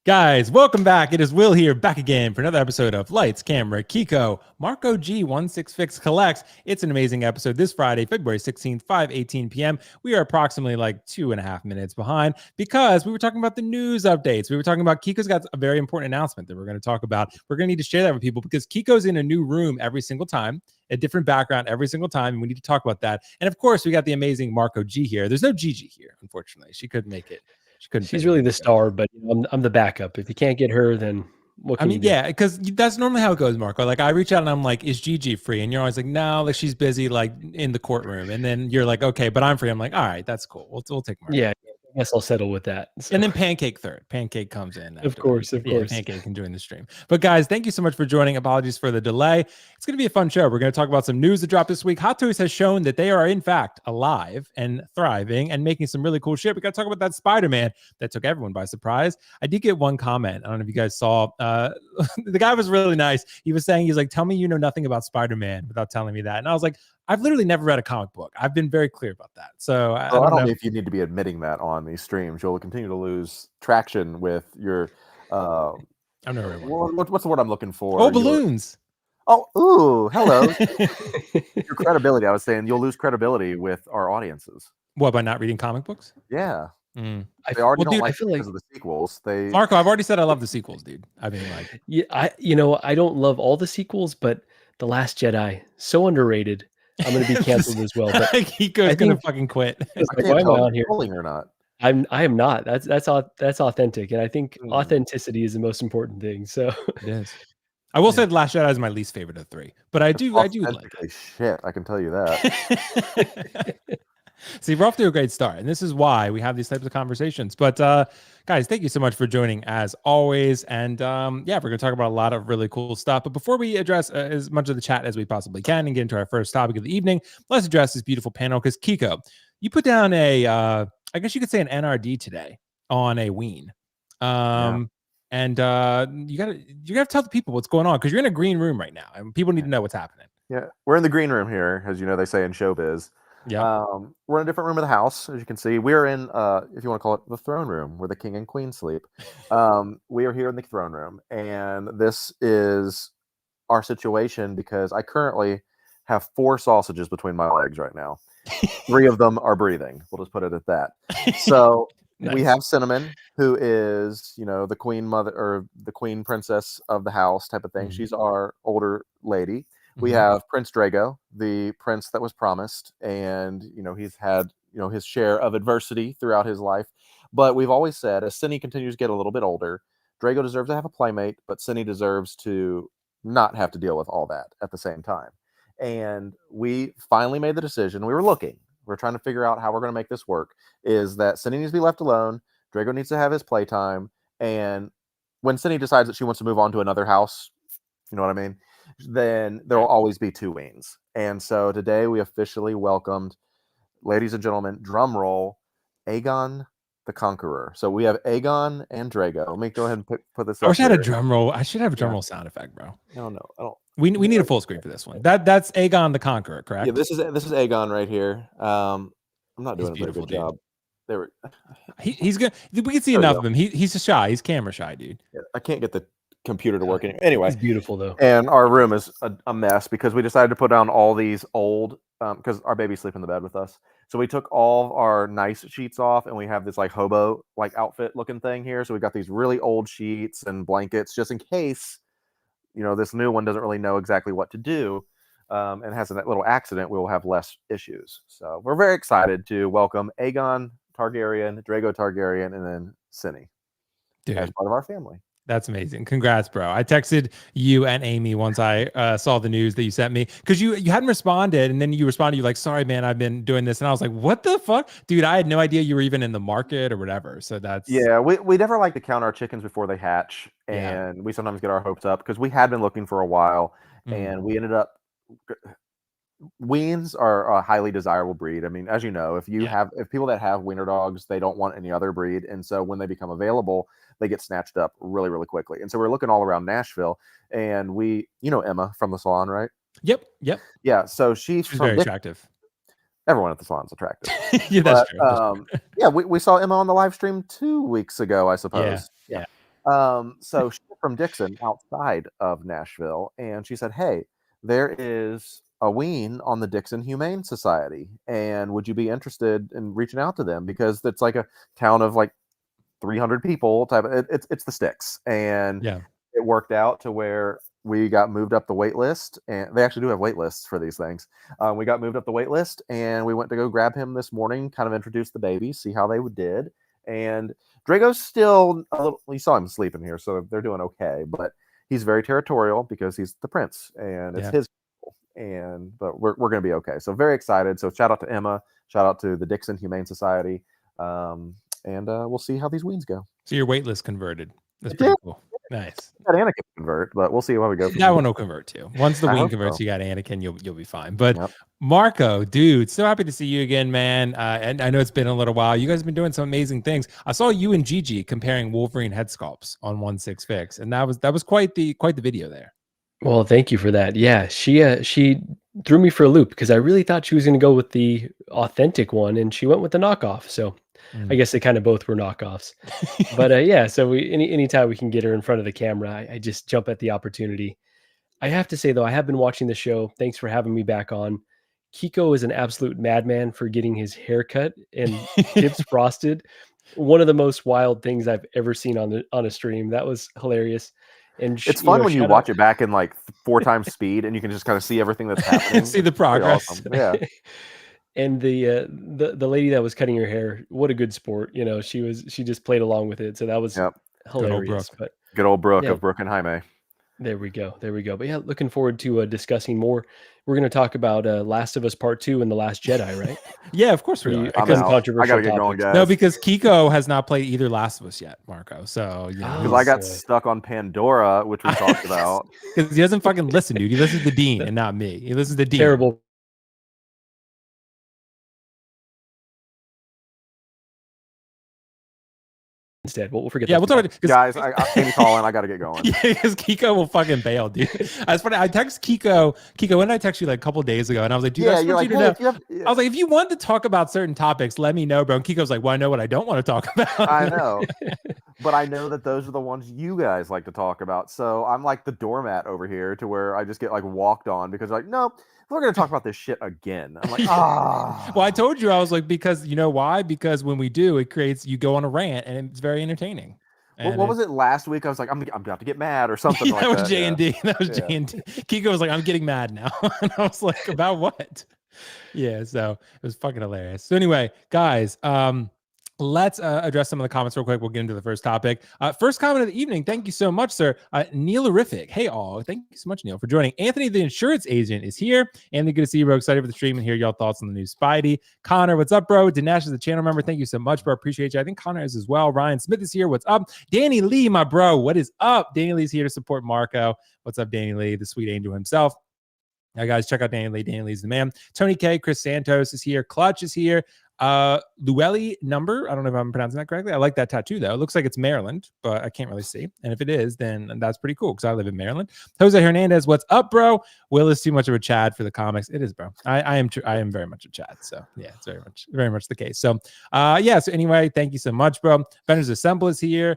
Guys, welcome back. It is Will here, back again for another episode of Lights, Camera, Keco, Marco G16Fix Collects. It's an amazing episode this Friday, February 16th, 5:18 p.m. We are approximately like 2.5 minutes behind because we were talking about the news updates. We were talking about Keco's got a very important announcement that we're going to talk about. We're going to need to share that with people because Keco's in a new room every single time, a different background every single time, and we need to talk about that. And of course, we got the amazing Marco G here. There's no Gigi here, unfortunately. She couldn't make it. She's really the star, but I'm the backup. If you can't get her, then what can you do? Yeah, because that's normally how it goes, Marco. Like I reach out and I'm like, "Is Gigi free?" And you're always like, "No, like she's busy, like in the courtroom." And then you're like, "Okay, but I'm free." I'm like, "All right, that's cool. We'll take Marco." Yeah, I guess I'll settle with that. So. And then Pancake third. Pancake comes in. Of course. Pancake can join the stream. But guys, thank you so much for joining. Apologies for the delay. It's going to be a fun show. We're going to talk about some news that dropped this week. Hot Toys has shown that they are in fact alive and thriving and making some really cool shit. We got to talk about that Spider-Man that took everyone by surprise. I did get one comment. I don't know if you guys saw. The guy was really nice. He was saying, he's like, "Tell me you know nothing about Spider-Man without telling me that." And I was like, I've literally never read a comic book. I've been very clear about that. So I don't know if you need to be admitting that on these streams. You'll continue to lose traction with your. I don't know. What's the word I'm looking for? Oh, balloons. Ooh, hello. Your credibility. I was saying you'll lose credibility with our audiences. What, by not reading comic books? Yeah. They already don't like because of the sequels. Marco, I've already said I love the sequels, dude. I mean, like, yeah, I don't love all the sequels, but The Last Jedi, so underrated. I'm going to be canceled as well. But Keco's going to fucking quit. Why am I on here? Or not? I am not. That's authentic, and I think authenticity is the most important thing. So it is. I will say The Last Jedi is my least favorite of three, but I do like it. Shit, I can tell you that. See, we're off to a great start, and this is why we have these types of conversations. But guys, thank you so much for joining as always. And yeah, we're going to talk about a lot of really cool stuff. But before we address as much of the chat as we possibly can and get into our first topic of the evening, let's address this beautiful panel because Keco, you put down a, I guess you could say an NRD today on a ween. And you gotta tell the people what's going on because you're in a green room right now, and people need to know what's happening. Yeah, we're in the green room here, as you know they say in showbiz. Yeah, we're in a different room of the house, as you can see. We're in, if you want to call it, the throne room, where the king and queen sleep. We are here in the throne room, and this is our situation because I currently have 4 sausages between my legs right now. 3 of them are breathing. We'll just put it at that. So nice. We have Cinnamon, who is, the queen mother or the queen princess of the house type of thing. She's our older lady. We have Prince Drago, the prince that was promised, and he's had his share of adversity throughout his life. But we've always said, as Cindy continues to get a little bit older, Drago deserves to have a playmate, but Cindy deserves to not have to deal with all that at the same time. And we finally made the decision. We were looking. We're trying to figure out how we're going to make this work. Is that Cindy needs to be left alone? Drago needs to have his playtime. And when Cindy decides that she wants to move on to another house, you know what I mean? Then there will always be 2 weens. And so today we officially welcomed, ladies and gentlemen, drum roll, Aegon the Conqueror. So we have Aegon and Drago. Let me go ahead and put this up. I wish I had a drum roll. I should have a drum roll sound effect, bro. No, I don't. We need a full screen for this one. That's Aegon the Conqueror, correct? Yeah, this is Aegon right here. I'm not doing a very good job. He's good. We can see enough of him. He's just shy. He's camera shy, dude. Yeah, I can't get the computer to work anyway. It's beautiful though, and our room is a mess because we decided to put down all these old because our babies sleep in the bed with us, so we took all of our nice sheets off and we have this like hobo like outfit looking thing here. So we got these really old sheets and blankets just in case this new one doesn't really know exactly what to do and has a little accident. We will have less issues. So we're very excited to welcome Aegon Targaryen, Drago Targaryen, and then Cindy as part of our family. That's amazing. Congrats, bro. I texted you and Amy once I saw the news that you sent me because you hadn't responded, and then you responded, you're like, "Sorry, man, I've been doing this." And I was like, "What the fuck?" Dude, I had no idea you were even in the market or whatever. So that's... Yeah, we never like to count our chickens before they hatch, and we sometimes get our hopes up because we had been looking for a while, and we ended up... Weens are a highly desirable breed. I mean, as you know, if people that have wiener dogs, they don't want any other breed, and so when they become available, they get snatched up really, really quickly. And so we're looking all around Nashville, and Emma from the salon, right? Yep. Yeah, so she's very attractive. Everyone at the salon's attractive. Yeah, that's true. Yeah, we saw Emma on the live stream 2 weeks ago, I suppose. Yeah. So she's from Dixon, outside of Nashville, and she said, "Hey, there is a ween on the Dixon Humane Society, and would you be interested in reaching out to them because it's like a town of like 300 people type of, it's the sticks." And Yeah. it worked out to where we got moved up the wait list, and they actually do have wait lists for these things. We got moved up the wait list, and we went to go grab him this morning, kind of introduce the baby, see how they did. And Drago's still a little, you saw him sleeping here, so they're doing okay, but he's very territorial because he's the prince and it's his, but we're going to be okay. So very excited. So shout out to Emma, shout out to the Dixon Humane Society. And we'll see how these weens go. So your waitlist converted. That's pretty cool. Nice. That Anakin convert, but we'll see how we go. That one will convert too. Once the ween converts, so. you got Anakin, you'll be fine. But Marco, dude, so happy to see you again, man. And I know it's been a little while. You guys have been doing some amazing things. I saw you and Gigi comparing Wolverine head sculpts on 1/6 and that was quite the video there. Well, thank you for that. Yeah, she threw me for a loop because I really thought she was going to go with the authentic one, and she went with the knockoff. So I guess they kind of both were knockoffs. But yeah, so anytime we can get her in front of the camera, I just jump at the opportunity. I have to say though, I have been watching the show. Thanks for having me back on. Keco is an absolute madman for getting his hair cut and tips frosted. One of the most wild things I've ever seen on a stream. That was hilarious. And it's fun when you watch it back in like 4 times speed, and you can just kind of see everything that's happening. See the progress. Awesome. Yeah. And the lady that was cutting her hair, what a good sport. You know, she just played along with it. So that was hilarious. Good old Brooke of Brooke and Jaime. There we go. But yeah, looking forward to discussing more. We're going to talk about Last of Us Part 2 and The Last Jedi, right? Yeah, of course we are. Because controversial I gotta get going, guys. No, because Keco has not played either Last of Us yet, Marco. So you know, because I got stuck on Pandora, which we talked about. Because he doesn't fucking listen, dude. He listens to Dean and not me. He listens to Dean. Terrible. Instead, we'll forget. Yeah, we'll talk about guys. Amy calling. I gotta get going. Yeah, because Keco will fucking bail, dude. That's funny. I text Keco. When did I text you like a couple days ago? And I was like, dude, I want you to know. I was like, if you want to talk about certain topics, let me know, bro. And Kiko's like, well, I know what I don't want to talk about. I know, but I know that those are the ones you guys like to talk about. So I'm like the doormat over here, to where I just get like walked on because like, no, we're going to talk about this shit again. I'm like, Well, I told you, I was like, because you know why? Because when we do, it creates, you go on a rant and it's very entertaining. What was it last week? I was like, I'm about to get mad or something like that. That was J&D. That was J&D. Kiko was like, I'm getting mad now. And I was like, about what? Yeah, so it was fucking hilarious. So anyway, guys, let's address some of the comments real quick. We'll get into the first topic. First comment of the evening. Thank you so much, sir. Neilerific. Hey, all. Thank you so much, Neil, for joining. Anthony, the insurance agent, is here. Anthony, good to see you, bro. Excited for the stream and hear y'all thoughts on the new Spidey. Connor, what's up, bro? Dinesh is the channel member. Thank you so much, bro. Appreciate you. I think Connor is as well. Ryan Smith is here. What's up? Danny Lee, my bro. What is up? Danny Lee's here to support Marco. What's up, Danny Lee, the sweet angel himself? Now, guys, check out Danny Lee. Danny Lee's the man. Tony K, Chris Santos is here. Clutch is here. Llewellyn number. I don't know if I'm pronouncing that correctly. I like that tattoo though. It looks like it's Maryland, but I can't really see. And if it is, then that's pretty cool because I live in Maryland. Jose Hernandez, what's up, bro? Will is too much of a Chad for the comics. It is, bro. I am very much a Chad. So yeah, it's very much the case. So yeah. So anyway, thank you so much, bro. Vendors Assemble is here.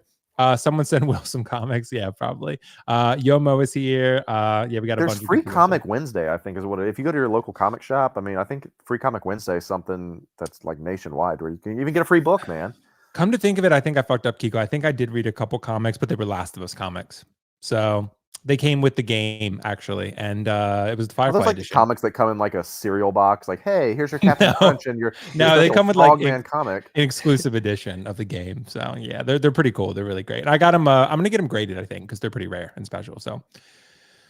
Someone sent Will some comics. Yeah, probably. Yomo is here. Yeah, we got a bunch of Free Comic Wednesday, I think, is what if you go to your local comic shop. I mean, I think Free Comic Wednesday is something that's like nationwide, where you can even get a free book, man. Come to think of it, I think I fucked up, Keco. I think I did read a couple comics, but they were Last of Us comics. So they came with the game, actually, and it was the Firefly like edition. Comics that come in like a cereal box, like, hey, here's your Captain Crunch and your they come with like an comic, an exclusive edition of the game. So yeah, they're pretty cool. They're really great. I got them. I'm gonna get them graded, I think, because they're pretty rare and special. So,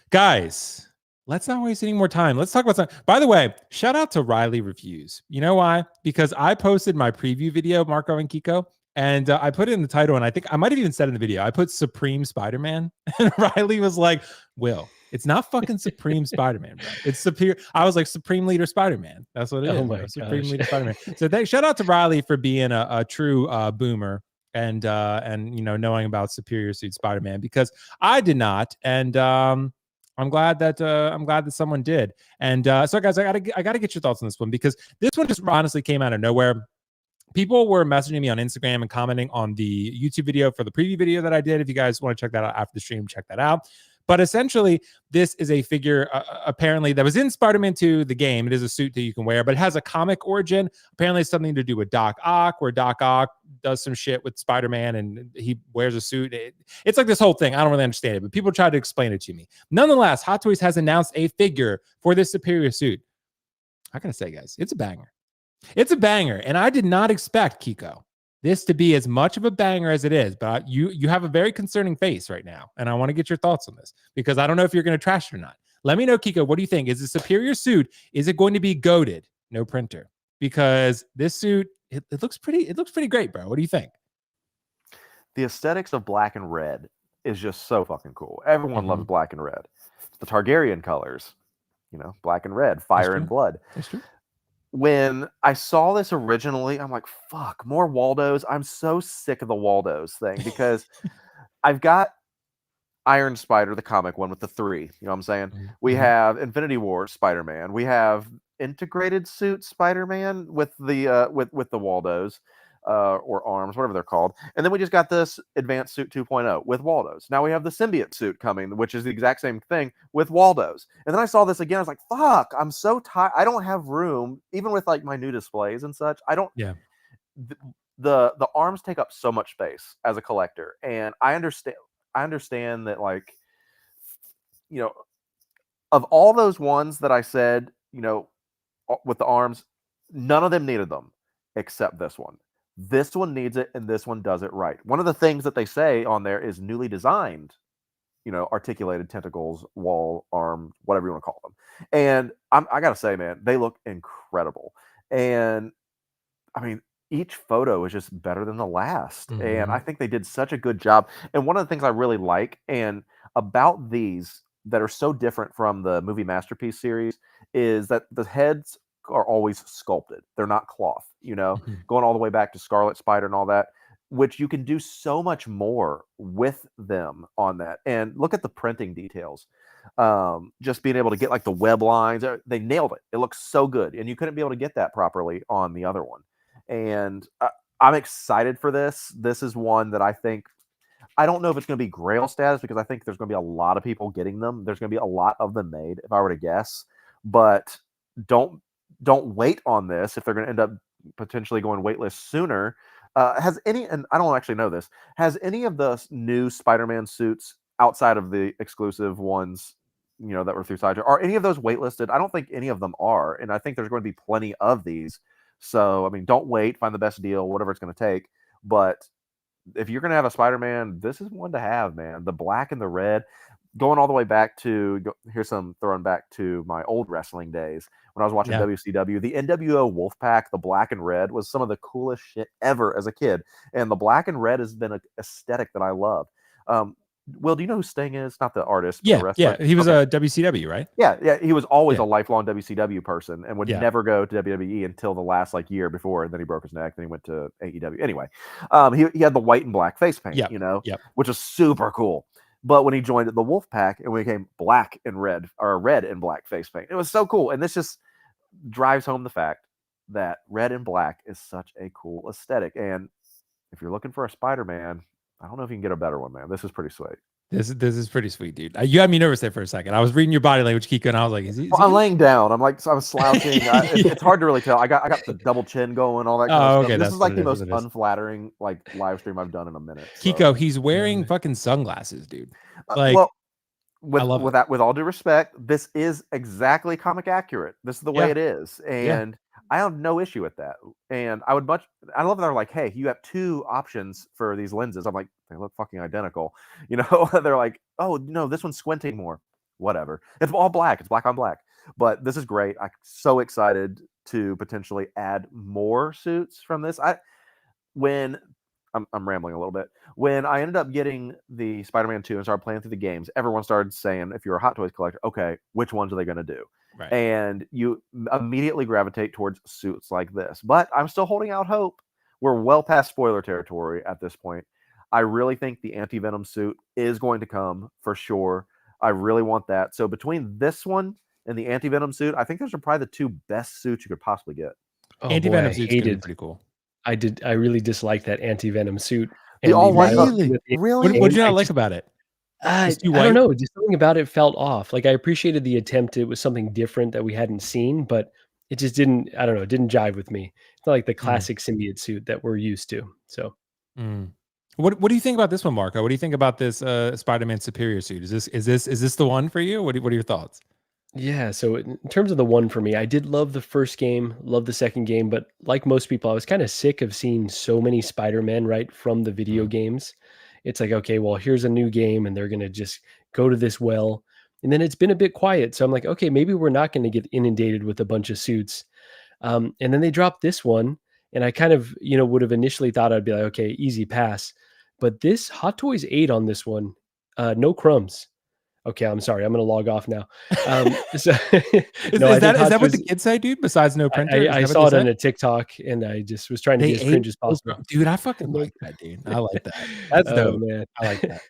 guys, let's not waste any more time. Let's talk about something. By the way, shout out to Riley Reviews. You know why? Because I posted my preview video, Marco and Keco. And I put it in the title, and I think I might have even said in the video, I put Supreme Spider-Man. And Riley was like, Will, it's not fucking Supreme Spider-Man, bro. It's Superior. I was like, Supreme Leader Spider-Man. That's what it is. My Supreme Leader Spider-Man. So shout out to Riley for being a true boomer and you know, knowing about Superior Suit Spider-Man, because I did not. And I'm glad that someone did. And so guys, I gotta get your thoughts on this one, because this one just honestly came out of nowhere. people were messaging me on Instagram and commenting on the YouTube video for the preview video that I did. If you guys want to check that out after the stream, check that out. But essentially, this is a figure apparently that was in Spider-Man 2, the game. It is a suit that you can wear, but it has a comic origin. Apparently, it's something to do with Doc Ock, where Doc Ock does some shit with Spider-Man and he wears a suit. It's like this whole thing. I don't really understand it, but people try to explain it to me. Nonetheless, Hot Toys has announced a figure for this superior suit. I gotta say, guys, it's a banger. It's a banger, and I did not expect, Keco, this to be as much of a banger as it is. But you have a very concerning face right now, and I want to get your thoughts on this because I don't know if you're going to trash it or not. Let me know, Keco. What do you think? Is the superior suit? Is it going to be goated? No printer, because this suit it looks pretty. It looks pretty great, bro. What do you think? The aesthetics of black and red is just so fucking cool. Everyone loves black and red. It's the Targaryen colors, black and red, fire and blood. That's true. When I saw this originally, I'm like, fuck, more Waldos. I'm so sick of the Waldos thing because I've got Iron Spider, the comic one with the 3. You know what I'm saying? We have Infinity War Spider-Man. We have integrated suit Spider-Man with the with the Waldos. Or arms, whatever they're called. And then we just got this advanced suit 2.0 with Waldos. Now we have the symbiote suit coming, which is the exact same thing with Waldos. And then I saw this again. I was like, fuck, I'm so tired. I don't have room, even with like my new displays and such. I don't. Yeah. The arms take up so much space as a collector. And I understand that, like, of all those ones that I said, with the arms, none of them needed them except this one. This one needs it, and this one does it right. One of the things that they say on there is newly designed, articulated tentacles, wall, arm, whatever you want to call them. And I got to say, man, they look incredible. And, I mean, each photo is just better than the last. And I think they did such a good job. And one of the things I really like and about these that are so different from the movie Masterpiece series is that the heads are always sculpted. They're not cloth, going all the way back to Scarlet Spider and all that, which you can do so much more with them on that. And look at the printing details. Just being able to get like the web lines, they nailed it. It looks so good. And you couldn't be able to get that properly on the other one. And I'm excited for this. This is one that I don't know if it's going to be Grail status because I think there's going to be a lot of people getting them. There's going to be a lot of them made, if I were to guess. But don't wait on this if they're going to end up potentially going waitlist sooner. And I don't actually know this, has any of the new Spider-Man suits outside of the exclusive ones, that were through Sideshow, are any of those waitlisted? I don't think any of them are. And I think there's going to be plenty of these. So, I mean, don't wait, find the best deal, whatever it's going to take. But if you're going to have a Spider-Man, this is one to have, man. The black and the red, going all the way back to, here's some throwing back to my old wrestling days when I was watching WCW. The NWO Wolfpack, the black and red, was some of the coolest shit ever as a kid. And the black and red has been an aesthetic that I love. Will, do you know who Sting is? Not the artist. Yeah, the wrestler. Yeah. He was a WCW, right? Yeah. He was always a lifelong WCW person and would never go to WWE until the last year before. And then he broke his neck. Then he went to AEW. Anyway, he had the white and black face paint, which was super cool. But when he joined the Wolfpack and we became black and red, or red and black face paint, it was so cool. And this just drives home the fact that red and black is such a cool aesthetic. And if you're looking for a Spider-Man, I don't know if you can get a better one, man. This is pretty sweet. This is pretty sweet, dude. You had me nervous there for a second. I was reading your body language, Keco, and I was like, I'm laying down. I'm slouching. It's hard to really tell. I got the double chin going, all that kind of stuff. This is like the most unflattering live stream I've done in a minute. So. Keco, he's wearing fucking sunglasses, dude. With all due respect, this is exactly comic accurate. This is the way it is. And I have no issue with that. And I love that they're like, hey, you have 2 options for these lenses. I'm like, they look fucking identical. They're like, oh, no, this one's squinting more. Whatever. It's all black. It's black on black. But this is great. I'm so excited to potentially add more suits from this. I'm rambling a little bit. When I ended up getting the Spider-Man 2 and started playing through the games, everyone started saying, if you're a Hot Toys collector, okay, which ones are they going to do? Right. And you immediately gravitate towards suits like this. But I'm still holding out hope. We're well past spoiler territory at this point. I really think the Anti-Venom suit is going to come for sure. I really want that. So between this one and the Anti-Venom suit, I think those are probably the 2 best suits you could possibly get. Anti-Venom suit's gonna be pretty cool. I did. I really disliked that anti-venom suit The and all the white. Really? Really? What did and you I not like just about it? It's too I don't white. know, just something about it felt off. Like, I appreciated the attempt, it was something different that we hadn't seen, but it just didn't I don't know, it didn't jive with me. It's not like the Mm, classic symbiote suit that we're used to, so mm. What do you think about this one, Marco? What do you think about this Spider-Man Superior suit? Is this the one for you? What are your thoughts? yeah, so in terms of the one for me, I did love the first game, love the second game, but like most people, I was kinda sick of seeing so many Spider-Man, right, from the video Mm, games. It's like, okay, well, here's a new game, and they're gonna just go to this well, and then it's been a bit quiet, so I'm like, "Okay, maybe we're not gonna get inundated with a bunch of suits." And then they dropped this one, and I kind of, would have initially thought I'd be like, "Okay, easy pass." But this Hot Toys 8 on this one, no crumbs. Okay, I'm sorry, I'm gonna log off now. So Is, no, is I think that is Hot that what the Toys kids say, dude? Besides no printer, is I that what they saw it say? on a TikTok, and I just was trying to be They as ate cringe as no possible. dude. I fucking Nope. like that, dude. I like that. That's Oh, dope. man. I like that.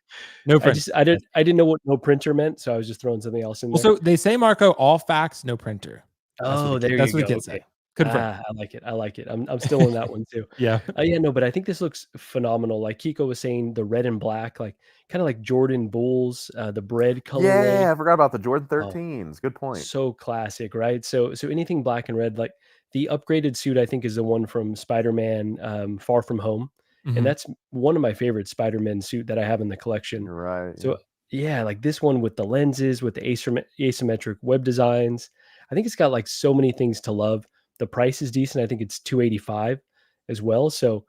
No I printer. just I didn't know what no printer meant, so I was just throwing something else in Well, there. so they say, Marco, all facts, no printer. Oh, there That's you what the go, kids okay. say. Confirmed. I like it, I like it. I'm still in that one too. Yeah. Yeah, no, but I think this looks phenomenal. Like Kiko was saying, the red and black, like, kinda like Jordan Bulls, the bread colorway. Yeah, I forgot about the Jordan Oh, 13s. Good point. so classic, right? So anything black and red, like, the upgraded suit, I think, is the one from Spider-Man, Far From Home, and Mhm. that's one of my favorite Spider-Man suit that I have in the collection. You're right. Yeah. So, yeah, like, this one with the lenses, with the asymmetric web designs, I think it's got, like, so many things to love. The price is decent, I think it's 285 as well, so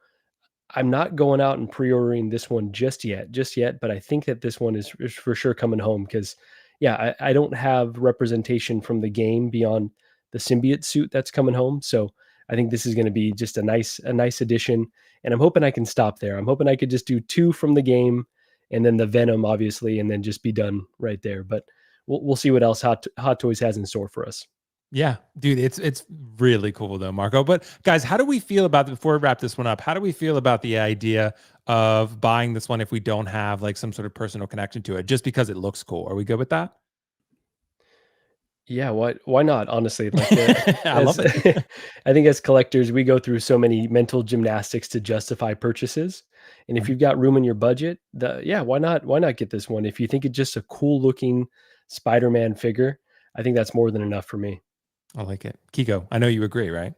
I'm not going out and pre-ordering this one just yet, but I think that this one is for sure coming home because, yeah, I don't have representation from the game beyond the symbiote suit that's coming home. So I think this is going to be just a nice addition, and I'm hoping I can stop there. I'm hoping I could just do two from the game, and then the Venom, obviously, and then just be done right there. But we'll see what else Hot Toys has in store for us. Yeah, dude, it's really cool though, Marco. But guys, how do we feel about before we wrap this one up? How do we feel about the idea of buying this one if we don't have like some sort of personal connection to it, just because it looks cool? Are we good with that? Yeah, why not? Honestly, like the I love as it. I think as collectors, we go through so many mental gymnastics to justify purchases. And if Mhm. you've got room in your budget, yeah, why not get this one? If you think it's just a cool looking Spider-Man figure, I think that's more than enough for me. I like it. Kiko, I know you agree, right?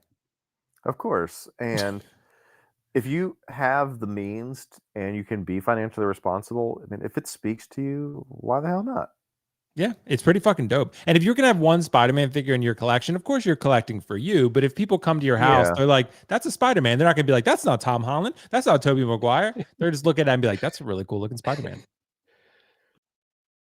Of course. And if you have the means and you can be financially responsible, I mean, if it speaks to you, why the hell not? Yeah, it's pretty fucking dope. And if you're gonna have one Spider-Man figure in your collection, of course you're collecting for you. But if people come to your house, Yeah. they're like, "That's a Spider-Man." They're not gonna be like, "That's not Tom Holland. That's not Tobey Maguire." They're just looking at it and be like, "That's a really cool looking Spider-Man."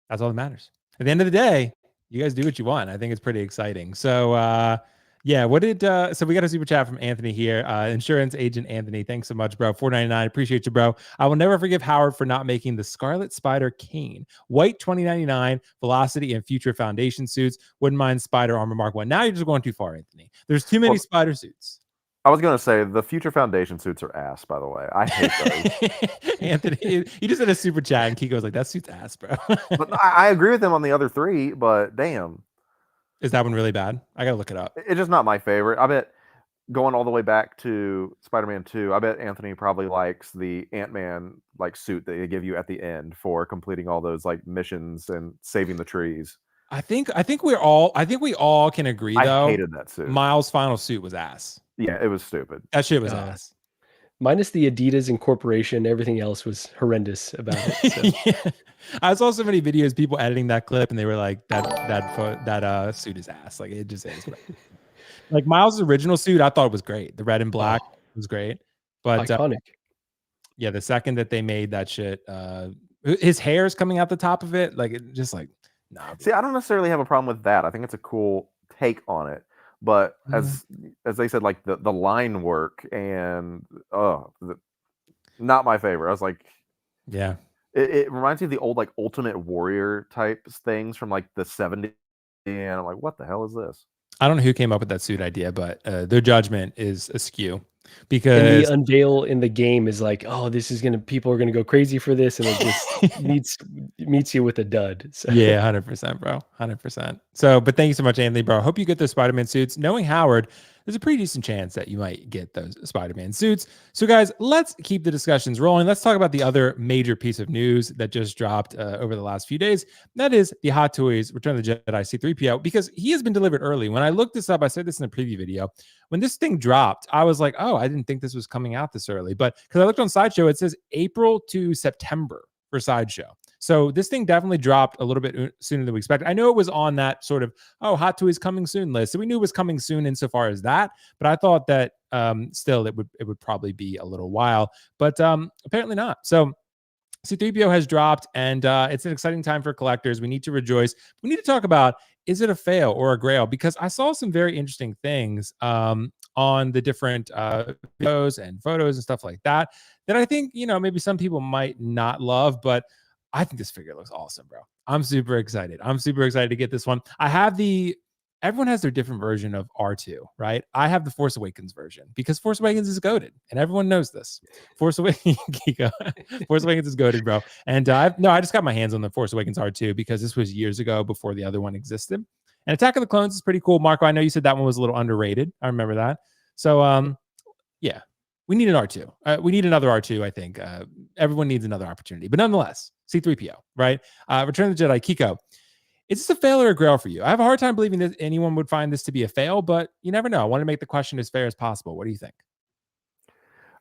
That's all that matters. At the end of the day, you guys do what you want. I think it's pretty exciting. So yeah, what did so we got a super chat from Anthony here. Insurance agent Anthony. Thanks so much, bro. 4.99. Appreciate you, bro. I will never forgive Howard for not making the Scarlet Spider cane. White 2099, Velocity and Future Foundation suits. Wouldn't mind Spider Armor Mark 1. Now you're just going too far, Anthony. There's too many Well, spider suits. I was gonna say the Future Foundation suits are ass, by the way. I hate those. Anthony, you just had a super chat and Kiko's like, that suit's ass, bro. But I agree with them on the other three, but damn. Is that one really bad? I gotta look it up. It's just not my favorite. I bet going all the way back to Spider-Man 2, I bet Anthony probably likes the Ant-Man like suit that they give you at the end for completing all those like missions and saving the trees. I think we all can agree I though. hated that suit. Miles' final suit was ass. Yeah, it was stupid. That shit was Uh, ass. Minus the Adidas incorporation, everything else was horrendous about it. So. Yeah. I saw so many videos people editing that clip and they were like that suit is ass. Like it just is. Like Miles' original suit, I thought was great. The red and black was great. But Iconic. yeah, the second that they made that shit, his hair is coming out the top of it, like it just like nah. See, I don't necessarily have a problem with that. I think it's a cool take on it. But as they said, like the line work and not my favorite. I was like, Yeah. it reminds me of the old like Ultimate Warrior type things from like the 70s. And I'm like, what the hell is this? I don't know who came up with that suit idea, but their judgment is askew And the because unveil in the game is like, oh, people are gonna go crazy for this, and it just meets you with a dud. So. yeah, 100%, bro, 100%. So, but thank you so much, Anthony, bro. Hope you get those Spider-Man suits. Knowing Howard, there's a pretty decent chance that you might get those Spider-Man suits. So guys, let's keep the discussions rolling. Let's talk about the other major piece of news that just dropped over the last few days. That is the Hot Toys Return of the Jedi C-3PO, because he has been delivered early. When I looked this up, I said this in the preview video. When this thing dropped, I was like, oh, I didn't think this was coming out this early. But because I looked on Sideshow, it says April to September for Sideshow. So this thing definitely dropped a little bit sooner than we expected. I know it was on that sort of, oh, Hot Toys coming soon list. So we knew it was coming soon insofar as that. But I thought that still it would probably be a little while. But apparently not. So C-3PO has dropped, and it's an exciting time for collectors. We need to rejoice. We need to talk about, is it a fail or a grail? Because I saw some very interesting things on the different videos and photos and stuff like that I think, maybe some people might not love, but I think this figure looks awesome, bro. I'm super excited. I'm super excited to get this one. Everyone has their different version of R2, right? I have the Force Awakens version because Force Awakens is goated, and everyone knows this. Force Awakens is goated, bro. And I just got my hands on the Force Awakens R2 because this was years ago before the other one existed. And Attack of the Clones is pretty cool. Marco, I know you said that one was a little underrated. I remember that. So, yeah, we need an R2. We need another R2, I think. Everyone needs another opportunity. But nonetheless, C-3PO, right? Return of the Jedi, Keco. Is this a fail or a grail for you? I have a hard time believing that anyone would find this to be a fail, but you never know. I want to make the question as fair as possible. What do you think?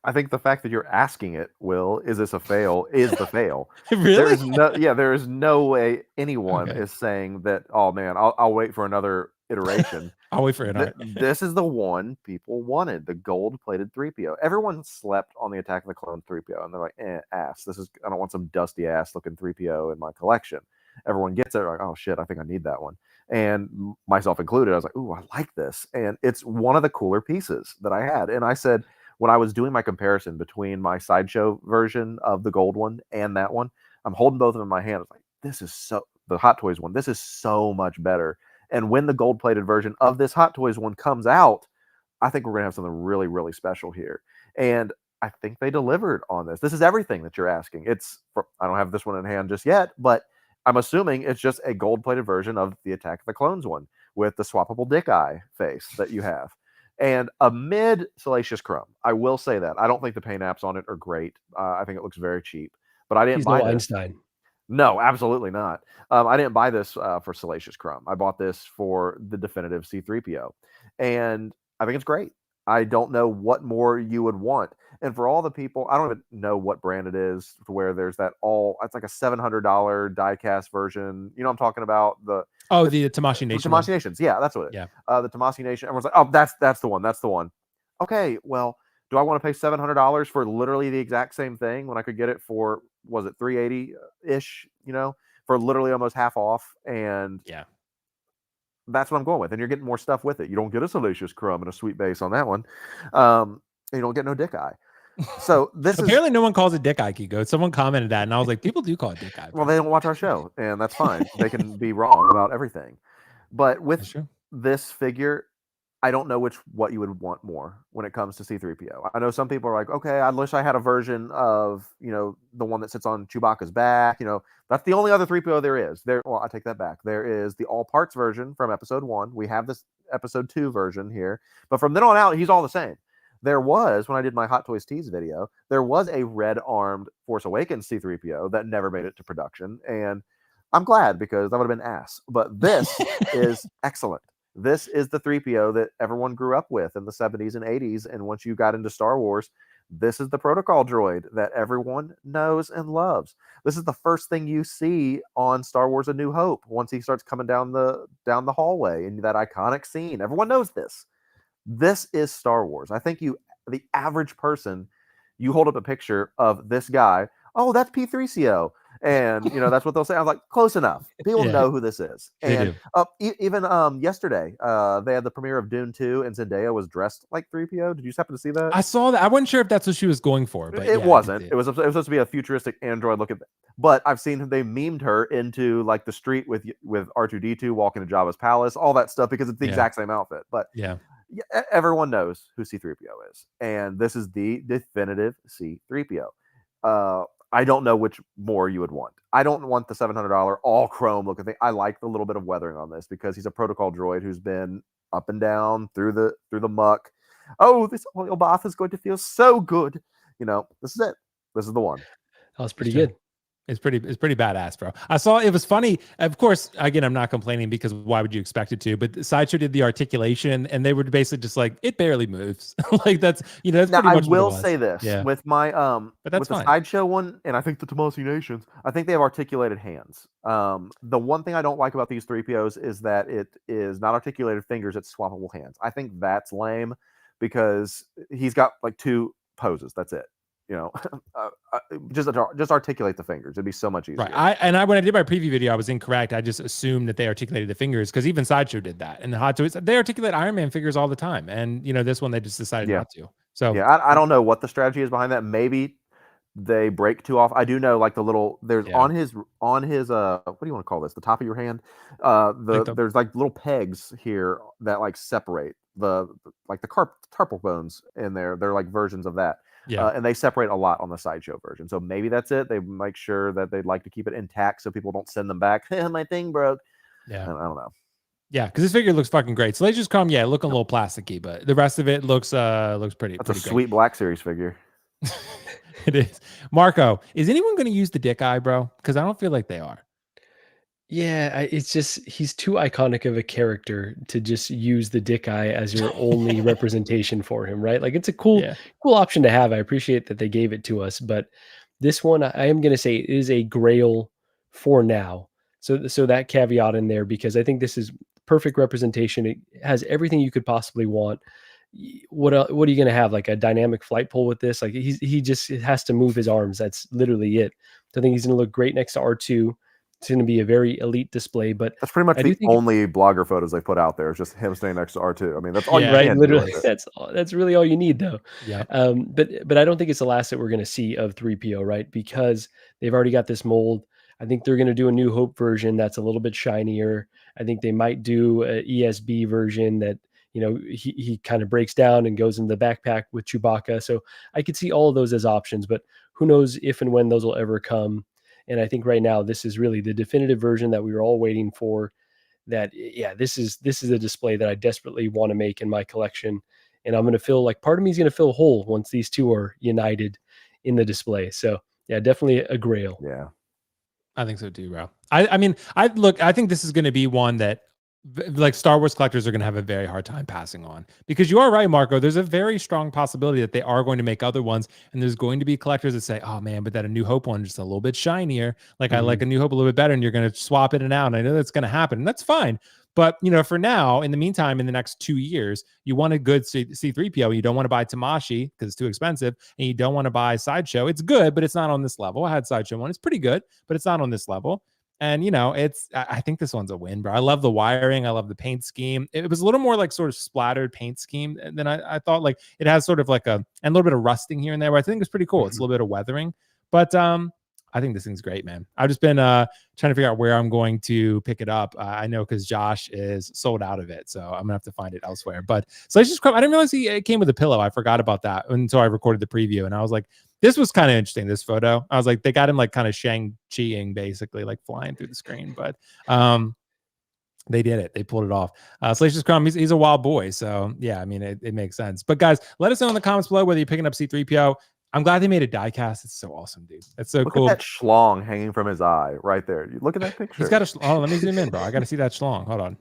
I think the fact that you're asking it, Will, is this a fail, is the fail. Really? There is no way anyone is saying that, oh man, I'll wait for another iteration. I'll wait for it. This is the one people wanted, the gold-plated 3PO. Everyone slept on the Attack of the Clones 3PO, and they're like, ass. I don't want some dusty ass looking 3PO in my collection. Everyone gets it, like, oh shit, I think I need that one. And myself included, I was like, ooh, I like this. And it's one of the cooler pieces that I had. And I said, when I was doing my comparison between my Sideshow version of the gold one and that one, I'm holding both of them in my hand. I was like, this is the Hot Toys one, this is so much better. And when the gold-plated version of this Hot Toys one comes out, I think we're going to have something really, really special here. And I think they delivered on this. This is everything that you're asking. I don't have this one in hand just yet, but I'm assuming it's just a gold-plated version of the Attack of the Clones one with the swappable dick eye face that you have. And a mid-Salacious Crumb. I will say that. I don't think the paint apps on it are great. I think it looks very cheap. But I didn't buy this. Einstein. No, absolutely not. I didn't buy this for Salacious Crumb. I bought this for the definitive C-3PO. And I think it's great. I don't know what more you would want. And for all the people, I don't even know what brand it is, to where there's it's like a $700 die-cast version. You know what I'm talking about? The Tamashii Nation. Tamashii Nations. Yeah, that's what it is. Yeah. The Tamashii Nation. Everyone's like, oh, that's the one. That's the one. Okay, well, do I want to pay $700 for literally the exact same thing when I could get it for, was it $380-ish, for literally almost half off? And yeah, that's what I'm going with. And you're getting more stuff with it. You don't get a Salacious Crumb and a sweet base on that one. You don't get no dick eye. So apparently no one calls it dick eye, Keco. Someone commented that, and I was like, people do call it dick eye. Well, they don't watch our show, and that's fine. They can be wrong about everything. But with this figure, I don't know what you would want more when it comes to C-3PO. I know some people are like, okay, I wish I had a version of, the one that sits on Chewbacca's back. That's the only other 3PO there is. Well, I take that back. There is the all parts version from episode 1. We have this episode 2 version here. But from then on out, he's all the same. There was, when I did my Hot Toys Tease video, there was a red-armed Force Awakens C-3PO that never made it to production. And I'm glad, because that would have been ass. But this is excellent. This is the 3PO that everyone grew up with in the 70s and 80s. And once you got into Star Wars, this is the protocol droid that everyone knows and loves. This is the first thing you see on Star Wars A New Hope once he starts coming down the hallway in that iconic scene. Everyone knows this. This is Star Wars. I think the average person, you hold up a picture of this guy, oh, that's P3CO. And, that's what they'll say. I was like, close enough. People know who this is. And even yesterday, they had the premiere of Dune 2, and Zendaya was dressed like 3PO. Did you happen to see that? I saw that. I wasn't sure if that's what she was going for, but it wasn't. It was supposed to be a futuristic android looking. But I've seen they memed her into like the street with R2-D2 walking to Jabba's palace, all that stuff, because it's the exact same outfit. But everyone knows who C-3PO is, and this is the definitive C-3PO. I don't know which more you would want. I don't want the $700 all chrome looking thing. I like the little bit of weathering on this because he's a protocol droid who's been up and down through the muck. Oh, this oil bath is going to feel so good. This is it. This is the one. That was pretty good. It's pretty badass, bro. I saw it was funny. Of course, again, I'm not complaining because why would you expect it to? But Sideshow did the articulation, and they were basically just like, it barely moves. Like that's that's Now, pretty much. I will say this with my but that's with the fine. Sideshow one, and I think the Tomasi Nations, I think they have articulated hands. The one thing I don't like about these 3POs is that it is not articulated fingers; it's swappable hands. I think that's lame because he's got like 2 poses. That's it. Just articulate the fingers. It'd be so much easier. Right. When I did my preview video, I was incorrect. I just assumed that they articulated the fingers because even Sideshow did that. And the Hot Toys, they articulate Iron Man figures all the time. And this one they just decided not to. So yeah, I don't know what the strategy is behind that. Maybe they break too off. I do know like the little there's on his what do you want to call this? The top of your hand. There's like little pegs here that like separate the carpal bones in there. They're like versions of that. Yeah. And they separate a lot on the Sideshow version. So maybe that's it. They make sure that they'd like to keep it intact so people don't send them back. My thing broke. Yeah. I don't know. Yeah, because this figure looks fucking great. Salacious Crumb, looking a little plasticky, but the rest of it looks pretty. That's pretty a sweet Black Series figure. It is. Marco, is anyone going to use the dick eye, bro? Because I don't feel like they are. Yeah, it's just he's too iconic of a character to just use the dick eye as your only representation for him, right? Like it's a cool option to have. I appreciate that they gave it to us, but this one I am going to say is a grail for now. So that caveat in there because I think this is perfect representation. It has everything you could possibly want. What are you going to have? Like a dynamic flight pole with this? Like he just has to move his arms. That's literally it. So I think he's going to look great next to R2. It's going to be a very elite display, but that's pretty much the only blogger photos they put out there. Is just him standing next to R2. I mean, that's all you can literally. Do that's really all you need, though. Yeah. But I don't think it's the last that we're going to see of 3PO, right? Because they've already got this mold. I think they're going to do a New Hope version that's a little bit shinier. I think they might do a ESB version that he kind of breaks down and goes in the backpack with Chewbacca. So I could see all of those as options, but who knows if and when those will ever come. And I think right now this is really the definitive version that we were all waiting for. That this is a display that I desperately want to make in my collection, and I'm going to feel like part of me is going to feel whole once these two are united in the display. So definitely a grail. Yeah, I think so too, bro. I think this is going to be one that like Star Wars collectors are going to have a very hard time passing on because you are right, Marco. There's a very strong possibility that they are going to make other ones, and there's going to be collectors that say, "Oh man, but that A New Hope one just a little bit shinier. Like I like A New Hope a little bit better," and you're going to swap it out. And I know that's going to happen, and that's fine. But for now, in the meantime, in the next 2 years, you want a good C-3PO. You don't want to buy Tamashii because it's too expensive, and you don't want to buy Sideshow. It's good, but it's not on this level. I had Sideshow one; it's pretty good, but it's not on this level. And I think this one's a win, bro. I love the wiring. I love the paint scheme. It was a little more like sort of splattered paint scheme than I thought. Like it has sort of like and a little bit of rusting here and there, but I think it's pretty cool. It's a little bit of weathering, but I think this thing's great, man. I've just been trying to figure out where I'm going to pick it up. I know because Josh is sold out of it, so I'm gonna have to find it elsewhere. But so I didn't realize it came with a pillow. I forgot about that until I recorded the preview, and I was like, this was kind of interesting, this photo. I was like, they got him like kind of Shang-Chiing, basically, like flying through the screen. But they did it. They pulled it off. Salacious Crumb, he's a wild boy. So, yeah, I mean, it makes sense. But, guys, let us know in the comments below whether you're picking up C-3PO. I'm glad they made a die cast. It's so awesome, dude. It's so cool. Look at that schlong hanging from his eye right there. You look at that picture. He's got a let me zoom in, bro. I got to see that schlong. Hold on.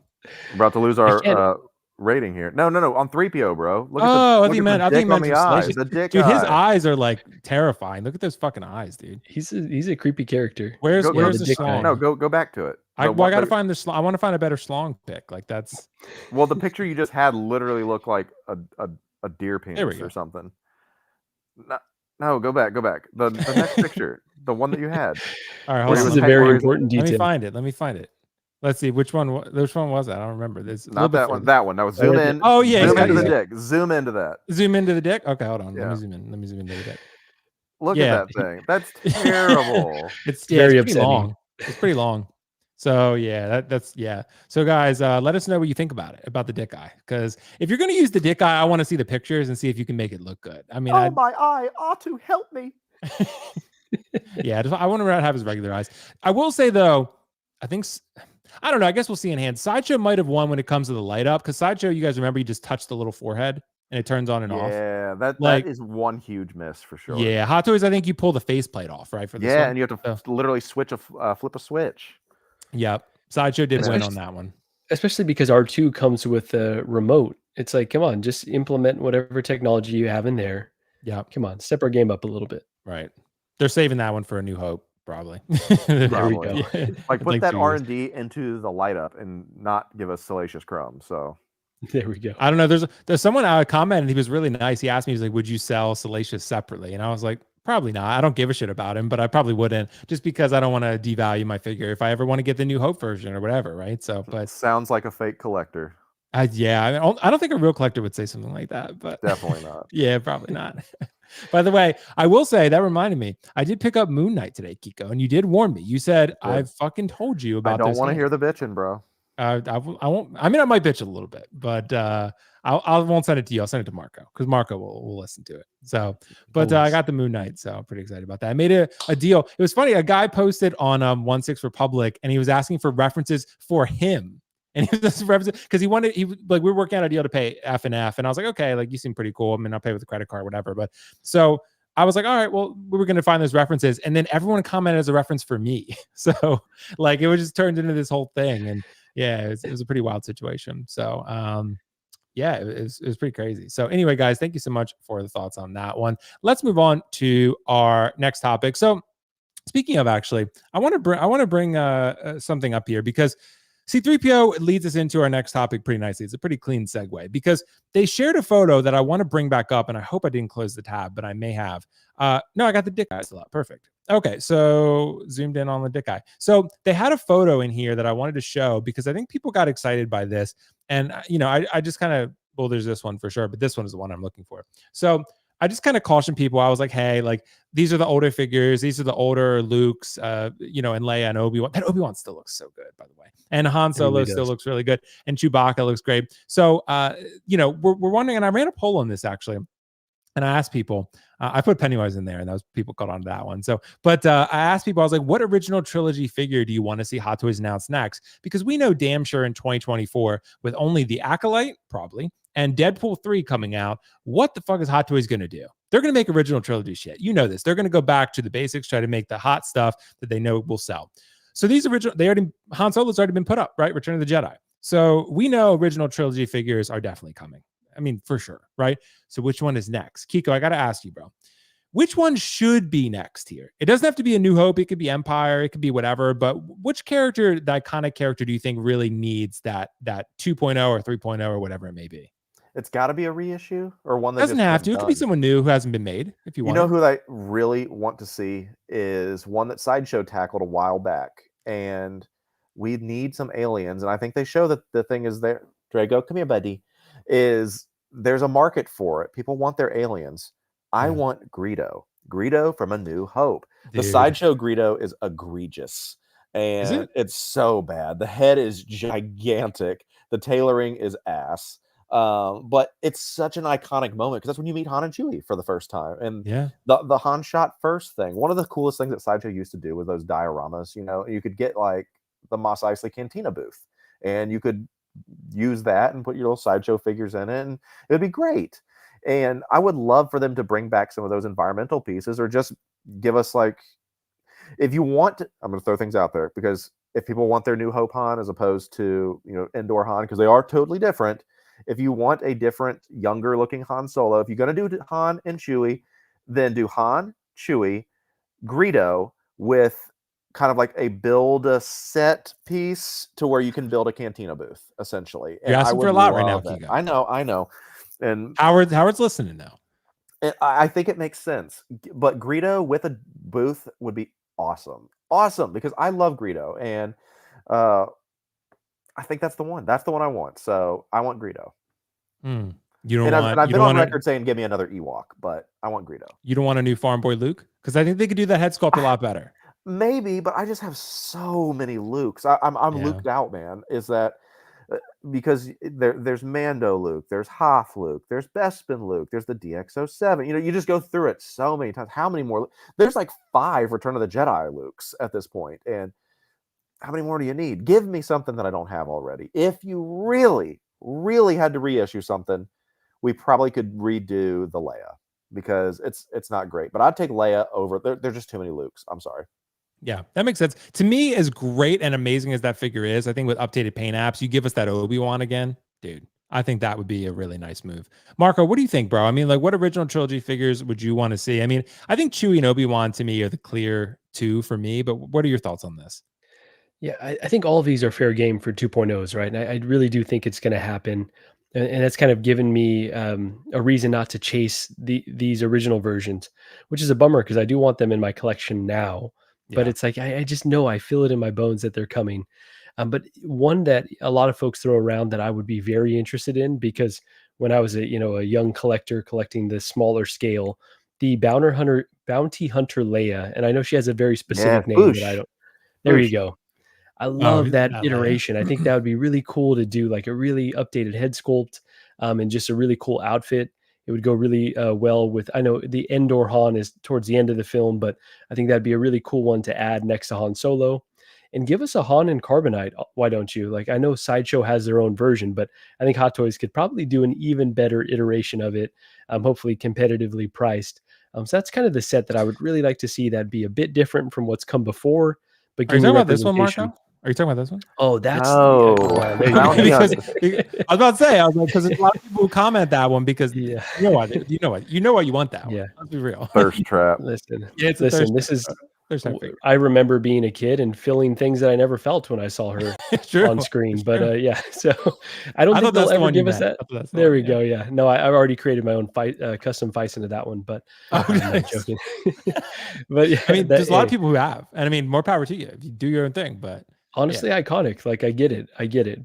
We're about to lose our rating here. No, on 3PO, bro. Look I think you meant the eyes. The dick dude, eye. his eyes are like terrifying. Look at those fucking eyes, dude. He's a creepy character. Where's the schlong? No, go back to it. I got to find the schlong. I want to find a better schlong pick. Like that's. Well, the picture you just had literally looked like a deer penis or something. No, go back. The next picture, the one that you had. All right, hold this on. is a very important detail. Let me find it. Let's see which one was that? I don't remember. This not that one. That one. That was zoom in. Oh yeah, zoom into the dick. Zoom into that. Zoom into the dick. Okay, hold on. Let me zoom in. Let me zoom into the dick. Look at that thing. That's terrible. It's very upsetting. Long. It's pretty long. So that's. So guys, let us know what you think about the dick eye. Because if you're going to use the dick eye, I want to see the pictures and see if you can make it look good. I mean, my eye, R2, help me. I want to have his regular eyes. I will say though, I don't know. I guess we'll see in hand. Sideshow might have won when it comes to the light up, because Sideshow, you guys remember, you just touch the little forehead and it turns on and off. Yeah, that Like, is one huge miss for sure. yeah, Hot Toys, I think you pull the faceplate off, right? For this Yeah, one. and you have to literally switch flip a switch. Yep. Sideshow did win Especially- on that one. Especially because R2 comes with a remote. It's like, come on, just implement whatever technology you have in there. Yeah. Come on, step our game up a little bit. Right. They're saving that one for A New Hope, probably. There we Probably. go. Yeah. Like put Like that 2 years. R&D into the light up and not give us Salacious Crumb. So There we go. I don't know. There's someone commented. He was really nice. He asked me, he's like, "Would you sell Salacious separately?" And I was like, "Probably not. I don't give a shit about him, but I probably wouldn't, just because I don't want to devalue my figure if I ever want to get the New Hope version or whatever, right?" So, but sounds like a fake collector. I don't think a real collector would say something like that, but Definitely not. yeah, probably not. By the way, I will say that reminded me. I did pick up Moon Knight today, Kiko, and you did warn me. You said I fucking told you about. I don't this want to game. hear the bitching, bro. I won't. I mean, I might bitch a little bit, but I won't send it to you. I'll send it to Marco, because Marco will listen to it. So, but I got the Moon Knight, so I'm pretty excited about that. I made a deal. It was funny. A guy posted on 16 Republic, and he was asking for references for him. And he was because we were working out a deal to pay F&F, and I was like, okay, like, you seem pretty cool. I mean, I'll pay with a credit card, whatever. But so I was like, all right, well, we were going to find those references, and then everyone commented as a reference for me. So like, it was just turned into this whole thing, and yeah, it was a pretty wild situation. So yeah, it was pretty crazy. So anyway, guys, thank you so much for the thoughts on that one. Let's move on to our next topic. So speaking of, actually, I want to bring something up here, because C-3PO leads us into our next topic pretty nicely. It's a pretty clean segue, because they shared a photo that I want to bring back up, and I hope I didn't close the tab, but I may have. No, I got the dick eye still up. Perfect. Okay, so zoomed in on the dick eye. So they had a photo in here that I wanted to show, because I think people got excited by this. And, I just kind of, well, there's this one for sure, but this one is the one I'm looking for. So I just kind of cautioned people. I was like, hey, like, these are the older figures. These are the older Lukes, and Leia and Obi-Wan. That Obi-Wan still looks so good, by the way. And Han Solo really still looks really good. And Chewbacca looks great. So, we're wondering, and I ran a poll on this, actually. And I asked people, I put Pennywise in there, and that was, people caught on to that one. So, but I asked people, I was like, what original trilogy figure do you want to see Hot Toys announce next? Because we know damn sure in 2024, with only the Acolyte, probably, and Deadpool 3 coming out, what the fuck is Hot Toys going to do? They're going to make original trilogy shit. You know this. They're going to go back to the basics, try to make the hot stuff that they know will sell. So these Han Solo's already been put up, right? Return of the Jedi. So we know original trilogy figures are definitely coming. I mean, for sure, right? So which one is next? Kiko, I got to ask you, bro. Which one should be next here? It doesn't have to be A New Hope. It could be Empire. It could be whatever. But which character, that iconic character, do you think really needs that 2.0 or 3.0 or whatever it may be? It's got to be a reissue, or one that Doesn't have to. It could be someone new who hasn't been made, if you want. You know who I really want to see is one that Sideshow tackled a while back, and we need some aliens. And I think they show that the thing is there. Drago, come here, buddy. There's a market for it. People want their aliens. I want Greedo. Greedo from A New Hope. Dude. The Sideshow Greedo is egregious, and it's so bad. The head is gigantic. The tailoring is ass. But it's such an iconic moment, because that's when you meet Han and Chewie for the first time. And the Han shot first thing. One of the coolest things that Sideshow used to do with those dioramas, you could get like the Mos Eisley Cantina booth, and you could use that and put your little Sideshow figures in it, and it would be great. And I would love for them to bring back some of those environmental pieces, or just give us, like, if you want to, I'm going to throw things out there, because if people want their New Hope Han as opposed to, Endor Han, because they are totally different. If you want a different, younger looking Han Solo, if you're going to do Han and Chewie, then do Han, Chewie, Greedo with kind of like a build a set piece to where you can build a Cantina booth, essentially. You're asking for a lot right now, Kiko. I know. And Howard's listening now. And I think it makes sense. But Greedo with a booth would be awesome. Awesome, because I love Greedo. And I think that's the one. That's the one I want. So I want Greedo. I've been on record saying give me another Ewok, but I want Greedo. You don't want a new Farm Boy Luke? Because I think they could do that head sculpt a lot better. Maybe, but I just have so many Lukes. I'm Luked out, man. Is that because there's Mando Luke, there's Hoth Luke, there's Bespin Luke, there's the DX07. You just go through it so many times. How many more? There's like 5 Return of the Jedi Lukes at this point, and how many more do you need? Give me something that I don't have already. If you really, really had to reissue something, we probably could redo the Leia because it's not great. But I'd take Leia over. There's just too many Lukes. I'm sorry. Yeah, that makes sense. To me, as great and amazing as that figure is, I think with updated paint apps, you give us that Obi-Wan again, dude. I think that would be a really nice move. Marco, what do you think, bro? I mean, like, what original trilogy figures would you want to see? I mean, I think Chewie and Obi-Wan to me are the clear two for me, but what are your thoughts on this? Yeah, I think all of these are fair game for 2.0s, right? And I really do think it's going to happen. And that's kind of given me a reason not to chase these original versions, which is a bummer because I do want them in my collection now. But Yeah. it's like I just know I feel it in my bones that they're coming. But one that a lot of folks throw around that I would be very interested in because when I was a young collector collecting the smaller scale, the bounty hunter Leia, and I know she has a very Yeah, specific name that I boosh, don't. There you boosh. go. I Oh, love that that Leia. iteration. I think that would be really cool to do like a really updated head sculpt, and just a really cool outfit. It would go really well with. I know the Endor Han is towards the end of the film, but I think that'd be a really cool one to add next to Han Solo, and give us a Han and Carbonite. Why don't you? Like I know Sideshow has their own version, but I think Hot Toys could probably do an even better iteration of it. Hopefully competitively priced. So that's kind of the set that I would really like to see. That be a bit different from what's come before, but Are you give me talking about this one, representation. Marco? Are you talking about this one? Oh, that's No, there you Bounty go. because Hunter. I was about to say, I was like, because there's a lot of people who comment that one because Yeah, you know what, you know what you want that one. yeah. Let's be real. Thirst trap. Listen, Yeah, it's a listen. thirst This is. figure. I remember being a kid and feeling things that I never felt when I saw her It's true. on screen. It's But true. yeah, so I don't I think thought that's they'll the ever one you give us meant. that. I thought that's the There one, we yeah. go. Yeah, no, I've already created my own custom fights into that one. But Oh, I'm nice. not joking. But yeah, I mean, that, there's a lot of people who have, and I mean, more power to you if you do your own thing. But honestly, iconic. Like I get it.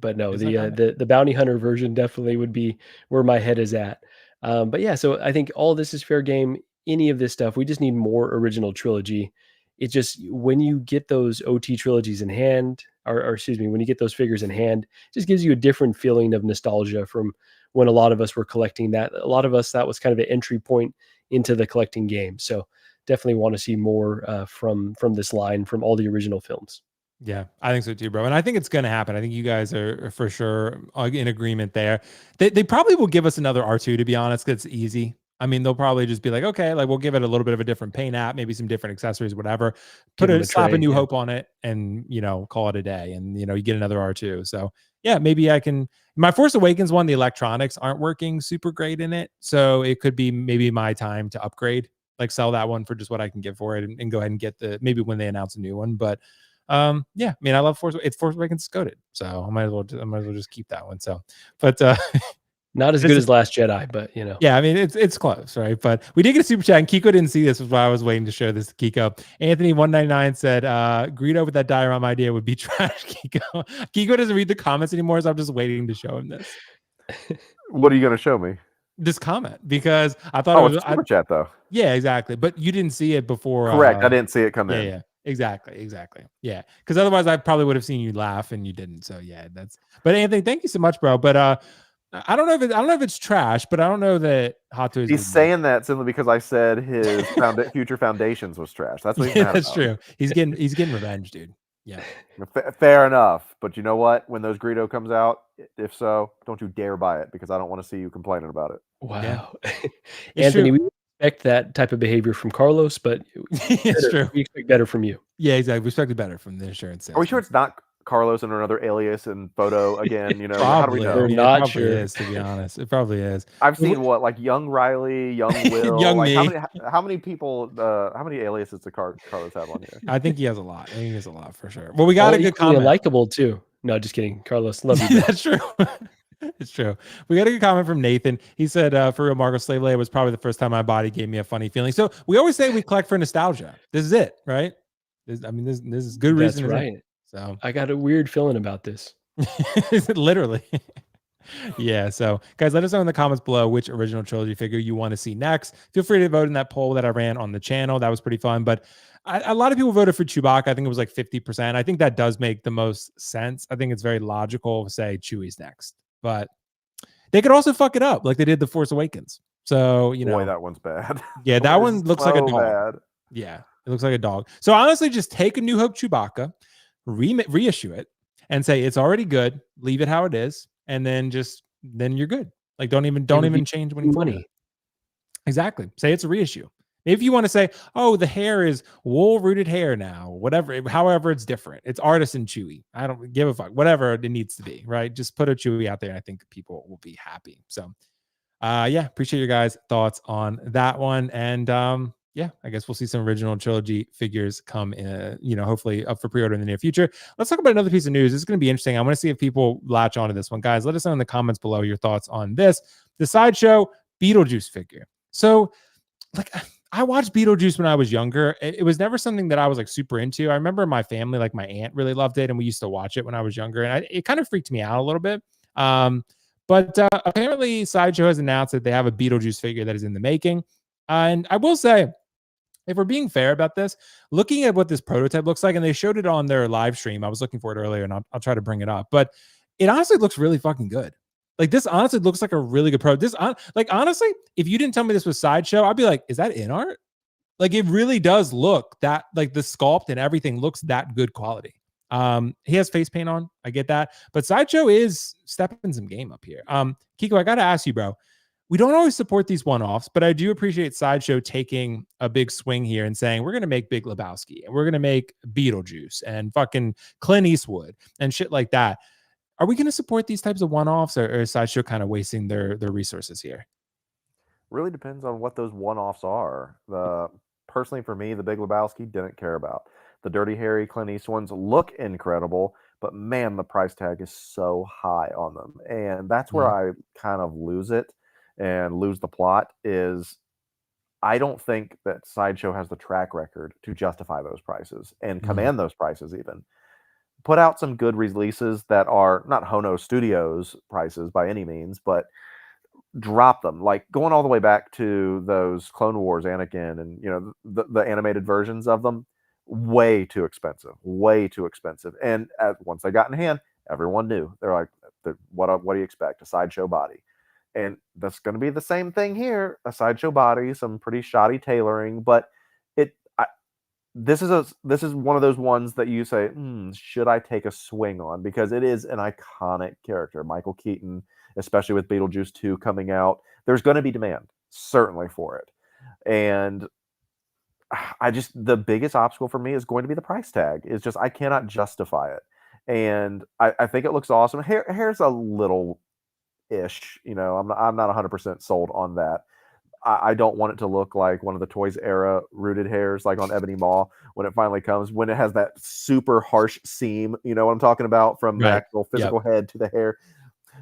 But no, it's the iconic. the bounty hunter version definitely would be where my head is at. But yeah, so I think all this is fair game. Any of this stuff, we just need more original trilogy. It just when you get those OT trilogies in hand, or excuse me, when you get those figures in hand, it just gives you a different feeling of nostalgia from when a lot of us were collecting that. A lot of us that was kind of an entry point into the collecting game. So definitely want to see more from this line from all the original films. Yeah, I think so too, bro. And I think it's going to happen. I think you guys are for sure in agreement there. They probably will give us another R2, to be honest, because it's easy. I mean, they'll probably just be like, okay, like we'll give it a little bit of a different paint app, maybe some different accessories, whatever. Give them a Slap a tray. New Yeah. Hope on it, and call it a day. And you get another R2. So yeah, maybe I can. My Force Awakens one, the electronics aren't working super great in it, so it could be maybe my time to upgrade, like sell that one for just what I can get for it, and go ahead and get maybe when they announce a new one, but. Yeah, I mean, I love Force Awakens coded, so I might as well just keep that one. So, but Not as good as Last Jedi, but yeah, I mean, it's close, right? But we did get a super chat, and Keco didn't see this, was why I was waiting to show this to Keco. Anthony 199 said, Greedo with that diorama idea would be trash. Keco doesn't read the comments anymore, so I'm just waiting to show him this. What are you going to show me? This comment, because I thought Oh, it was it's super chat though. Yeah, exactly. But you didn't see it before. Correct. I didn't see it come in. Yeah, exactly. Yeah, because otherwise I probably would have seen you laugh, and you didn't. So yeah, But Anthony, thank you so much, bro. But I don't know if it's trash, but I don't know that Hot Toys. He's saying that simply because I said his future foundations was trash. That's what he's mad that's about. true. He's getting revenge, dude. Yeah. Fair enough. But you know what? When those Greedo comes out, if so, don't you dare buy it because I don't want to see you complaining about it. Wow. Yeah. Anthony, we expect that type of behavior from Carlos, but it's true. We expect better from you. Yeah, exactly. We expect it better from the insurance sales. Are we sure it's not Carlos under another alias and photo again? Probably. How do we know? We're I mean, not it probably sure. is, to be honest. It probably is. I've seen like young Riley, young Will, young like me. how many people, how many aliases does Carlos have on here? I think he has a lot. I think he has a lot for sure. Well, we got a good comment. Likable too. No, just kidding. Carlos, love you. That's true. It's true. We got a good comment from Nathan. He said, for real, Marco, Slave Leia was probably the first time my body gave me a funny feeling. So we always say we collect for nostalgia. This is it, right? This is good reason. That's right. So I got a weird feeling about this. Literally. Yeah. So guys, let us know in the comments below which original trilogy figure you want to see next. Feel free to vote in that poll that I ran on the channel. That was pretty fun. But a lot of people voted for Chewbacca. I think it was like 50%. I think that does make the most sense. I think it's very logical to say Chewie's next. But they could also fuck it up like they did the Force Awakens. So, Boy, that one's bad. Yeah, that one looks like a dog. Bad. Yeah, it looks like a dog. So honestly, just take a New Hope Chewbacca, reissue it and say it's already good, leave it how it is, and then you're good. Like don't even change when you money. Exactly. Say it's a reissue. If you want to say, oh, the hair is wool rooted hair now, whatever, however it's different, it's artisan Chewy. I don't give a fuck, whatever it needs to be, right? Just put a Chewy out there. And I think people will be happy. So, yeah, appreciate your guys' thoughts on that one. And yeah, I guess we'll see some original trilogy figures come in, hopefully up for pre-order in the near future. Let's talk about another piece of news. This is going to be interesting. I want to see if people latch onto this one. Guys, let us know in the comments below your thoughts on this. The Sideshow Beetlejuice figure. So, like, I watched Beetlejuice when I was younger. It was never something that I was like super into. I remember my family, like my aunt really loved it, and we used to watch it when I was younger, and it kind of freaked me out a little bit. But apparently Sideshow has announced that they have a Beetlejuice figure that is in the making. And I will say, if we're being fair about this, looking at what this prototype looks like, and they showed it on their live stream. I was looking for it earlier, and I'll try to bring it up. But it honestly looks really fucking good. Like this honestly looks like a really good pro. Honestly, if you didn't tell me this was Sideshow, I'd be like, is that in art? Like it really does look that, like the sculpt and everything looks that good quality. He has face paint on, I get that, but Sideshow is stepping some game up here. Keco, I gotta ask you, bro. We don't always support these one-offs, but I do appreciate Sideshow taking a big swing here and saying we're gonna make Big Lebowski and we're gonna make Beetlejuice and fucking Clint Eastwood and shit like that. Are we going to support these types of one-offs, or is Sideshow kind of wasting their resources here? Really depends on what those one-offs are. Personally, for me, the Big Lebowski didn't care about. The Dirty Harry, Clint Eastwood ones look incredible, but man, the price tag is so high on them, and that's where I kind of lose it and lose the plot. Is I don't think that Sideshow has the track record to justify those prices and command those prices even. Put out some good releases that are not Hono Studios prices by any means, but drop them. Like going all the way back to those Clone Wars Anakin and the animated versions of them, way too expensive, way too expensive. And once they got in hand, everyone knew. They're like, what do you expect? A Sideshow body. And that's going to be the same thing here. A Sideshow body, some pretty shoddy tailoring, but this is one of those ones that you say, should I take a swing on? Because it is an iconic character. Michael Keaton, especially with Beetlejuice 2 coming out, there's going to be demand, certainly, for it. And the biggest obstacle for me is going to be the price tag. It's just, I cannot justify it. And I think it looks awesome. Hair's a little-ish, I'm not 100% sold on that. I don't want it to look like one of the Toys era rooted hairs, like on Ebony Maw when it finally comes, when it has that super harsh seam. You know what I'm talking about, from the actual physical head to the hair.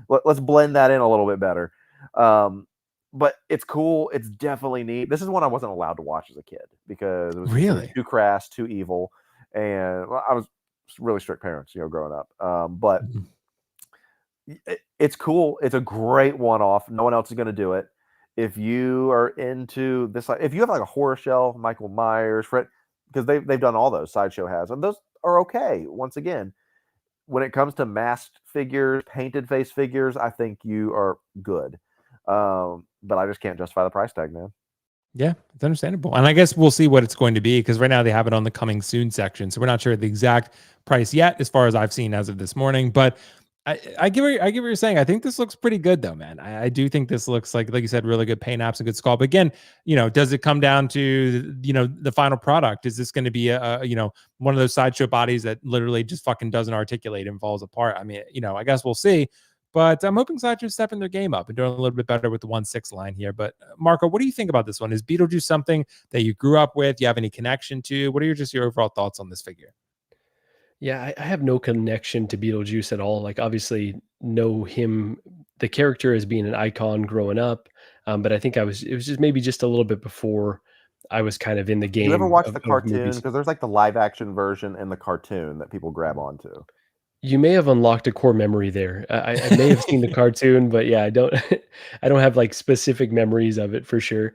Let's blend that in a little bit better. But it's cool. It's definitely neat. This is one I wasn't allowed to watch as a kid because it was too crass, too evil, and I was really strict parents, growing up. But it's cool. It's a great one-off. No one else is going to do it. If you are into this, if you have like a horror shell, Michael Myers, Fred, because they've done all those, Sideshow has, and those are okay. Once again, when it comes to masked figures, painted face figures, I think you are good. But I just can't justify the price tag, man. Yeah, it's understandable. And I guess we'll see what it's going to be, because right now they have it on the coming soon section. So we're not sure the exact price yet, as far as I've seen as of this morning. But I get what you're saying. I think this looks pretty good, though, man. I do think this looks like you said, really good paint apps and good sculpt. But again, does it come down to, the final product? Is this going to be one of those Sideshow bodies that literally just fucking doesn't articulate and falls apart? I mean, I guess we'll see. But I'm hoping Sideshow's stepping their game up and doing a little bit better with the 1/6 line here. But Marco, what do you think about this one? Is Beetlejuice something that you grew up with? You have any connection to? What are your overall thoughts on this figure? Yeah, I have no connection to Beetlejuice at all. Like, obviously, know him, the character, as being an icon growing up. But I think it was just maybe just a little bit before I was kind of in the Do you ever game watch of the cartoon? movies. Because there's like the live action version and the cartoon that people grab onto. You may have unlocked a core memory there. I may have seen the cartoon, but yeah, I don't I don't have like specific memories of it for sure.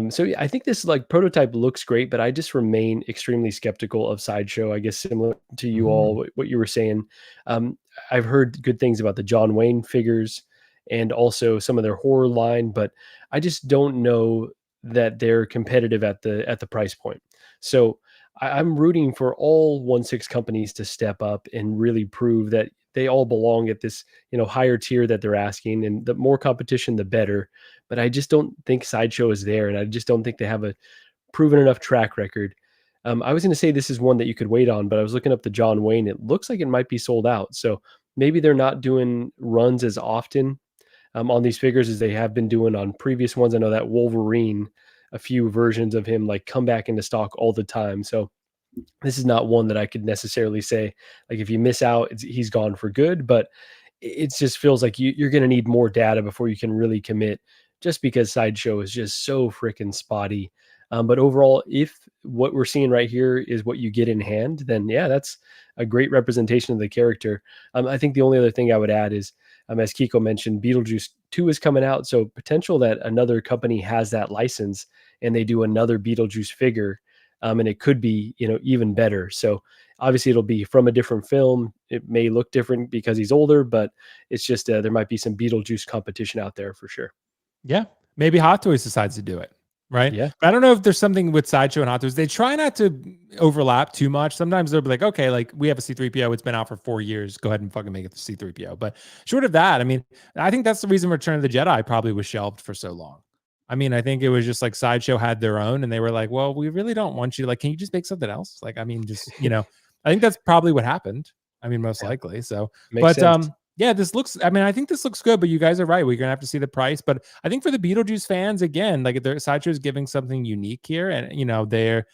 So yeah, I think this like prototype looks great, but I just remain extremely skeptical of Sideshow. I guess similar to you all, what you were saying. I've heard good things about the John Wayne figures and also some of their horror line, but I just don't know that they're competitive at the price point. So I'm rooting for all 1/6 companies to step up and really prove that they all belong at this, higher tier that they're asking, and the more competition, the better. But I just don't think Sideshow is there, and I just don't think they have a proven enough track record. I was going to say this is one that you could wait on, but I was looking up the John Wayne. It looks like it might be sold out. So maybe they're not doing runs as often on these figures as they have been doing on previous ones. I know that Wolverine, a few versions of him like come back into stock all the time. So this is not one that I could necessarily say, like, if you miss out, he's gone for good, but it just feels like you're going to need more data before you can really commit, just because Sideshow is just so freaking spotty. But overall, if what we're seeing right here is what you get in hand, then yeah, that's a great representation of the character. I think the only other thing I would add is, as Keco mentioned, Beetlejuice 2 is coming out. So potential that another company has that license and they do another Beetlejuice figure, and it could be, even better. So obviously it'll be from a different film. It may look different because he's older, but it's just there might be some Beetlejuice competition out there for sure. Yeah, maybe Hot Toys decides to do it. Right. Yeah. But I don't know if there's something with Sideshow and Hot Toys. They try not to overlap too much. Sometimes they'll be like, okay, like we have a C-3PO. It's been out for 4 years. Go ahead and fucking make it the C-3PO. But short of that, I mean, I think that's the reason Return of the Jedi probably was shelved for so long. I mean, I think it was just like Sideshow had their own and they were like, well, we really don't want you. Like, can you just make something else? Like, I mean, just, I think that's probably what happened. I mean, most likely. So, Makes sense. yeah, I think this looks good, but you guys are right. We're going to have to see the price. But I think for the Beetlejuice fans, again, like their Sideshow is giving something unique here. And, they're,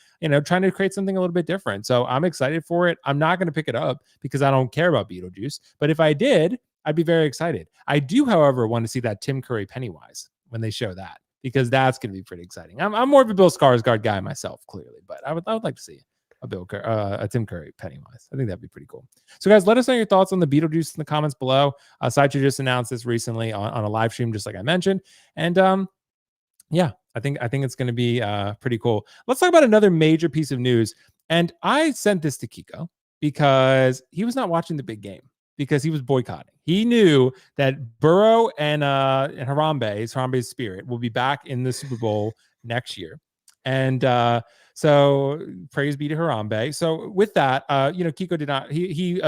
trying to create something a little bit different. So I'm excited for it. I'm not going to pick it up because I don't care about Beetlejuice. But if I did, I'd be very excited. I do, however, want to see that Tim Curry Pennywise when they show that, because that's going to be pretty exciting. I'm more of a Bill Skarsgård guy myself, clearly, but I would like to see a Tim Curry Pennywise. I think that'd be pretty cool. So guys, let us know your thoughts on the Beetlejuice in the comments below. Sideshow just announced this recently on a live stream, just like I mentioned. And yeah, I think it's going to be pretty cool. Let's talk about another major piece of news. And I sent this to Keco because he was not watching the big game, because he was boycotting. He knew that Burrow and Harambe's spirit will be back in the Super Bowl next year. And so praise be to Harambe. So with that, Keco did not, he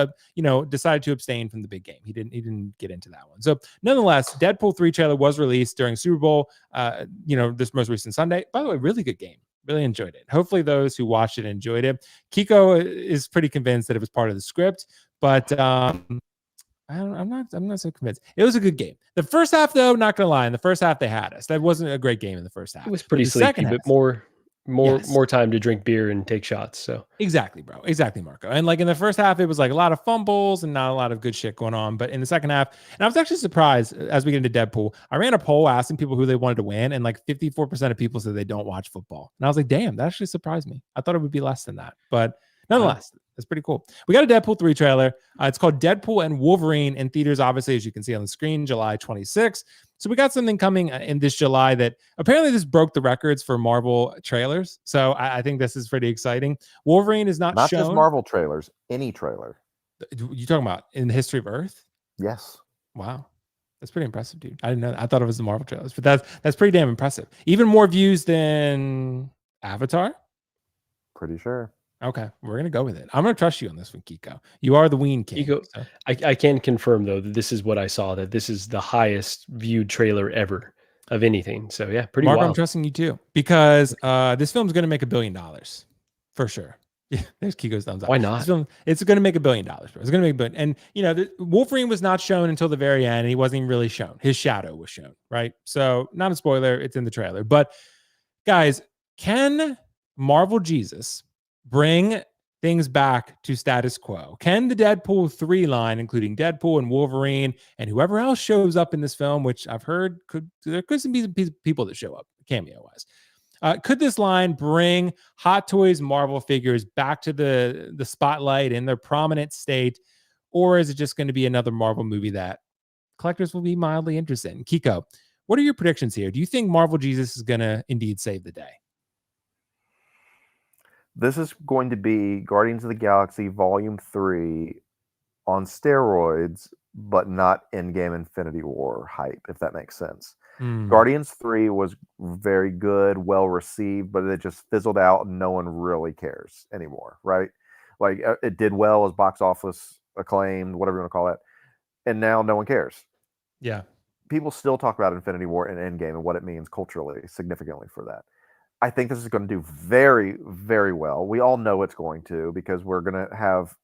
decided to abstain from the big game. He didn't get into that one. So nonetheless, Deadpool 3 trailer was released during Super Bowl, this most recent Sunday. By the way, really good game. Really enjoyed it. Hopefully those who watched it enjoyed it. Keco is pretty convinced that it was part of the script, but I'm not so convinced. It was a good game. The first half, though, not gonna lie, in the first half they had us. That wasn't a great game in the first half. It was pretty sleepy, but more time to drink beer and take shots. So exactly, bro. Exactly, Marco. And like in the first half, it was like a lot of fumbles and not a lot of good shit going on. But in the second half, and I was actually surprised as we get into Deadpool, I ran a poll asking people who they wanted to win, and like 54% of people said they don't watch football. And I was like, damn, that actually surprised me. I thought it would be less than that. But nonetheless, that's pretty cool. We got a Deadpool 3 trailer. It's called Deadpool and Wolverine in theaters, obviously, as you can see on the screen, July 26th. So we got something coming in this July that apparently this broke the records for Marvel trailers. So I think this is pretty exciting. Wolverine is not shown. Not just Marvel trailers, any trailer. You talking about in the history of Earth? Yes. Wow. That's pretty impressive, dude. I didn't know that. I thought it was the Marvel trailers, but that's pretty damn impressive. Even more views than Avatar? Pretty sure. Okay, we're gonna go with it. I'm gonna trust you on this one, Keco. You are the Ween King. Keco, so. I can confirm though that this is what I saw. That this is the highest viewed trailer ever of anything. So yeah, pretty Mark, wild. I'm trusting you too, because this film's gonna make $1 billion for sure. Yeah, there's Keco's thumbs up. Why not? This film, it's gonna make $1 billion, bro. It's gonna make $1 billion. And the Wolverine was not shown until the very end, and he wasn't even really shown. His shadow was shown, right? So not a spoiler. It's in the trailer. But guys, can Marvel Jesus bring things back to status quo? Can the Deadpool 3 line, including Deadpool and Wolverine and whoever else shows up in this film, which I've heard there could be some people that show up cameo wise, could this line bring Hot Toys Marvel figures back to the spotlight in their prominent state, or is it just going to be another Marvel movie that collectors will be mildly interested in? Keco, what are your predictions here? Do you think Marvel Jesus is going to indeed save the day? This is going to be Guardians of the Galaxy Volume 3 on steroids, but not Endgame Infinity War hype, if that makes sense. Guardians 3 was very good, well received, but it just fizzled out and no one really cares anymore, right? Like it did well as box office acclaimed, whatever you want to call it, and now no one cares. Yeah. People still talk about Infinity War and Endgame and what it means culturally, significantly for that. I think this is going to do very, very well. We all know it's going to because we're going to have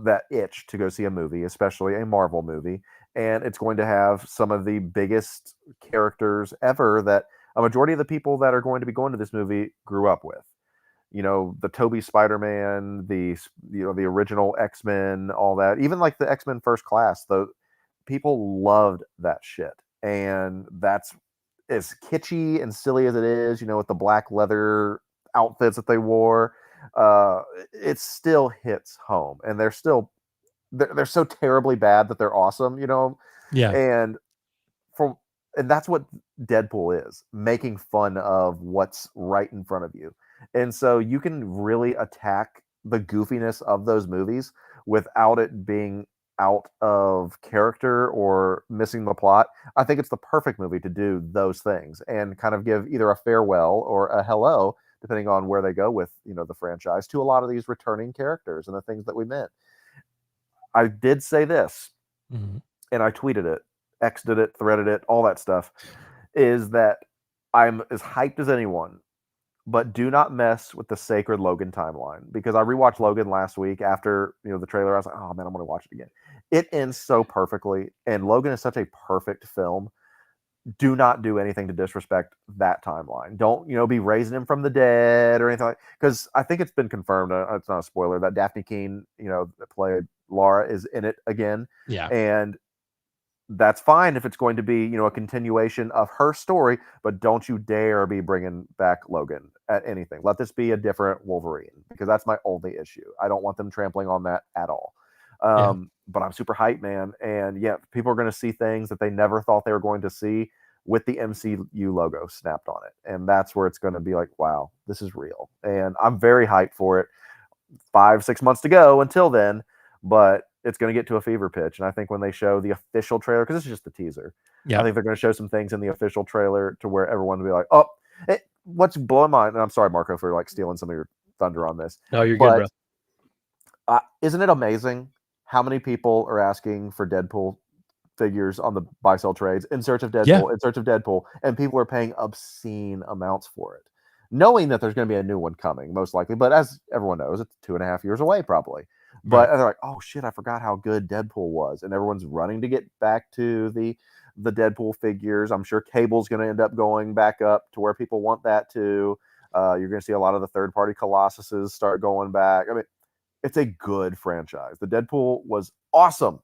that itch to go see a movie, especially a Marvel movie. And it's going to have some of the biggest characters ever that a majority of the people that are going to be going to this movie grew up with. You know, the Toby Spider-Man, the original X-Men, all that. Even like the X-Men First Class, the people loved that shit. And that's as kitschy and silly as it is, with the black leather outfits that they wore. It still hits home, and they're so terribly bad that they're awesome, Yeah. and that's what Deadpool is, making fun of what's right in front of you. And so you can really attack the goofiness of those movies without it being out of character or missing the plot. I think it's the perfect movie to do those things and kind of give either a farewell or a hello, depending on where they go with, the franchise, to a lot of these returning characters and the things that we meant. I did say this, and I tweeted it, X'd it, threaded it, all that stuff, is that I'm as hyped as anyone, but do not mess with the sacred Logan timeline, because I rewatched Logan last week after, the trailer. I was like, oh man, I'm going to watch it again. It ends so perfectly, and Logan is such a perfect film. Do not do anything to disrespect that timeline. Don't, be raising him from the dead or anything like, because I think it's been confirmed, it's not a spoiler, that Daphne Keane, that played Laura, is in it again. Yeah. And that's fine if it's going to be, a continuation of her story, but don't you dare be bringing back Logan at anything. Let this be a different Wolverine, because that's my only issue. I don't want them trampling on that at all. But I'm super hyped, man. And yeah, people are going to see things that they never thought they were going to see with the MCU logo snapped on it. And that's where it's going to be like, wow, this is real. And I'm very hyped for it. 5-6 months to go until then, but it's going to get to a fever pitch. And I think when they show the official trailer, because this is just the teaser, I think they're going to show some things in the official trailer to where everyone will be like, oh, what's blowing my mind. And I'm sorry, Marco, for like stealing some of your thunder on this. No, you're good, bro. Isn't it amazing how many people are asking for Deadpool figures on the buy-sell trades in search of Deadpool, and people are paying obscene amounts for it, knowing that there's going to be a new one coming, most likely. But as everyone knows, it's 2.5 years away, probably. But they're like, oh shit, I forgot how good Deadpool was, and everyone's running to get back to the Deadpool figures. I'm sure cable's going to end up going back up to where people want that too. You're going to see a lot of the third-party Colossuses start going back. I mean, it's a good franchise. The Deadpool was awesome,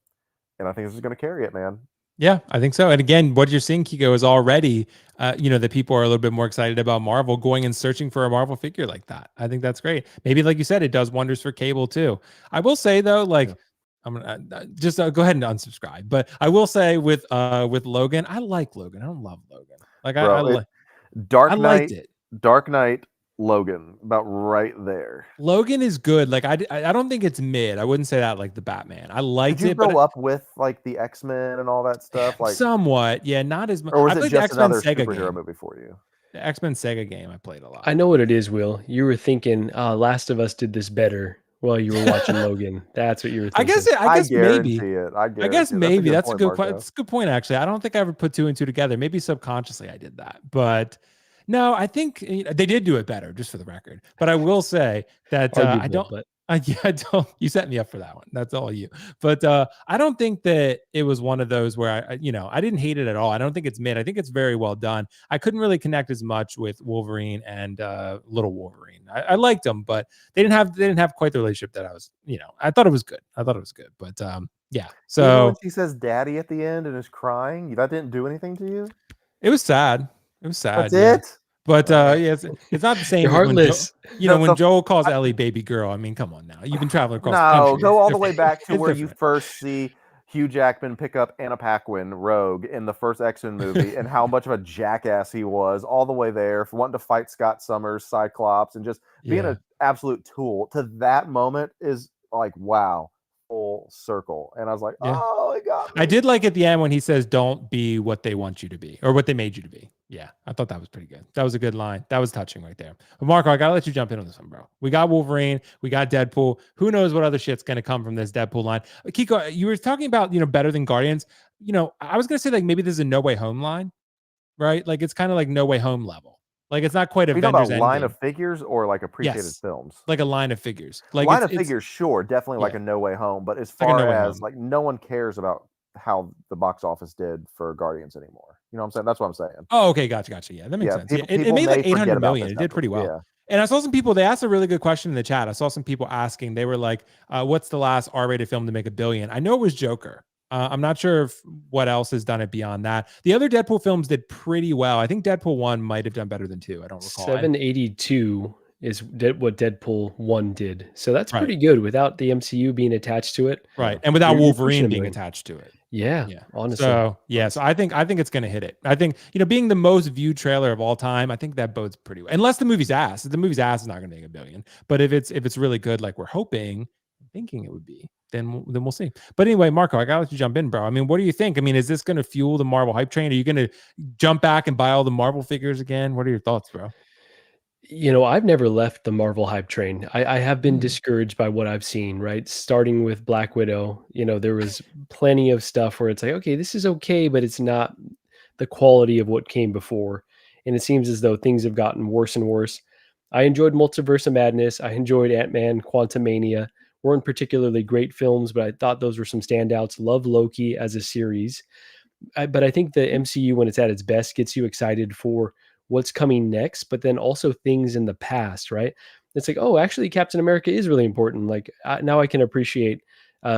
and I think this is going to carry it, man. Yeah, I think so. And again, what you're seeing, Keco, is already, that people are a little bit more excited about Marvel going and searching for a Marvel figure like that. I think that's great. Maybe, like you said, it does wonders for cable too. I will say though, I'm gonna just go ahead and unsubscribe. But I will say with Logan, I like Logan. I don't love Logan. Like Bro, I liked it. Dark Knight, Logan, about right there. Logan is good. Like I don't think it's mid. I wouldn't say that like the Batman. I liked Did you it. grow up with like the X-Men and all that stuff? Like somewhat, yeah, not as much. Or was I it played just the X-Men another Sega superhero game. movie for you? The X-Men Sega game I played a lot. I know what it is, Will. You were thinking, Last of Us did this better while you were watching Logan. That's what you were thinking. I guess maybe. I guess maybe that's a good point. Marco. That's a good point, actually. I don't think I ever put 2 and 2 together. Maybe subconsciously I did that, but no, I think they did do it better, just for the record. But I will say that I don't. You set me up for that one. That's all you. But I don't think that it was one of those where I didn't hate it at all. I don't think it's mid. I think it's very well done. I couldn't really connect as much with Wolverine and Little Wolverine. I liked them, but they didn't have quite the relationship that I was. I thought it was good. But yeah. So even when she says "Daddy" at the end and is crying, that didn't do anything to you. It was sad. That's yeah. it. But it's not the same. You're heartless. When Joel calls Ellie baby girl. I mean, come on now. You've been traveling across the country. Go all the way back to where different. you first see Hugh Jackman pick up Anna Paquin, Rogue, in the first X-Men movie, and how much of a jackass he was all the way there for wanting to fight Scott Summers, Cyclops, and just being an absolute tool. To that moment is like, wow, full full circle, and I was like, Yeah. oh, it got me. I did like at the end when he says, "Don't be what they want you to be," or what they made you to be. Yeah, I thought that was pretty good. That was a good line. That was touching right there. But Marco, I gotta let you jump in on this one, bro. We got Wolverine, we got Deadpool. Who knows what other shit's gonna come from this Deadpool line? Kiko, you were talking about better than Guardians. I was gonna say like maybe this is a No Way Home line, right? Like it's kind of like No Way Home level. Like it's not quite Are you talking Avengers about line Endgame. of figures or like appreciated Yes, films? like a line of figures. Like line it's, of figures, sure, definitely like yeah. a No Way Home. But as like a far No Way as Home. like no one cares about how the box office did for Guardians anymore. You know what I'm saying? That's what I'm saying. Oh, okay, gotcha. Yeah, that makes sense. People, It made may like 800 forget about million. this It did pretty well. Yeah. And I saw some people, they asked a really good question in the chat. I saw some people asking, they were like, what's the last R-rated film to make $1 billion? I know it was Joker. I'm not sure if what else has done it beyond that. The other Deadpool films did pretty well. I think Deadpool 1 might have done better than 2. I don't recall. 782 is what Deadpool 1 did. So that's Right. pretty good without the MCU being attached to it. Right. And without You're Wolverine pushing being them. attached to it. Yeah. Honestly. So I think it's gonna hit it. I think, being the most viewed trailer of all time, I think that bodes pretty well. Unless the movie's ass. If the movie's ass is not gonna make $1 billion. But if it's really good, like we're thinking it would be, then we'll see. But anyway, Marco, I gotta let you jump in, bro. I mean, what do you think? I mean, is this gonna fuel the Marvel hype train? Are you gonna jump back and buy all the Marvel figures again? What are your thoughts, bro? I've never left the Marvel hype train. I have been discouraged by what I've seen, right? Starting with Black Widow, there was plenty of stuff where it's like, okay, this is okay, but it's not the quality of what came before. And it seems as though things have gotten worse and worse. I enjoyed Multiverse of Madness. I enjoyed Ant-Man, Quantumania. Weren't particularly great films, but I thought those were some standouts. Love Loki as a series. But I think the MCU, when it's at its best, gets you excited for what's coming next, but then also things in the past, right? It's like, oh, actually, Captain America is really important. Like now I can appreciate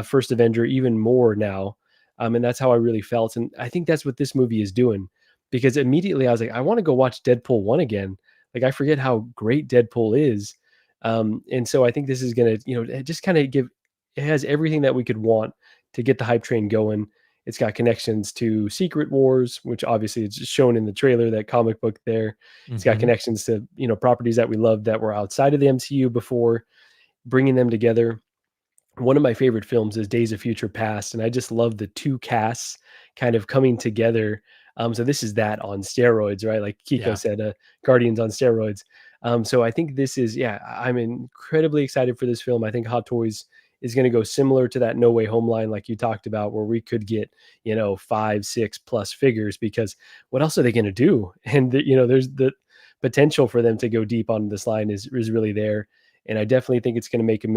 First Avenger even more now. And that's how I really felt. And I think that's what this movie is doing, because immediately I was like, I want to go watch Deadpool 1 again. Like I forget how great Deadpool is. And so I think this is going to, just kind of it has everything that we could want to get the hype train going. It's got connections to Secret Wars, which obviously it's shown in the trailer, that comic book there. It's got connections to, properties that we loved that were outside of the MCU before, bringing them together. One of my favorite films is Days of Future Past, and I just love the two casts kind of coming together. So this is that on steroids, right? Like Kiko said, Guardians on steroids. So I think this is, I'm incredibly excited for this film. I think Hot Toys is going to go similar to that No Way Home line, like you talked about, where we could get, 5, 6+ figures, because what else are they going to do? And, there's the potential for them to go deep on this line is really there. And I definitely think it's going to make $1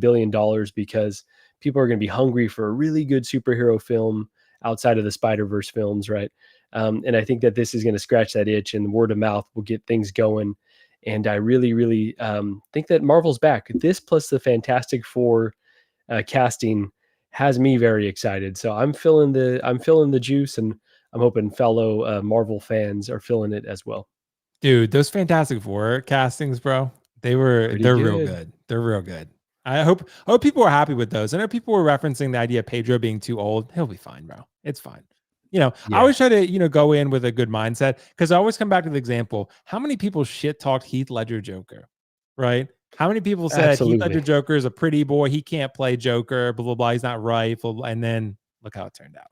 billion, because people are going to be hungry for a really good superhero film outside of the Spider-Verse films, right? And I think that this is going to scratch that itch, and word of mouth will get things going. And I really, really think that Marvel's back. This plus the Fantastic Four casting has me very excited. So I'm feeling the juice, and I'm hoping fellow Marvel fans are feeling it as well. Dude, those Fantastic Four castings, bro, they're real good. They're real good. I hope people are happy with those. I know people were referencing the idea of Pedro being too old. He'll be fine, bro. It's fine. I always try to, go in with a good mindset, because I always come back to the example. How many people shit talked Heath Ledger Joker, right? How many people said Heath Ledger Joker is a pretty boy, he can't play Joker, blah, blah, blah, he's not right, blah, blah, and then look how it turned out.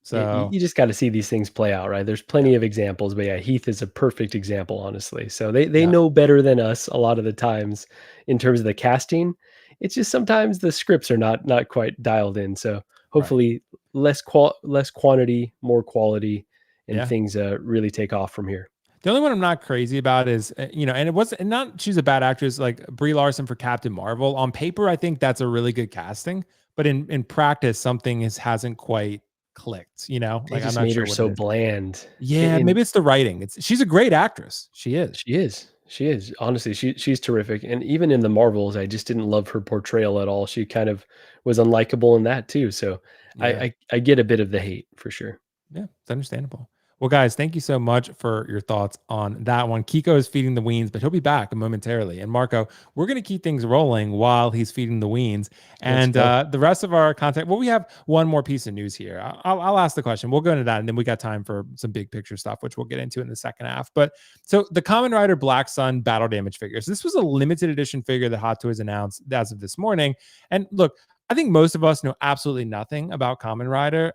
So you just got to see these things play out, right? There's plenty of examples, but Heath is a perfect example, honestly. So they know better than us a lot of the times in terms of the casting. It's just sometimes the scripts are not quite dialed in. So hopefully less quantity, more quality, and things really take off from here. The only one I'm not crazy about is, and it wasn't, not she's a bad actress, like Brie Larson for Captain Marvel. On paper, I think that's a really good casting, but in practice, something hasn't quite clicked. They like just I'm not made sure her so bland. Yeah, maybe it's the writing. She's a great actress. She is. Honestly, she's terrific. And even in the Marvels, I just didn't love her portrayal at all. She kind of was unlikable in that too. So I get a bit of the hate for sure. Yeah, it's understandable. Well, guys, thank you so much for your thoughts on that one. Kiko is feeding the weens, but he'll be back momentarily. And Marco, we're going to keep things rolling while he's feeding the weens. And the rest of our content, well, we have one more piece of news here. I'll ask the question. We'll go into that, and then we got time for some big picture stuff, which we'll get into in the second half. But so the Kamen Rider Black Sun battle damage figures. This was a limited edition figure that Hot Toys announced as of this morning. And look, I think most of us know absolutely nothing about Kamen Rider.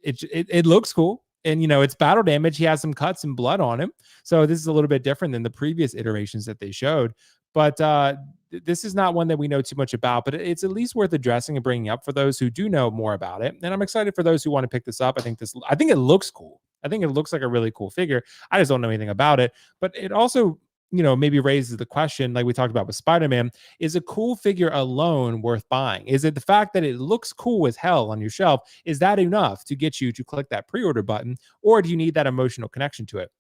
It looks cool. And, it's battle damage. He has some cuts and blood on him. So this is a little bit different than the previous iterations that they showed. But this is not one that we know too much about, but it's at least worth addressing and bringing up for those who do know more about it. And I'm excited for those who want to pick this up. I think it looks cool. I think it looks like a really cool figure. I just don't know anything about it. But it also, maybe raises the question, like we talked about with Spider-Man, is a cool figure alone worth buying? Is it the fact that it looks cool as hell on your shelf? Is that enough to get you to click that pre-order button? Or do you need that emotional connection to it?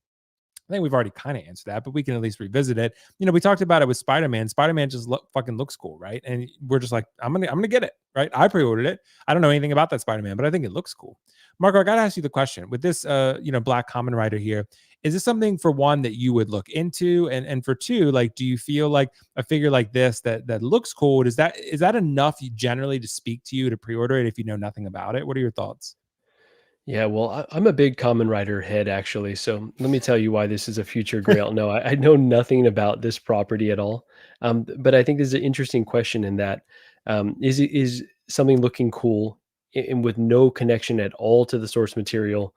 I think we've already kind of answered that, but we can at least revisit it. We talked about it with Spider-Man. Spider-Man just fucking looks cool, right? And we're just like, I'm gonna get it, right? I pre-ordered it. I don't know anything about that Spider-Man, but I think it looks cool. Marco, I gotta ask you the question with this, Black Kamen Rider here. Is this something, for one, that you would look into, and for two, like, do you feel like a figure like this that looks cool, is that enough generally to speak to you to pre-order it if you know nothing about it? What are your thoughts? Yeah, well, I'm a big Kamen Rider head, actually. So let me tell you why this is a future grail. No, I know nothing about this property at all. But I think this is an interesting question in that is something looking cool and with no connection at all to the source material,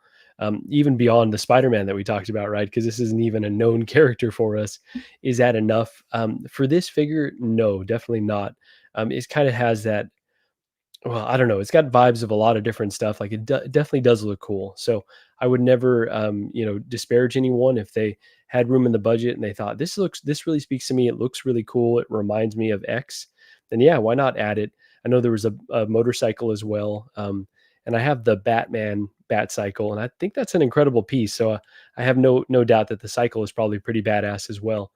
even beyond the Spider-Man that we talked about, right? Because this isn't even a known character for us. Is that enough? For this figure, no, definitely not. It kind of has that, well, I don't know. It's got vibes of a lot of different stuff. Like it definitely does look cool. So I would never, disparage anyone if they had room in the budget and they thought this really speaks to me. It looks really cool. It reminds me of X. Then yeah, why not add it? I know there was a motorcycle as well, and I have the Batman Bat Cycle, and I think that's an incredible piece. So I have no doubt that the cycle is probably pretty badass as well.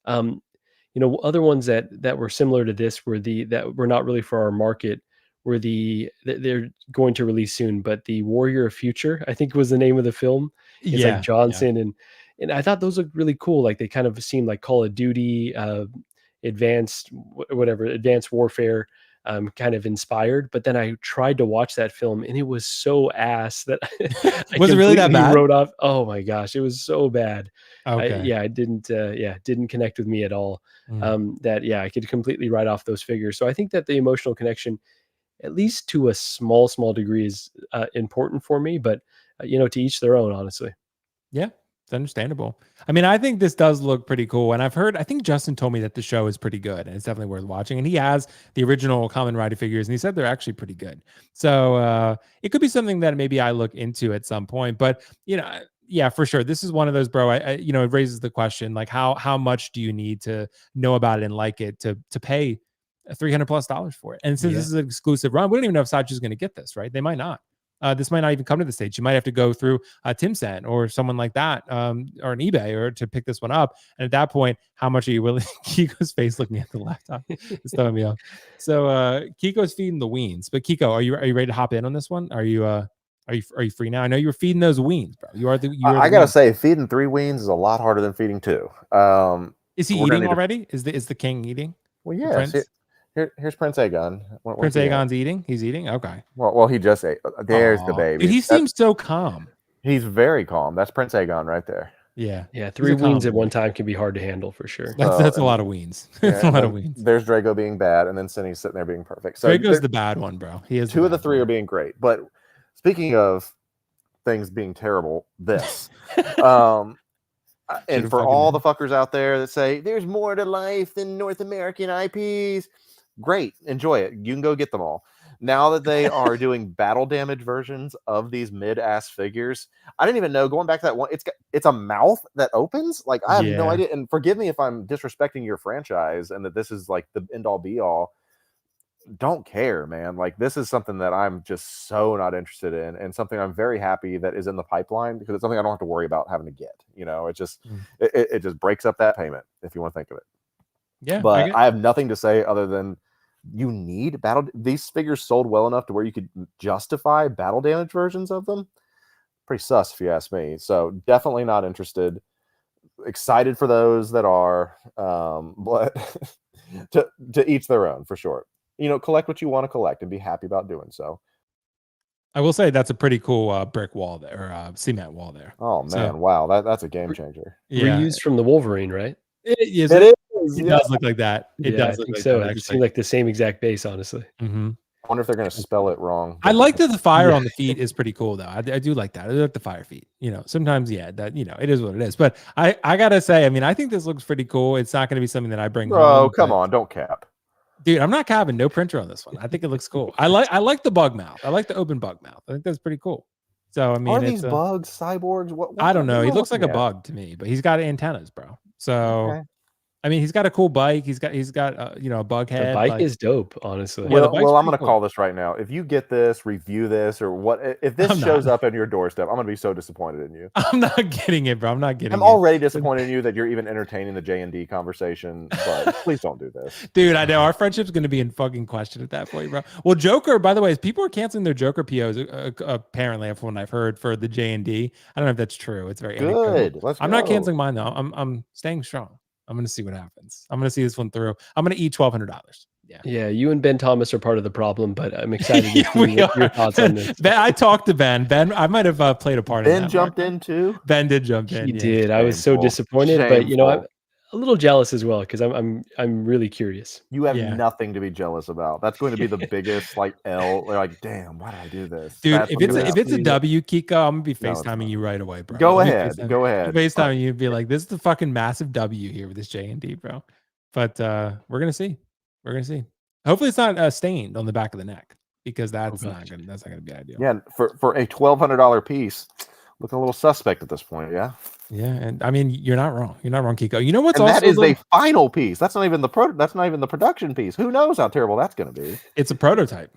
Other ones that were similar to this were that were not really for our market were they're going to release soon, but the Warrior of Future, I think was the name of the film. It's like Yeah. Johnson and I thought those looked really cool. Like they kind of seemed like Call of Duty, advanced warfare, kind of inspired. But then I tried to watch that film and it was so ass that I Was it really that completely bad? wrote off. Oh my gosh, it was so bad. Okay. It didn't connect with me at all. Mm. I could completely write off those figures. So I think that the emotional connection, at least to a small degree, is important for me, but to each their own, honestly. Yeah, it's understandable. I mean, I think this does look pretty cool. And I think Justin told me that the show is pretty good and it's definitely worth watching. And he has the original Kamen Rider figures and he said they're actually pretty good. So it could be something that maybe I look into at some point. But, yeah, for sure. This is one of those, bro. It raises the question, like how much do you need to know about it and like it to pay $300+ for it? And since this is an exclusive run, we don't even know if Sideshow is going to get this, right? They might not. This might not even come to the stage. You might have to go through Tim Sen or someone like that, or an eBay, or to pick this one up. And at that point, how much are you willing? Keiko's face looking at the laptop is throwing me off. So Keiko's feeding the weens. But Keiko, are you ready to hop in on this one? Are you free now? I know you were feeding those weens, bro. I gotta say, feeding 3 weens is a lot harder than feeding 2. Is he eating already? Is the king eating? Well, yes. Here's Prince Aegon. Prince Aegon's eating. He's eating. Okay. Well, he just ate. There's the baby. Dude, he seems so calm. He's very calm. That's Prince Aegon right there. Yeah. 3 weens at one time can be hard to handle for sure. That's a lot of weens. That's a lot of weens. There's Drago being bad, and then Cindy's sitting there being perfect. So Drago's the bad one, bro. He is. 2 of the 3 are being great. But speaking of things being terrible, this. And for all the fuckers out there that say there's more to life than North American IPs, great, enjoy it. You can go get them all. Now that they are doing battle damage versions of these mid-ass figures, I didn't even know. Going back to that one, it's a mouth that opens. Like I have no idea. And forgive me if I'm disrespecting your franchise and that this is like the end-all be-all. Don't care, man. Like this is something that I'm just so not interested in, and something I'm very happy that is in the pipeline because it's something I don't have to worry about having to get. It just it just breaks up that payment if you want to think of it. Yeah, but I have nothing to say other than you need these figures sold well enough to where you could justify battle damage versions of them. Pretty sus if you ask me. So definitely not interested. Excited for those that are, but to each their own for sure. Collect what you want to collect and be happy about doing so. I will say that's a pretty cool brick wall there, or cement wall there. Oh man, wow, that's a game changer. Reused from the Wolverine, right? It is. does. It Yeah. does look like that. It Yeah, I does look think like so. that, It actually. seemed like the same exact base, honestly. Mhm. I wonder if they're going to spell it wrong. I like that the fire Yeah. on the feet is pretty cool, though. I do like that. I like the fire feet. Sometimes, yeah, that it is what it is. But I gotta say, I mean, I think this looks pretty cool. It's not going to be something that I bring Bro, home. come but- on, don't cap. Dude, I'm not capping. No printer on this one. I think it looks cool. I like the bug mouth. I like the open bug mouth. I think that's pretty cool. So I mean, Are these it's bugs, cyborgs? What I don't know. am He I looks like a looking at? bug to me, but he's got antennas, bro. So Okay. I mean, he's got a cool bike. He's got a bug The head. bike like, is dope, honestly. Yeah, the Well, bike's I'm pretty going to cool. call this right now. If you get this, review this, or what? If this I'm shows not. up on your doorstep, I'm going to be so disappointed in you. I'm not getting it, bro. I'm not getting I'm it. already disappointed in you that you're even entertaining the J&D conversation, but please don't do this. Dude, I know our friendship's going to be in fucking question at that point, bro. Well, Joker, by the way, people are canceling their Joker POs. Apparently, from what I've heard for the J&D. I don't know if that's true. It's very anecdotal. Good. Let's I'm not go. canceling mine though. I'm staying strong. I'm going to see what happens. I'm going to see this one through. I'm going to eat $1,200. Yeah. Yeah, you and Ben Thomas are part of the problem, but I'm excited to Yeah, see we your are. thoughts on this. Ben, I talked to Ben. Ben, I might have played a part in Ben that. jumped Marco. in too. Ben did jump in. He yeah. did. I was so Shameful. disappointed, but I'm Shameful. a little jealous as well because I'm really curious. You have Yeah. nothing to be jealous about. That's going to be the biggest L. Like, damn, why did I do this? Dude, That's if what it's it if is. it's a W, Kiko, I'm gonna be No, it's FaceTiming not. you right away, bro. Go I'll be ahead. FaceTiming- Go ahead. FaceTiming you, be like, this is the fucking massive W here with this J&D, bro. But we're gonna see. We're gonna see. Hopefully, it's not stained on the back of the neck because that's not gonna be ideal. Yeah, for a $1,200 piece, looking a little suspect at this point. Yeah. Yeah, and I mean, you're not wrong. You're not wrong, Kiko. You know what's And also that is the final piece. That's not even the production piece. Who knows how terrible that's going to be? It's a prototype,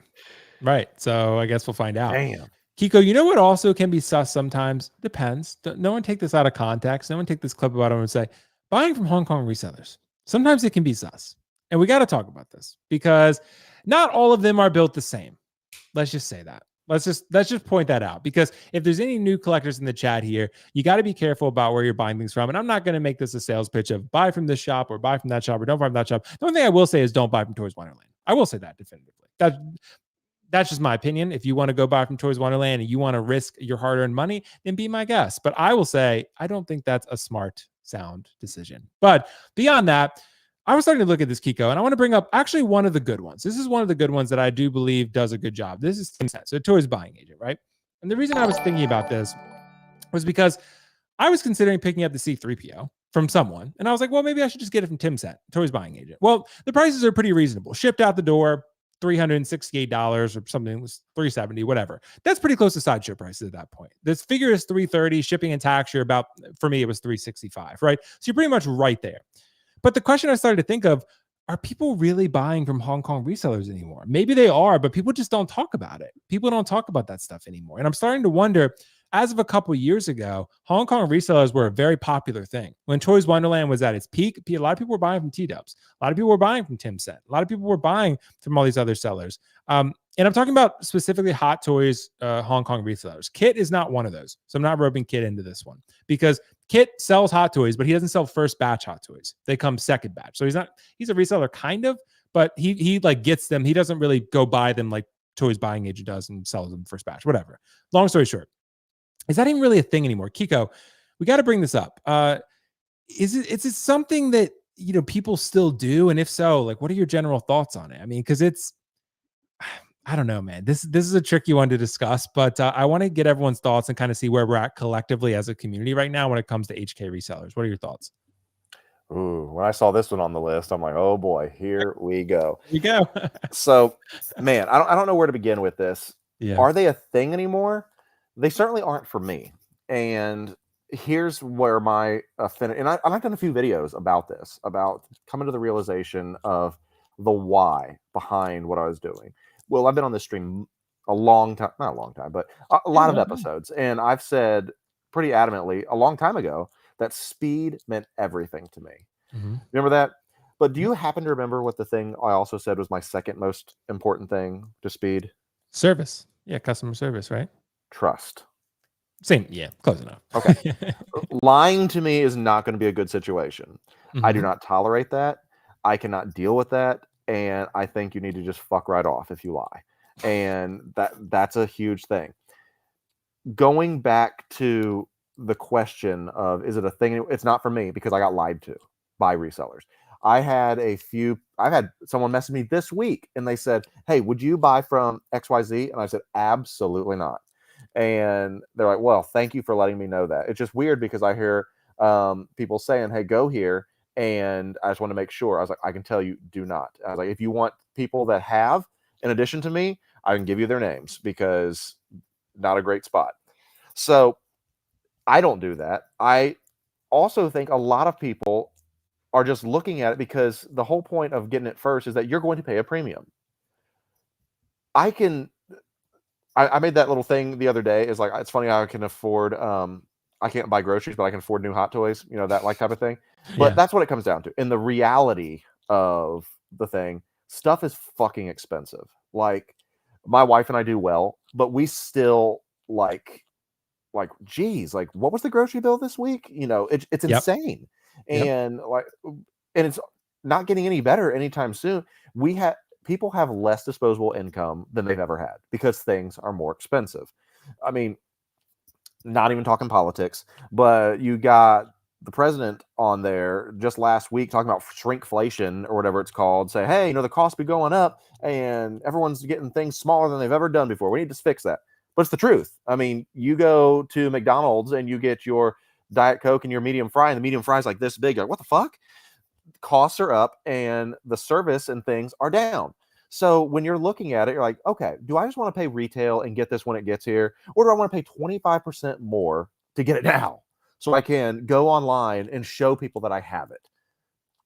right? So I guess we'll find out. Damn. Kiko, you know what also can be sus sometimes? Depends. No one take this out of context. No one take this clip about it and say, buying from Hong Kong resellers. Sometimes it can be sus. And we got to talk about this because not all of them are built the same. Let's just say that. Let's just point that out because if there's any new collectors in the chat here, you got to be careful about where you're buying things from. And I'm not going to make this a sales pitch of buy from this shop or buy from that shop or don't buy from that shop. The only thing I will say is don't buy from Toys Wonderland. I will say that definitively. That's just my opinion. If you want to go buy from Toys Wonderland and you want to risk your hard-earned money, then be my guest. But I will say, I don't think that's a smart, sound decision. But beyond that, I was starting to look at this, Kiko, and I want to bring up actually one of the good ones. This is one of the good ones that I do believe does a good job. This is Tim Set, so Toys Buying Agent, right? And the reason I was thinking about this was because I was considering picking up the C-3PO from someone, and I was like, well, maybe I should just get it from Tim Set, Toys Buying Agent. Well, the prices are pretty reasonable. Shipped out the door, $368 or something, was $370, whatever. That's pretty close to Sideshow prices at that point. This figure is $330, shipping and tax, you're about, for me, it was $365, right? So you're pretty much right there. But the question I started to think of, are people really buying from Hong Kong resellers anymore? Maybe they are, but people just don't talk about it. People don't talk about that stuff anymore. And I'm starting to wonder, as of a couple of years ago, Hong Kong resellers were a very popular thing. When Toys Wonderland was at its peak, a lot of people were buying from T-Dubs. A lot of people were buying from Tim Set. A lot of people were buying from all these other sellers. And I'm talking about specifically Hot Toys, Hong Kong resellers. Kit is not one of those. So I'm not roping Kit into this one because Kit sells Hot Toys, but he doesn't sell first batch Hot Toys. They come second batch. So he's a reseller kind of, but he like gets them. He doesn't really go buy them like Toys Buying Agent does and sells them first batch, whatever. Long story short, is that even really a thing anymore? Kiko, we got to bring this up. Is it something that, people still do? And if so, like, what are your general thoughts on it? I mean, because I don't know, man. This is a tricky one to discuss, but I want to get everyone's thoughts and kind of see where we're at collectively as a community right now when it comes to HK resellers. What are your thoughts? Ooh, when I saw this one on the list, I'm like, oh boy, here we go. Here you go. So, man, I don't know where to begin with this. Yeah. Are they a thing anymore? They certainly aren't for me. And here's where my affinity, and I've done a few videos about this, about coming to the realization of the why behind what I was doing. Well, I've been on this stream a long time, not a long time, but a lot of episodes. And I've said pretty adamantly a long time ago that speed meant everything to me. Mm-hmm. Remember that? But do you happen to remember what the thing I also said was my second most important thing to speed? Service. Yeah, customer service, right? Trust. Same. Yeah, close enough. Okay. Lying to me is not going to be a good situation. Mm-hmm. I do not tolerate that. I cannot deal with that. And I think you need to just fuck right off if you lie. And that's a huge thing. Going back to the question of, is it a thing? It's not for me because I got lied to by resellers. I've had someone message me this week and they said, hey, would you buy from XYZ? And I said, absolutely not. And they're like, well, thank you for letting me know that. It's just weird because I hear people saying, hey, go here. And I just want to make sure. I was like, I can tell you, do not. I was like, if you want people that have, in addition to me, I can give you their names because not a great spot. So I don't do that. I also think a lot of people are just looking at it because the whole point of getting it first is that you're going to pay a premium. I made that little thing the other day. Is like, it's funny how I can afford, I can't buy groceries, but I can afford new hot toys, that like type of thing. But that's what it comes down to. In the reality of the thing, stuff is fucking expensive. Like, my wife and I do well, but we still like, geez, like, what was the grocery bill this week? It's insane. And it's not getting any better anytime soon. People have less disposable income than they've ever had because things are more expensive. I mean, not even talking politics, but you got the president on there just last week talking about shrinkflation or whatever it's called, say, hey, the costs be going up and everyone's getting things smaller than they've ever done before. We need to fix that. But it's the truth. I mean, you go to McDonald's and you get your Diet Coke and your medium fry, and the medium fry is like this big. You're like, what the fuck? Costs are up and the service and things are down. So when you're looking at it, you're like, okay, do I just want to pay retail and get this when it gets here? Or do I want to pay 25% more to get it now so I can go online and show people that I have it?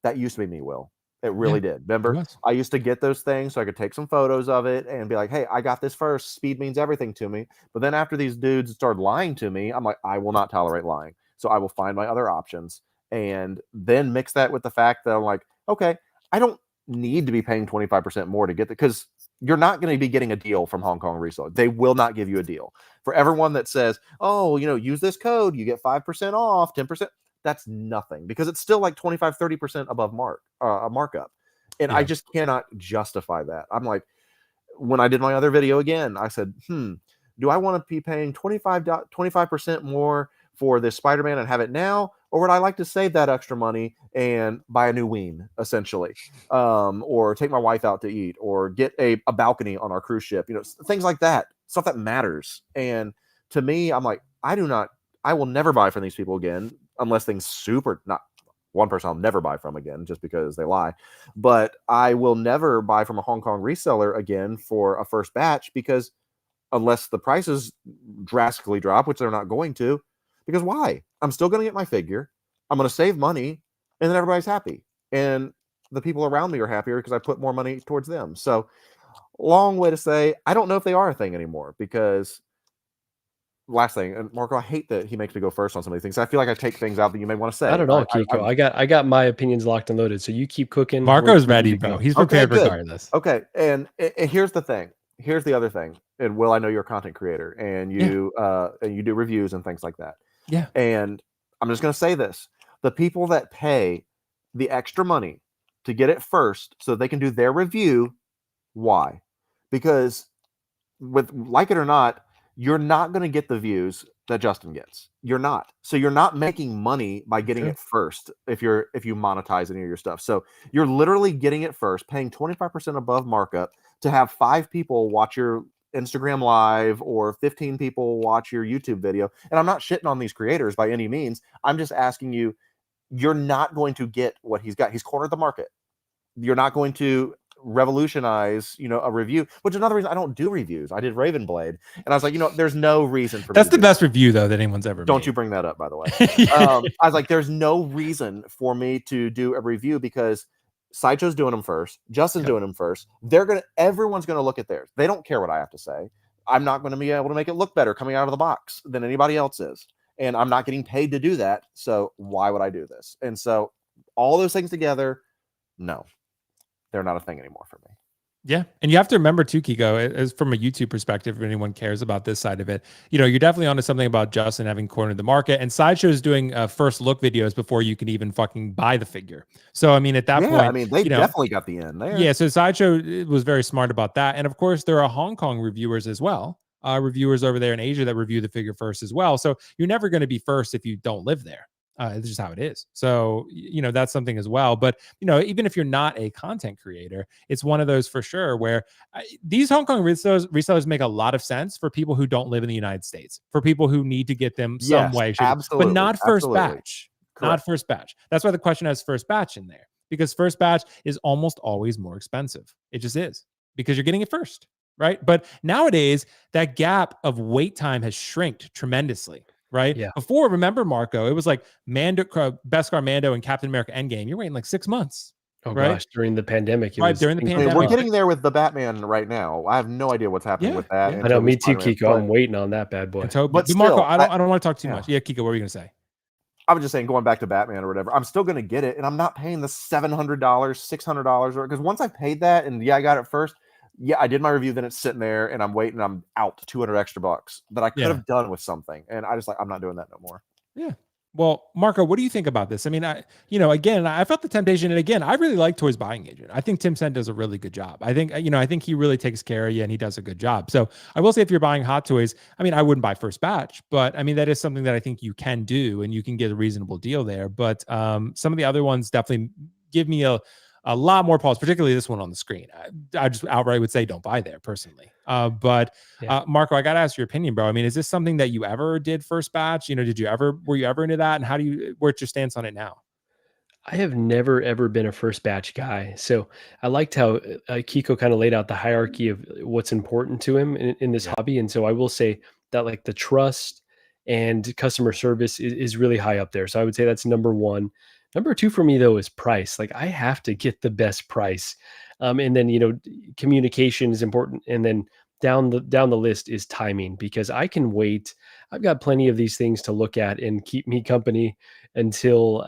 That used to be me, Will. It really did. Remember, I used to get those things so I could take some photos of it and be like, hey, I got this first. Speed means everything to me. But then after these dudes started lying to me, I'm like, I will not tolerate lying. So I will find my other options and then mix that with the fact that I'm like, okay, I don't need to be paying 25% more to get that, because you're not going to be getting a deal from Hong Kong Reseller. They will not give you a deal. For everyone that says, oh, use this code, you get 5% off, 10%. That's nothing, because it's still like 25, 30% above a markup. And I just cannot justify that. I'm like, when I did my other video again, I said, do I want to be paying 25% more for this Spider-Man and have it now? Or would I like to save that extra money and buy a new ween, essentially? Or take my wife out to eat, or get a balcony on our cruise ship, things like that, stuff that matters. And to me, I'm like, I will never buy from these people again, unless things not one person I'll never buy from again just because they lie. But I will never buy from a Hong Kong reseller again for a first batch, because unless the prices drastically drop, which they're not going to, because why? I'm still going to get my figure. I'm going to save money, and then everybody's happy. And the people around me are happier because I put more money towards them. So, long way to say, I don't know if they are a thing anymore, because last thing, and Marco, I hate that he makes me go first on some of these things. I feel like I take things out that you may want to say. I don't know, Keco. I got my opinions locked and loaded, so you keep cooking. Marco's ready, bro. He's prepared regardless. Okay, and here's the thing. Here's the other thing. And Will, I know you're a content creator, and you do reviews and things like that. Yeah. And I'm just going to say this: the people that pay the extra money to get it first so they can do their review, why? Because like it or not, you're not going to get the views that Justin gets. You're not. So you're not making money by getting it first if you monetize any of your stuff. So you're literally getting it first, paying 25% above markup to have 5 people watch your Instagram live or 15 people watch your YouTube video. And I'm not shitting on these creators by any means. I'm just asking you, you're not going to get what he's got. He's cornered the market. You're not going to revolutionize a review, which is another reason I don't do reviews. I did Raven Blade, and I was like, there's no reason for that's the best review though that anyone's ever don't made. You bring that up, by the way. I was like, there's no reason for me to do a review, because Sideshow's doing them first, Justin's doing them first. Everyone's gonna look at theirs. They don't care what I have to say. I'm not going to be able to make it look better coming out of the box than anybody else is, and I'm not getting paid to do that, so why would I do this? And so all those things together, no, they're not a thing anymore for me. Yeah. And you have to remember too, Keco, as from a YouTube perspective, if anyone cares about this side of it, you're definitely onto something about Justin having cornered the market, and Sideshow's doing first look videos before you can even fucking buy the figure. So, I mean, at that point, they definitely got the end there. Yeah. So Sideshow was very smart about that. And of course, there are Hong Kong reviewers as well. Reviewers over there in Asia that review the figure first as well. So you're never going to be first if you don't live there. It's just how it is. So, that's something as well. But, even if you're not a content creator, it's one of those for sure where these Hong Kong resellers make a lot of sense for people who don't live in the United States, for people who need to get them some Yes, way, shape, but absolutely, not first absolutely. batch. Not Correct. first batch. That's why the question has first batch in there, because first batch is almost always more expensive. It just is, because you're getting it first, right? But nowadays, that gap of wait time has shrinked tremendously, right? Yeah. Before, remember, Marco, it was like Beskar Mando and Captain America Endgame. You're waiting like 6 months, Oh right? gosh, during the pandemic, it Right, was during the I mean, we're pandemic. getting there with the Batman right now. I have no idea what's happening Yeah, with that. yeah. And I know, Toby's me too, Spider-Man, Kiko. I'm waiting on that bad boy. And Toby. But But Marco, still, I don't want to talk too yeah. much. Yeah, Kiko, what were you gonna say? I was just saying, going back to Batman or whatever, I'm still going to get it, and I'm not paying the $700, $600, or because once I paid that, and I got it first. Yeah, I did my review, then it's sitting there, and I'm waiting. I'm out 200 extra bucks that I could have done with something, and I'm not doing that no more. Yeah. Well, Marco, what do you think about this? I mean, again, I felt the temptation, and again, I really like Toys Buying Agent. I think Tim Sen does a really good job. I think he really takes care of you, and he does a good job. So I will say, if you're buying Hot Toys, I mean, I wouldn't buy first batch, but I mean, that is something that I think you can do, and you can get a reasonable deal there. But some of the other ones definitely give me a lot more pause, particularly this one on the screen. I just outright would say don't buy there personally. But Marco, I got to ask your opinion, bro. I mean, is this something that you ever did first batch? Were you ever into that? And where's your stance on it now? I have never ever been a first batch guy. So I liked how Kiko kind of laid out the hierarchy of what's important to him in this hobby. And so I will say that like the trust and customer service is really high up there. So I would say that's number one. Number two for me though is price. Like I have to get the best price. And then, communication is important. And then down the list is timing, because I can wait. I've got plenty of these things to look at and keep me company until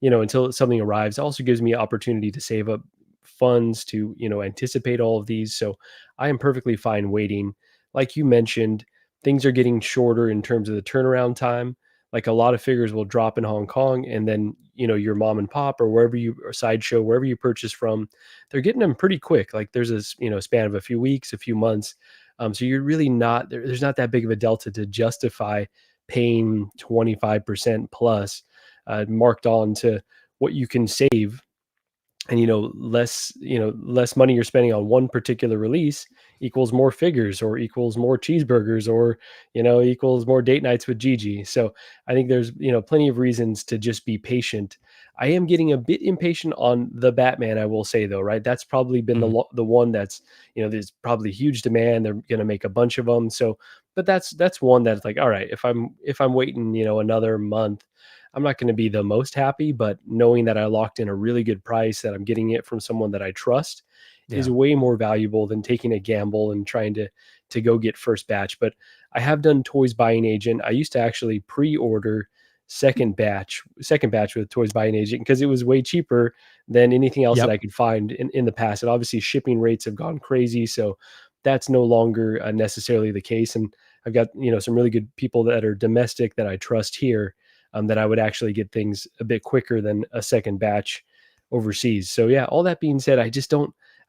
until something arrives. It also gives me opportunity to save up funds to, anticipate all of these. So I am perfectly fine waiting. Like you mentioned, things are getting shorter in terms of the turnaround time. Like a lot of figures will drop in Hong Kong, and then, your mom and pop or or Sideshow, wherever you purchase from, they're getting them pretty quick. Like there's a, span of a few weeks, a few months. So you're really not there's not that big of a delta to justify paying 25% plus marked on to what you can save, and less money you're spending on one particular release equals more figures, or equals more cheeseburgers, or equals more date nights with Gigi. So I think there's plenty of reasons to just be patient. I am getting a bit impatient on the Batman, I will say, though, right? That's probably been the one that's, there's probably huge demand. They're going to make a bunch of them. So, but that's one that's like, all right, if I'm waiting, another month, I'm not going to be the most happy, but knowing that I locked in a really good price, that I'm getting it from someone that I trust, is way more valuable than taking a gamble and trying to go get first batch. But I have done Toys Buying Agent. I used to actually pre-order second batch with Toys Buying Agent because it was way cheaper than anything else that I could find in the past. And obviously shipping rates have gone crazy, so that's no longer necessarily the case. And I've got some really good people that are domestic that I trust here, that I would actually get things a bit quicker than a second batch overseas. So yeah, all that being said, I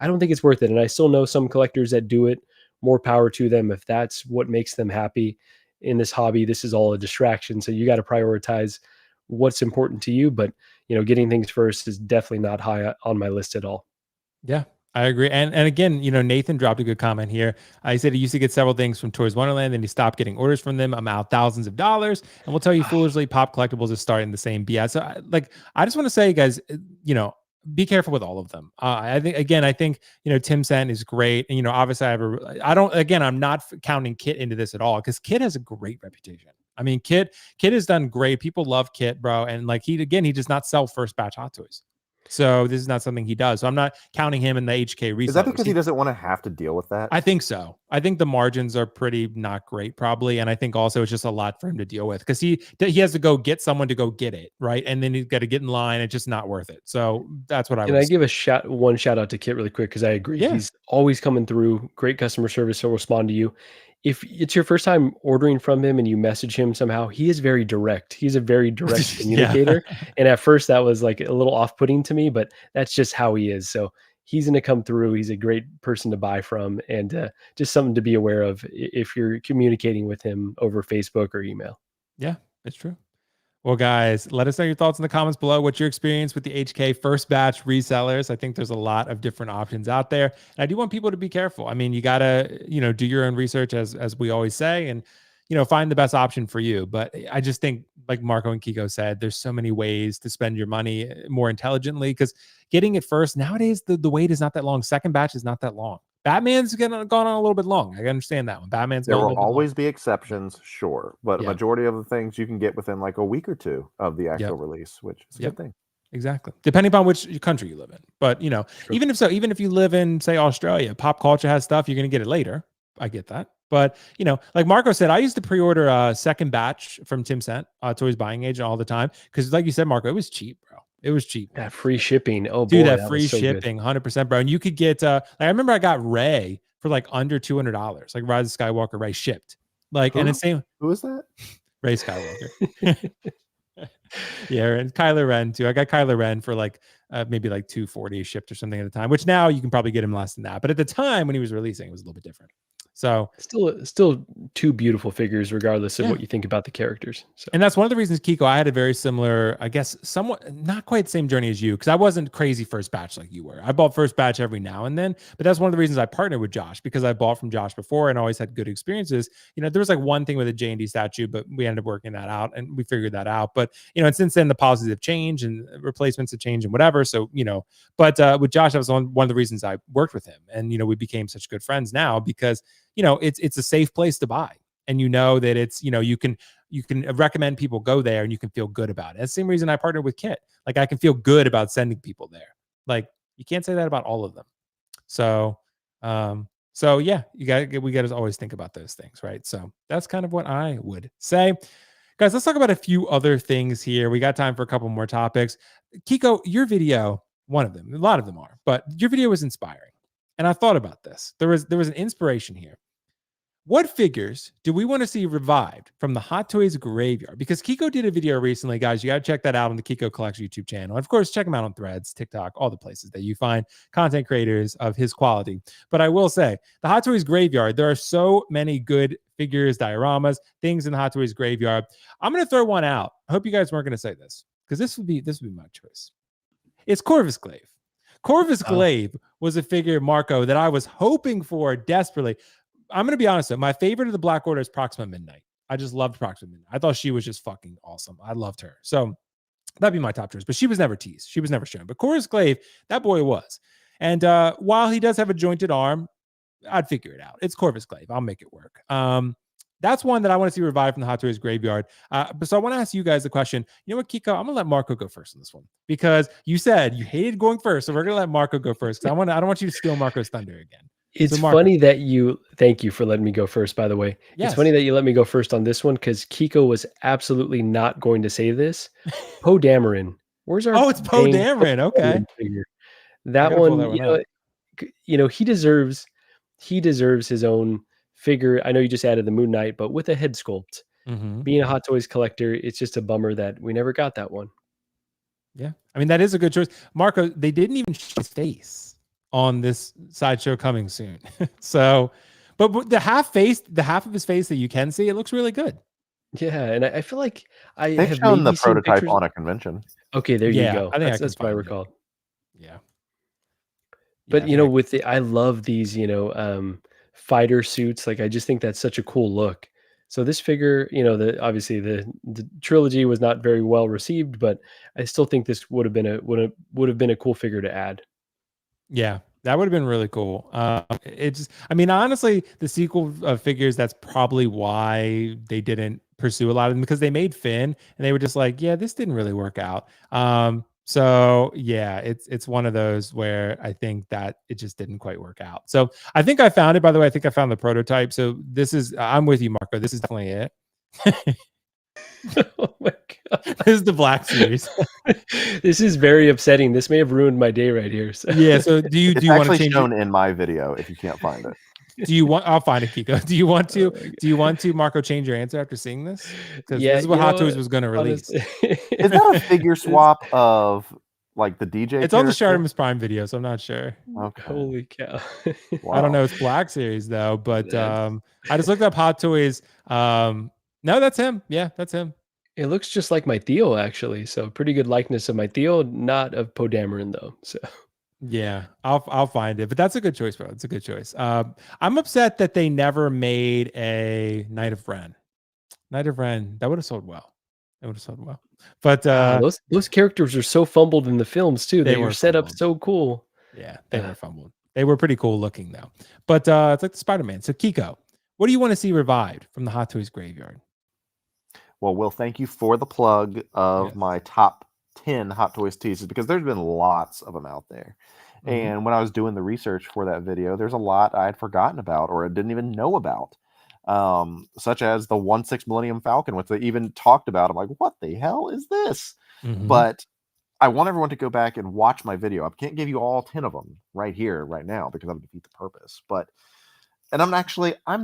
don't think it's worth it. And I still know some collectors that do it. More power to them. If that's what makes them happy in this hobby, this is all a distraction. So you got to prioritize what's important to you. But getting things first is definitely not high on my list at all. Yeah, I agree. And again, Nathan dropped a good comment here. He said he used to get several things from Toys Wonderland, then he stopped getting orders from them. I'm out thousands of dollars. And we'll tell you foolishly, Pop Collectibles is starting the same BS. So I just want to say, guys, be careful with all of them. I think Tim Sen is great. And, obviously I'm not counting Kit into this at all, because Kit has a great reputation. I mean, Kit has done great. People love Kit, bro. And he does not sell first batch Hot Toys. So this is not something he does. So I'm not counting him in the HK resellers. Is that because he doesn't want to have to deal with that? I think so. I think the margins are pretty not great, probably, and I think also it's just a lot for him to deal with, because he has to go get someone to go get it, right? And then he's got to get in line. It's just not worth it. So that's what I would. Can I give one shout out to Kit really quick, because I agree. Yeah. He's always coming through. Great customer service. He'll respond to you. If it's your first time ordering from him and you message him somehow, he is very direct. He's a very direct communicator. And at first that was like a little off-putting to me, but that's just how he is. So he's going to come through. He's a great person to buy from, and just something to be aware of if you're communicating with him over Facebook or email. Yeah, it's true. Well, guys, let us know your thoughts in the comments below. What's your experience with the HK first batch resellers? I think there's a lot of different options out there. And I do want people to be careful. I mean, you got to, do your own research as we always say, and, find the best option for you. But I just think, like Marco and Keco said, there's so many ways to spend your money more intelligently, because getting it first nowadays, the wait is not that long. Second batch is not that long. Batman's gone on a little bit long. I understand that one. Batman's There gone a will little bit long. always be exceptions, sure, but a Yeah. majority of the things you can get within like a week or two of the actual Yep. release, which is a Yep. good thing. Exactly. Depending upon which country you live in. But, even if you live in, say, Australia, pop culture has stuff, you're going to get it later. I get that. But, like Marco said, I used to pre-order a second batch from Tim Cent, Toys Buying Agent, all the time. Because like you said, Marco, it was cheap, bro. It was cheap. That free shipping. Oh, Dude, boy, that that free was so good. shipping, 100%, bro. And you could get, I remember I got Ray for like under $200, like Rise of Skywalker Ray shipped. Like, and it's same. Who is that? Ray Skywalker. Yeah, and Kylo Ren too. I got Kylo Ren for like maybe like $240 shipped or something at the time, which now you can probably get him less than that. But at the time when he was releasing, it was a little bit different. So still two beautiful figures, regardless of what you think about the characters. So. And that's one of the reasons, Keco, I had a very similar, I guess, somewhat not quite the same journey as you, because I wasn't crazy first batch like you were. I bought first batch every now and then, but that's one of the reasons I partnered with Josh, because I bought from Josh before and always had good experiences. There was like one thing with a J&D statue, but we ended up working that out and we figured that out. But and since then the policies have changed and replacements have changed and whatever. So but with Josh, that was one of the reasons I worked with him, and we became such good friends now, because it's a safe place to buy. And that it's, you can recommend people go there and you can feel good about it. That's the same reason I partnered with Kit. Like, I can feel good about sending people there. Like, you can't say that about all of them. So, yeah, we got to always think about those things, right? So that's kind of what I would say. Guys, let's talk about a few other things here. We got time for a couple more topics. Keco, your video, one of them, a lot of them are, but your video was inspiring. And I thought about this. There was an inspiration here. What figures do we want to see revived from the Hot Toys graveyard? Because Keco did a video recently, guys. You got to check that out on the Keco Collects YouTube channel. And of course, check him out on Threads, TikTok, all the places that you find content creators of his quality. But I will say, the Hot Toys graveyard, there are so many good figures, dioramas, things in the Hot Toys graveyard. I'm going to throw one out. I hope you guys weren't going to say this, because this would be my choice. It's Corvus Glaive. Corvus Glaive was a figure, Marco, that I was hoping for desperately. I'm going to be honest though. My favorite of the Black Order is Proxima Midnight. I just loved Proxima Midnight. I thought she was just fucking awesome. I loved her. So that'd be my top choice, but she was never teased. She was never shown. But Corvus Glaive, that boy was. And while he does have a jointed arm, I'd figure it out. It's Corvus Glaive. I'll make it work. That's one that I want to see revived from the Hot Toys graveyard. So I want to ask you guys the question. You know what, Keco? I'm going to let Marco go first on this one, because you said you hated going first. So we're going to let Marco go first, because I don't want you to steal Marco's thunder again. It's funny that thank you for letting me go first, by the way. Yes. It's funny that you let me go first on this one, because Keco was absolutely not going to say this. Poe Dameron. Where's our it's Poe Dameron. Okay. Figure? That one, he deserves his own figure. I know you just added the Moon Knight, but with a head sculpt. Mm-hmm. Being a Hot Toys collector, it's just a bummer that we never got that one. Yeah. I mean, that is a good choice. Marco, they didn't even show his face on this Sideshow coming soon. So, but the half of his face that you can see, it looks really good. Yeah, and I feel like they've shown the prototype on a convention. Okay, there you go. I think that's what I recall. Yeah. But I love these, fighter suits. Like, I just think that's such a cool look. So this figure, obviously the trilogy was not very well received, but I still think this would have been a cool figure to add. Yeah, that would have been really cool. Honestly, the sequel of figures, that's probably why they didn't pursue a lot of them, because they made Finn and they were just like, yeah, this didn't really work out. So yeah, it's one of those where I think that it just didn't quite work out. So I think I found it, by the way. I think I found the prototype. So I'm with you, Marco. This is definitely it. Oh my god, this is the Black Series. This is very upsetting. This may have ruined my day right here. So. Yeah. So do you want to change shown in my video if you can't find it? I'll find it, Keco. Do you want to Marco change your answer after seeing this? Because this is what Hot Toys was going to release. Is that a figure swap of like the DJ? It's on the Shartimus Prime video, so I'm not sure. Okay. Holy cow. Wow. I don't know. It's Black Series though, but I just looked up Hot Toys. No, that's him. Yeah, that's him. It looks just like my Theo, actually. So pretty good likeness of my Theo, not of Poe Dameron though. So Yeah, I'll find it, but that's a good choice, bro. It's a good choice. I'm upset that they never made a Knight of Ren. Knight of Ren, that would have sold well. It would have sold well. But those characters are so fumbled in the films too. they They are were set up fumbled. so cool. Yeah, they were fumbled. They were pretty cool looking though. But it's like the Spider-Man. So Keco, what do you want to see revived from the Hot Toys graveyard? Well, Will, thank you for the plug of Yes. my top 10 Hot Toys teases, because there's been lots of them out there. And when I was doing the research for that video, there's a lot I had forgotten about or I didn't even know about, such as the 1/6 Millennium Falcon, which they even talked about. I'm like, what the hell is this? But I want everyone to go back and watch my video. I can't give you all 10 of them right here, right now, because that would defeat the purpose. And I'm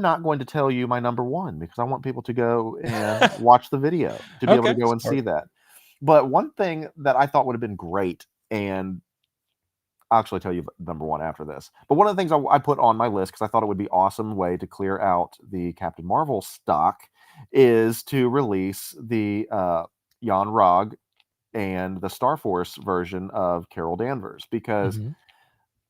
not going to tell you my number one, because I want people to go and watch the video to be able to go and see that. But one thing that I thought would have been great, and I'll actually tell you number one after this. But one of the things I put on my list, because I thought it would be awesome way to clear out the Captain Marvel stock, is to release the Jan Rog and the Star Force version of Carol Danvers, because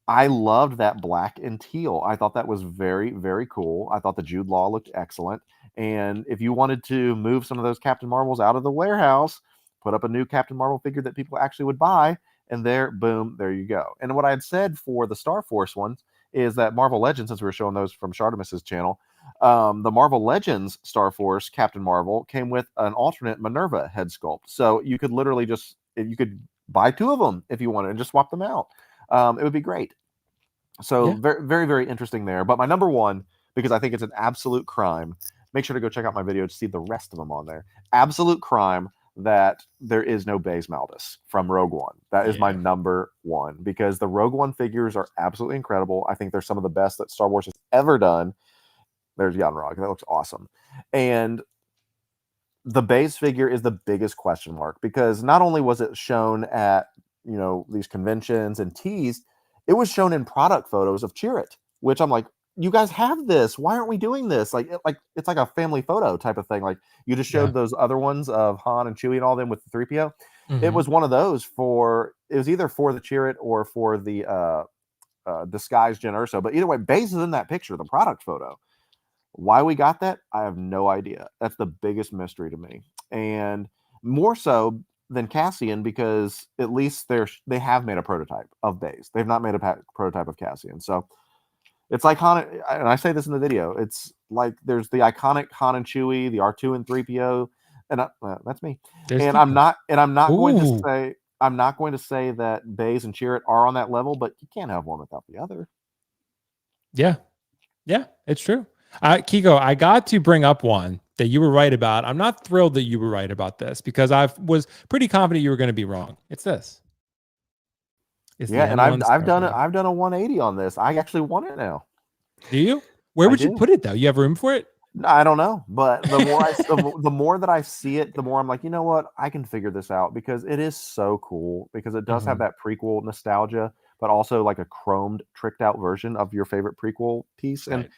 I loved that black and teal. I thought that was very, very cool. I thought the Jude Law looked excellent. And if you wanted to move some of those Captain Marvels out of the warehouse, put up a new Captain Marvel figure that people actually would buy, and boom, there you go. And what I had said for the Star Force ones is that Marvel Legends, since we were showing those from Shartimus's channel, the Marvel Legends Star Force Captain Marvel came with an alternate Minerva head sculpt. So you could literally you could buy two of them if you wanted and just swap them out. It would be great. So very, very, very interesting there. But my number one, because I think it's an absolute crime, make sure to go check out my video to see the rest of them on there. Absolute crime that there is no Baze Maldus from Rogue One. That is my number one, because the Rogue One figures are absolutely incredible. I think they're some of the best that Star Wars has ever done. There's Jan Rog. That looks awesome. And the Baze figure is the biggest question mark, because not only was it shown at, these conventions and teased, it was shown in product photos of Chirrut, which I'm like, you guys have this. Why aren't we doing this? It's like a family photo type of thing. Like you just showed those other ones of Han and Chewie and all them with the 3PO. It was one of those it was either for the Chirrut or for the disguised Jyn Erso. But either way, Baze is in that picture, the product photo. Why we got that, I have no idea. That's the biggest mystery to me. And more so than Cassian, because at least they have made a prototype of Baze. They've not made a prototype of Cassian. So it's iconic, and I say this in the video. It's like there's the iconic Han and Chewie, the R2 and 3PO, and that's me. I'm not going to say that Baze and Chirrut are on that level, but you can't have one without the other. Yeah, it's true. Keco, I got to bring up one that you were right about. I'm not thrilled that you were right about this, because I was pretty confident you were going to be wrong. It's this. And I've done it. I've done a 180 on this. I actually want it now. Do you? Where would you put it though? You have room for it? I don't know, but the more the more that I see it, the more I'm like, you know what? I can figure this out, because it is so cool, because it does have that prequel nostalgia, but also like a chromed, tricked out version of your favorite prequel piece. Right. And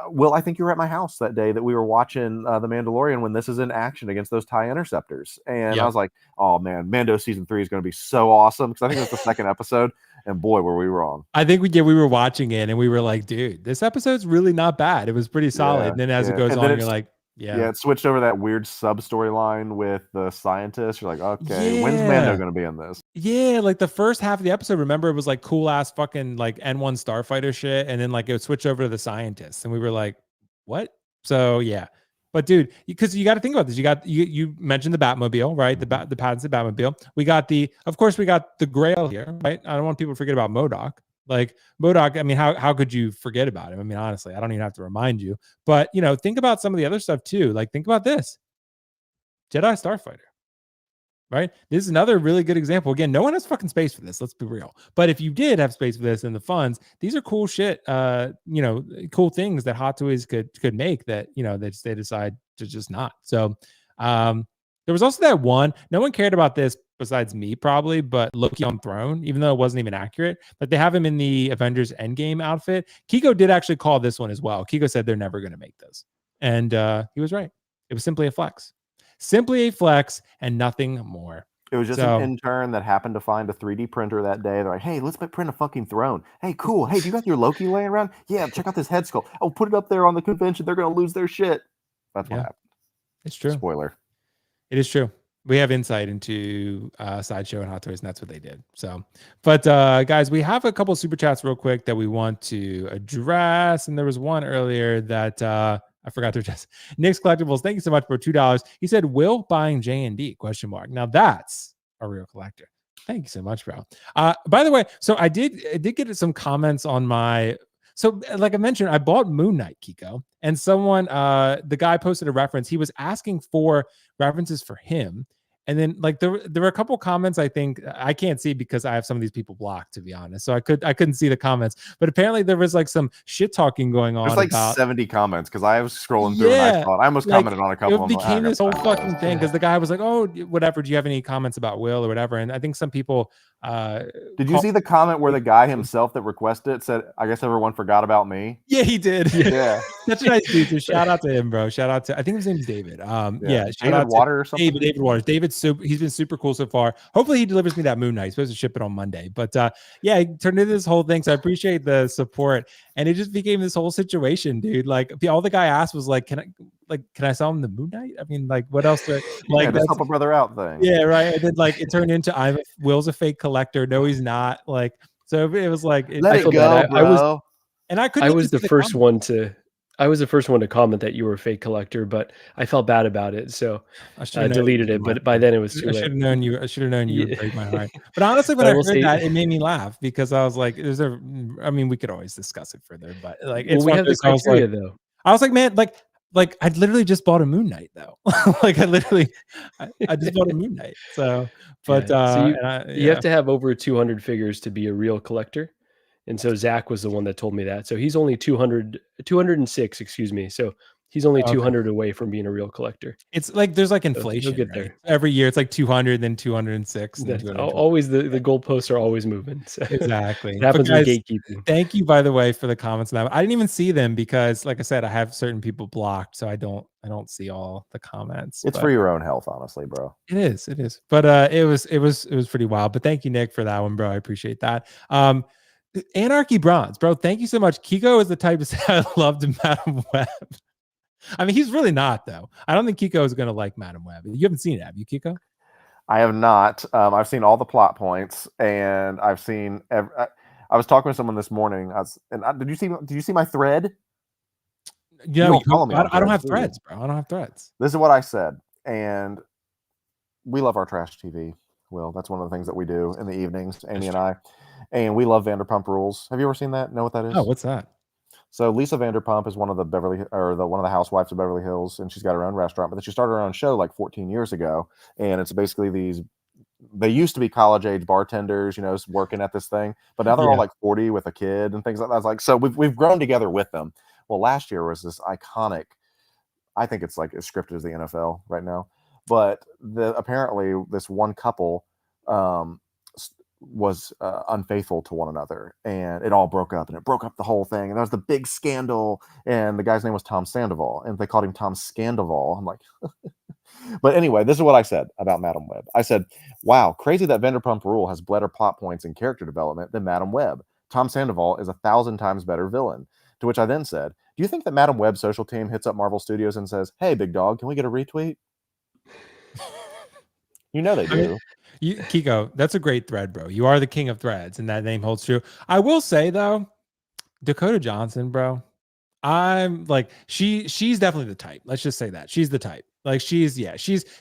Will, I think you were at my house that day that we were watching The Mandalorian when this is in action against those TIE interceptors. And I was like, oh man, Mando season 3 is going to be so awesome, because I think it's the second episode. And boy, were we wrong. I think we were watching it and we were like, dude, this episode's really not bad. It was pretty solid. And then as it goes on, you're like, it switched over that weird sub storyline with the scientists. You're like, okay, when's Mando going to be in this? Yeah, like the first half of the episode, remember, it was like cool ass fucking like N1 starfighter shit, and then like it would switch over to the scientists, and we were like, what? So yeah. But dude, because you got to think about this. You mentioned the Batmobile, right? The patented Batmobile. Of course we got the Grail here, right? I don't want people to forget about MODOK. Like MODOK, I mean, how could you forget about him? I mean, honestly, I don't even have to remind you. But think about some of the other stuff too. Like think about this. Jedi Starfighter. Right? This is another really good example. Again, no one has fucking space for this. Let's be real. But if you did have space for this in the funds, these are cool shit. Cool things that Hot Toys could make that they decide to just not. So, there was also that one. No one cared about this besides me, probably, but Loki on Throne, even though it wasn't even accurate. But they have him in the Avengers Endgame outfit. Keco did actually call this one as well. Keco said they're never going to make this, and he was right. It was simply a flex. Simply a flex and nothing more. It was just an intern that happened to find a 3D printer that day. They're like, hey, let's print a fucking throne. Hey, cool. Hey, do you got your Loki laying around? Yeah, check out this head sculpt. Oh, put it up there on the convention. They're going to lose their shit. That's what happened. It's true. Spoiler. It is true. We have insight into Sideshow and Hot Toys, and that's what they did. So, but guys, we have a couple super chats real quick that we want to address. And there was one earlier that I forgot to address. Nick's Collectibles, thank you so much for $2. He said, "Will buying J&D?" ? Now that's a real collector. Thank you so much, bro. By the way, so I did get some comments on my. So, like I mentioned, I bought Moon Knight, Keco, and someone, the guy posted a reference. He was asking for references for him. And then like there were a couple comments I think I can't see because I have some of these people blocked, to be honest. So I couldn't see the comments. But apparently there was like some shit talking going on. There's like about 70 comments because I was scrolling through and I thought I almost commented on a couple of them. It became this whole fucking thing because the guy was like, "Oh, whatever. Do you have any comments about Will or whatever?" And I think some people did you see the comment where the guy himself that requested it said, "I guess everyone forgot about me"? Yeah, he did. Yeah. That's a nice dude. So shout out to him, bro. Shout out to, I think his name's David. Shout David out Water or something. David Waters. David's he's been super cool so far. Hopefully he delivers me that Moon Knight. He's supposed to ship it on Monday. But yeah, he turned into this whole thing. So I appreciate the support. And it just became this whole situation, dude. Like all the guy asked was like, can I sell him the Moon Knight? I mean, like what else do like just help a brother out thing. Yeah, right. And then like it turned into Will's a fake collector. No, he's not. Like so it was like let it go, bro. I was the first one to comment that you were a fake collector, but I felt bad about it, so I deleted it. But by then it was too late. I should have known you would break my heart. But honestly, when I heard that, it made me laugh because I was like, I mean, we could always discuss it further, but like, it's we have the criteria though. I was like, man, like I literally just bought a Moon Knight though. Like I just bought a Moon Knight. So, but so you have to have over 200 figures to be a real collector. And so Zach was the one that told me that. So he's only 206, excuse me. So he's only 200 away from being a real collector. It's like there's like inflation. He'll get there. Every year it's like 200, then 206. Always the goalposts are always moving. So exactly. It happens with gatekeeping. Thank you, by the way, for the comments. Now I didn't even see them because, like I said, I have certain people blocked, so I don't see all the comments. It's for your own health, honestly, bro. It is. But it was pretty wild. But thank you, Nick, for that one, bro. I appreciate that. Anarchy Bronze, bro. Thank you so much. Keco is the type to say I loved Madam Web. I mean, he's really not, though. I don't think Keco is going to like Madam Web. You haven't seen it, have you, Keco? I have not. I've seen all the plot points, and I've seen. I was talking with someone this morning. Did you see my thread? I don't have threads, bro. I don't have threads. This is what I said, and we love our trash TV. Will, that's one of the things that we do in the evenings, Amy and I. And we love Vanderpump Rules. Have you ever seen that? Know what that is? Oh, what's that? So Lisa Vanderpump is one of the one of the housewives of Beverly Hills, and she's got her own restaurant. But then she started her own show like 14 years ago, and it's basically they used to be college age bartenders, working at this thing, but now they're all like 40 with a kid and things like that. It's like, so we've grown together with them. Well, last year was this iconic. I think it's like as scripted as the NFL right now, but apparently this one couple was unfaithful to one another, and it all broke up, and it broke up the whole thing, and that was the big scandal, and the guy's name was Tom Sandoval, and they called him Tom Scandoval. I'm like but anyway, this is what I said about Madam Web. I said, wow, crazy that Vanderpump Rule has better plot points and character development than Madam Web. Tom Sandoval is 1,000 times better villain. To which I then said, do you think that Madam Web's social team hits up Marvel Studios and says, hey, big dog, can we get a retweet? They do. Keco, that's a great thread, bro. You are the king of threads, and that name holds true. I will say though, Dakota Johnson, bro, I'm like she's definitely the type. Let's just say that she's the type. Like she's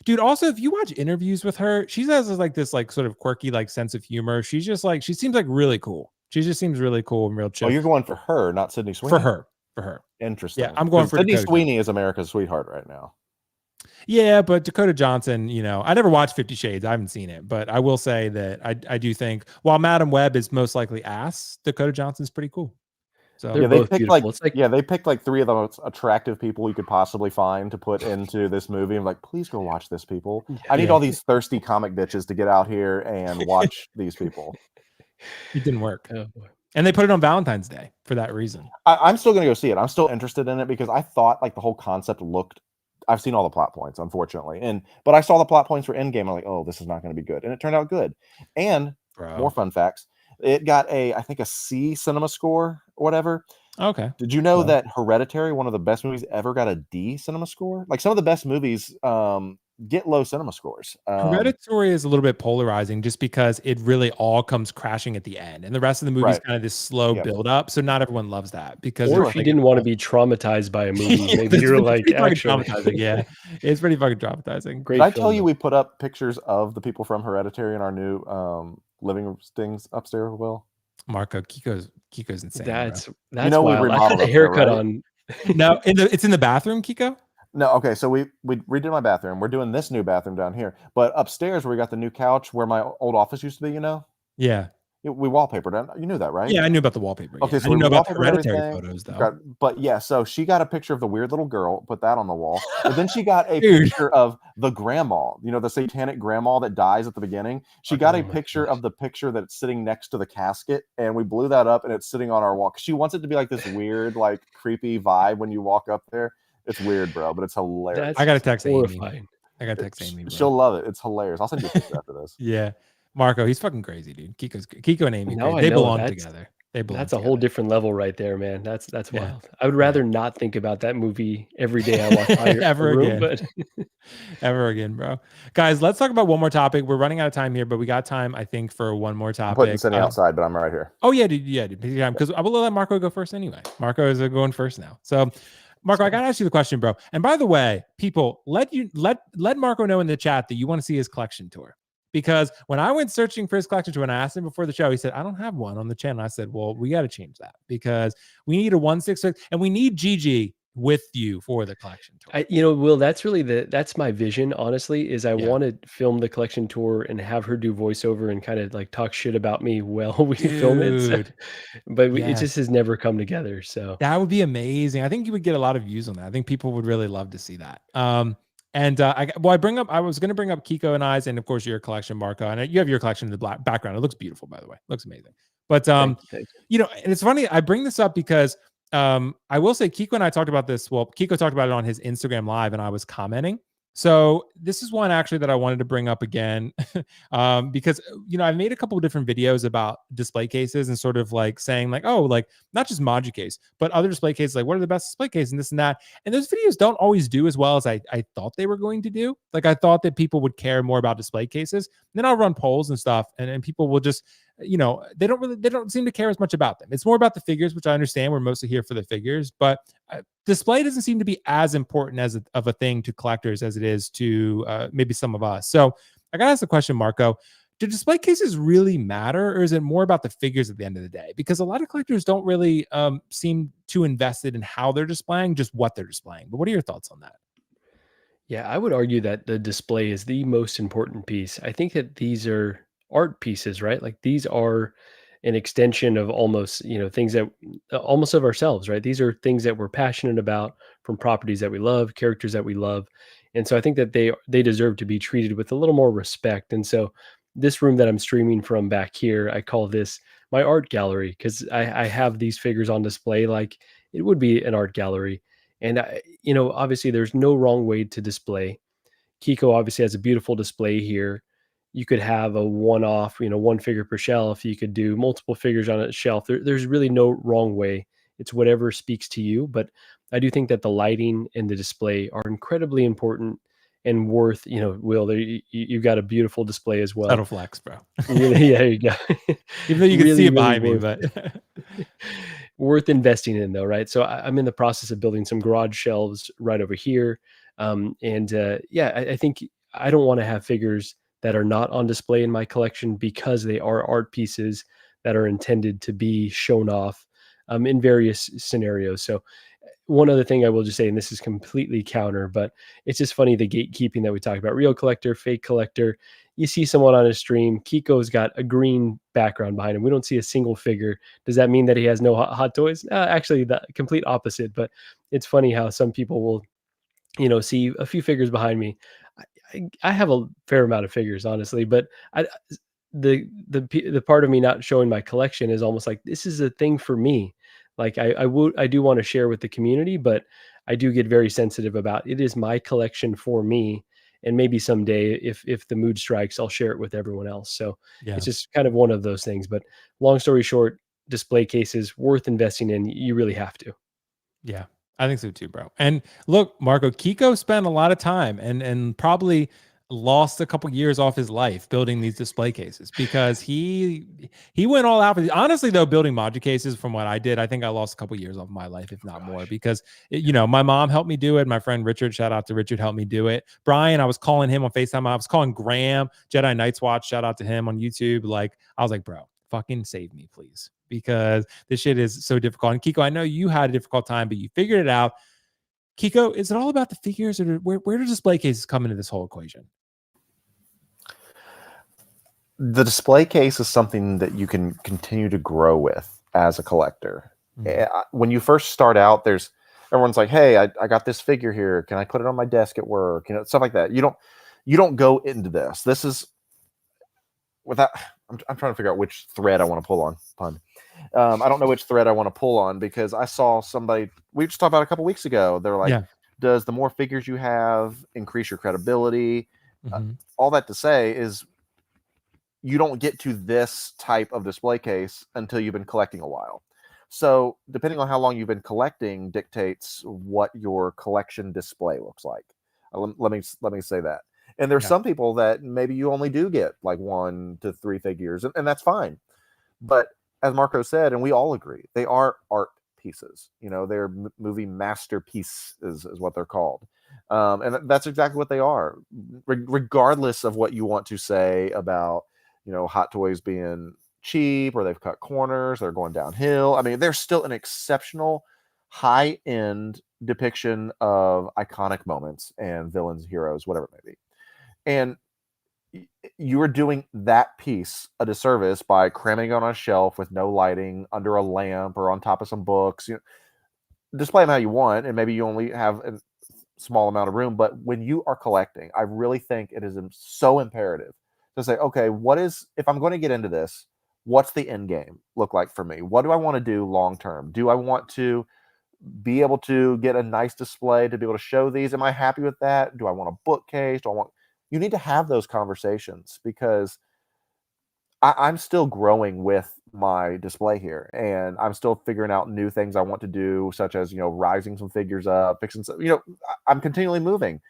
dude. Also, if you watch interviews with her, she has this sort of quirky sense of humor. She's just she seems really cool. She just seems really cool and real chill. Oh, you're going for her, not Sydney Sweeney. For her. Interesting. Yeah, I'm going for Sydney Sweeney is America's sweetheart right now. Yeah, but Dakota Johnson, I never watched 50 Shades. I haven't seen it, but I will say that I do think while Madam Web is most likely ass, Dakota Johnson's pretty cool. So they picked like 3 of the most attractive people you could possibly find to put into this movie. I'm like, please go watch this, people. I need all these thirsty comic bitches to get out here and watch these people. It didn't work. Oh, boy. And they put it on Valentine's Day for that reason. I'm still going to go see it. I'm still interested in it because I thought the whole concept looked I've seen all the plot points, unfortunately, but I saw the plot points for Endgame. I'm like, oh, this is not going to be good, and it turned out good. And more fun facts: it got I think a C cinema score or whatever. Okay. Did you know that Hereditary, one of the best movies ever, got a D cinema score? Like some of the best movies get low cinema scores. Hereditary is a little bit polarizing just because it really all comes crashing at the end, and the rest of the movie is kind of this slow build up. So not everyone loves that because, or if you didn't want to be traumatized by a movie, maybe you're like, actually, traumatizing. Yeah, it's pretty fucking traumatizing. Did I tell you we put up pictures of the people from Hereditary in our new living things upstairs? Will Marco, Keco's insane. That's wild. I had a haircut on. No, it's in the bathroom, Keco. No, okay, so we redid my bathroom. We're doing this new bathroom down here, but upstairs where we got the new couch where my old office used to be, Yeah. We wallpapered it. You knew that, right? Yeah, I knew about the wallpaper. Okay, so I didn't know about the Hereditary everything. photos though. But yeah, so she got a picture of the weird little girl, put that on the wall. But then she got a picture of the grandma, the satanic grandma that dies at the beginning. She got a picture of the picture that's sitting next to the casket, and we blew that up, and it's sitting on our wall. She wants it to be like this weird, like creepy vibe when you walk up there. It's weird, bro, but it's hilarious. I gotta text horrifying. Amy. I gotta text Amy. Bro. She'll love it. It's hilarious. I'll send you a picture after this. Yeah, Marco, he's fucking crazy, dude. Keco and Amy, no, they belong together. That's a whole different level right there, man. That's wild. I would rather not think about that movie every day I walk by ever room, again. But ever again, bro. Guys, let's talk about one more topic. We're running out of time here, but we got time, I think, for one more topic. I'm putting Cindy outside, but I'm right here. Oh yeah, dude. Because I will let Marco go first anyway. Marco is going first now. So, Marco, I gotta ask you the question, bro. And by the way, people, let Marco know in the chat that you want to see his collection tour. Because when I went searching for his collection tour and I asked him before the show, he said, I don't have one on the channel. I said, well, we got to change that because we need a 166 and we need Gigi with you for the collection tour. Will, that's really that's my vision, honestly, is I want to film the collection tour and have her do voiceover and kind of like talk shit about me while we film it. So, but it just has never come together. So that would be amazing. I think you would get a lot of views on that. I think people would really love to see that. And I was going to bring up Keco and I's, and of course your collection, Marco, and you have your collection in the background. It looks beautiful, by the way. It looks amazing. But and it's funny. I bring this up because I will say Keco and I talked about this. Well, Keco talked about it on his Instagram live, and I was commenting. So this is one actually that I wanted to bring up again because, I made a couple of different videos about display cases and sort of like saying like, oh, like not just Moji case, but other display cases, like what are the best display cases and this and that. And those videos don't always do as well as I thought they were going to do. Like I thought that people would care more about display cases. And then I'll run polls and stuff and people will just, they don't seem to care as much about them. It's more about the figures, which I understand. We're mostly here for the figures, but display doesn't seem to be as important of a thing to collectors as it is to maybe some of us. So I got to ask the question, Marco, do display cases really matter or is it more about the figures at the end of the day? Because a lot of collectors don't really seem too invested in how they're displaying, just what they're displaying. But what are your thoughts on that? Yeah, I would argue that the display is the most important piece. I think that these are art pieces, right? Like these are an extension of almost, things that almost of ourselves, right? These are things that we're passionate about from properties that we love, characters that we love. And so I think that they deserve to be treated with a little more respect. And so this room that I'm streaming from back here, I call this my art gallery because I have these figures on display like it would be an art gallery. And obviously there's no wrong way to display. Keco obviously has a beautiful display here. You could have a one-off, one figure per shelf. You could do multiple figures on a shelf. There's really no wrong way. It's whatever speaks to you. But I do think that the lighting and the display are incredibly important and worth, Will, you've got a beautiful display as well. Subtle flex, bro. Really, yeah, there you go. Even though you can see it behind me, but worth investing in though, right? So I'm in the process of building some garage shelves right over here. I think I don't want to have figures that are not on display in my collection because they are art pieces that are intended to be shown off in various scenarios. So one other thing I will just say, and this is completely counter, but it's just funny, the gatekeeping that we talk about, real collector, fake collector. You see someone on a stream, Keco's got a green background behind him. We don't see a single figure. Does that mean that he has no hot toys? Actually, the complete opposite. But it's funny how some people will, see a few figures behind me. I have a fair amount of figures, honestly, but the part of me not showing my collection is almost like this is a thing for me. Like I do want to share with the community, but I do get very sensitive about it is my collection for me. And maybe someday if the mood strikes, I'll share it with everyone else. So Yeah. it's just kind of one of those things. But long story short, display cases worth investing in. You really have to. Yeah, I think so too, bro. And look, Marco, Keco spent a lot of time and probably lost a couple years off his life building these display cases because he went all out for these. Honestly, though, building module cases from what I did, I think I lost a couple years off my life, if not more, because my mom helped me do it. My friend Richard, shout out to Richard, helped me do it. Brian, I was calling him on FaceTime. I was calling Graham, Jedi Knights Watch, shout out to him on YouTube. Like, I was like, bro, fucking save me, please, because this shit is so difficult. And Keco, I know you had a difficult time, but you figured it out. Keco, is it all about the figures, or where do display cases come into this whole equation? The display case is something that you can continue to grow with as a collector. When you first start out, everyone's like, hey, I got this figure here. Can I put it on my desk at work? Stuff like that. You don't go into this. This is without. I'm trying to figure out which thread I want to pull on. Pun. I don't know which thread I want to pull on because I saw somebody we just talked about a couple weeks ago. They're like, does the more figures you have increase your credibility? All that to say is you don't get to this type of display case until you've been collecting a while. So depending on how long you've been collecting dictates what your collection display looks like. Let me say that. And there's some people that maybe you only do get like 1 to 3 figures, and that's fine. But as Marco said, and we all agree, they are art pieces. They're movie masterpieces is what they're called. And that's exactly what they are, regardless of what you want to say about Hot Toys being cheap or they've cut corners, they're going downhill. I mean, they're still an exceptional high-end depiction of iconic moments and villains, heroes, whatever it may be. And you are doing that piece a disservice by cramming it on a shelf with no lighting under a lamp or on top of some books. Display them how you want, and maybe you only have a small amount of room. But when you are collecting, I really think it is so imperative to say, okay, if I'm going to get into this, what's the end game look like for me? What do I want to do long term? Do I want to be able to get a nice display to be able to show these? Am I happy with that? Do I want a bookcase? You need to have those conversations because I'm still growing with my display here, and I'm still figuring out new things I want to do, such as rising some figures up, fixing some. I'm continually moving.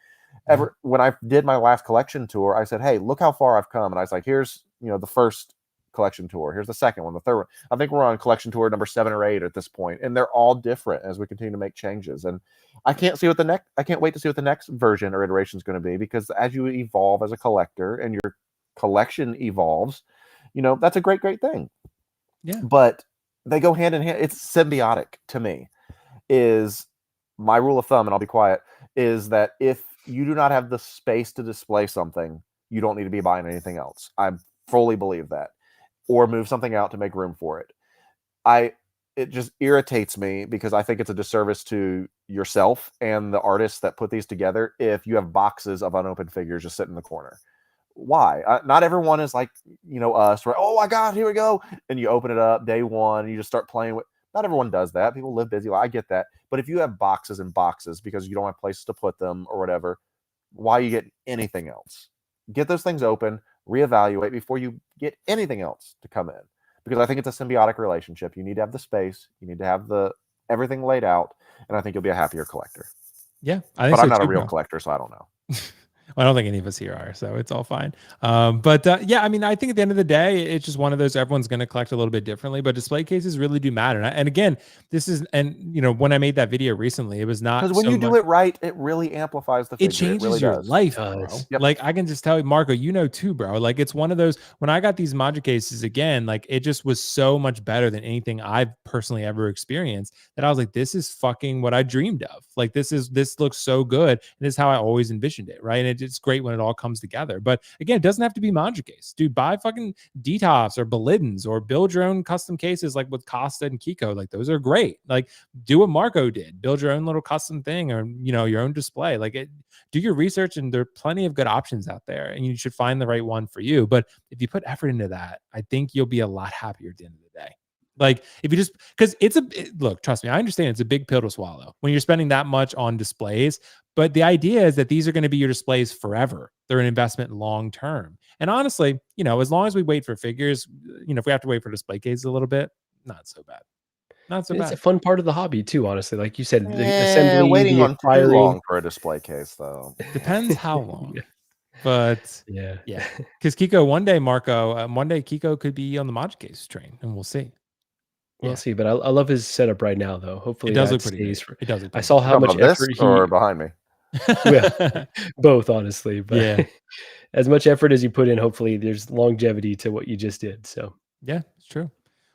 When I did my last collection tour, I said, hey, look how far I've come. And I was like, here's, the first collection tour. Here's the second one, the third one. I think we're on collection tour number 7 or 8 at this point, and they're all different as we continue to make changes. And I can't wait to see what the next version or iteration is going to be, because as you evolve as a collector and your collection evolves, that's a great thing. Yeah. But they go hand in hand. It's symbiotic to me, is my rule of thumb, and I'll be quiet, is that if you do not have the space to display something, you don't need to be buying anything else. I fully believe that. Or move something out to make room for it. It just irritates me because I think it's a disservice to yourself and the artists that put these together if you have boxes of unopened figures just sitting in the corner. Why? Not everyone is like, us, right? Oh my God, here we go. And you open it up day one and you just start playing with. Not everyone does that. People live busy. I get that. But if you have boxes and boxes because you don't have places to put them or whatever, why you get anything else? Get those things open, reevaluate before you get anything else to come in. Because I think it's a symbiotic relationship. You need to have the space. You need to have everything laid out. And I think you'll be a happier collector. Yeah. But I'm not a real collector, so I don't know. Well, I don't think any of us here are, so it's all fine. Yeah, I mean, I think at the end of the day, it's just one of those, everyone's going to collect a little bit differently, but display cases really do matter. And again, when I made that video recently, it was not because when you do it right, it really amplifies the figure. It changes really your does. life, bro. Yep. Like, I can just tell you, Marco, too, bro. Like, it's one of those, when I got these module cases again, like, it just was so much better than anything I've personally ever experienced that I was like, this is fucking what I dreamed of. Like, this looks so good. And this is how I always envisioned it, right? And it's great when it all comes together. But again, it doesn't have to be module case. Dude, buy fucking Detox or Belidens or build your own custom cases like with Costa and Keco. Like, those are great. Like, do what Marco did. Build your own little custom thing or, your own display. Like, do your research, and there are plenty of good options out there, and you should find the right one for you. But if you put effort into that, I think you'll be a lot happier at the end of the day. Like if you just because look, trust me, I understand it's a big pill to swallow when you're spending that much on displays. But the idea is that these are going to be your displays forever. They're an investment long term. And honestly, as long as we wait for figures, if we have to wait for display cases a little bit, not so bad. Not so It's a bad. fun part of the hobby too, honestly. Like you said, the assembly, Waiting the on too acquiring. long for a display case, though. Depends how long. Yeah. But Yeah. because Keco, one day Keco could be on the mod case train, and we'll see. We'll see, but I love his setup right now, though. Hopefully, It does that look pretty stays. great. It does look. I saw how much this effort or behind me. Well, both, honestly, but Yeah. as much effort as you put in, hopefully, there's longevity to what you just did. So, yeah, it's true.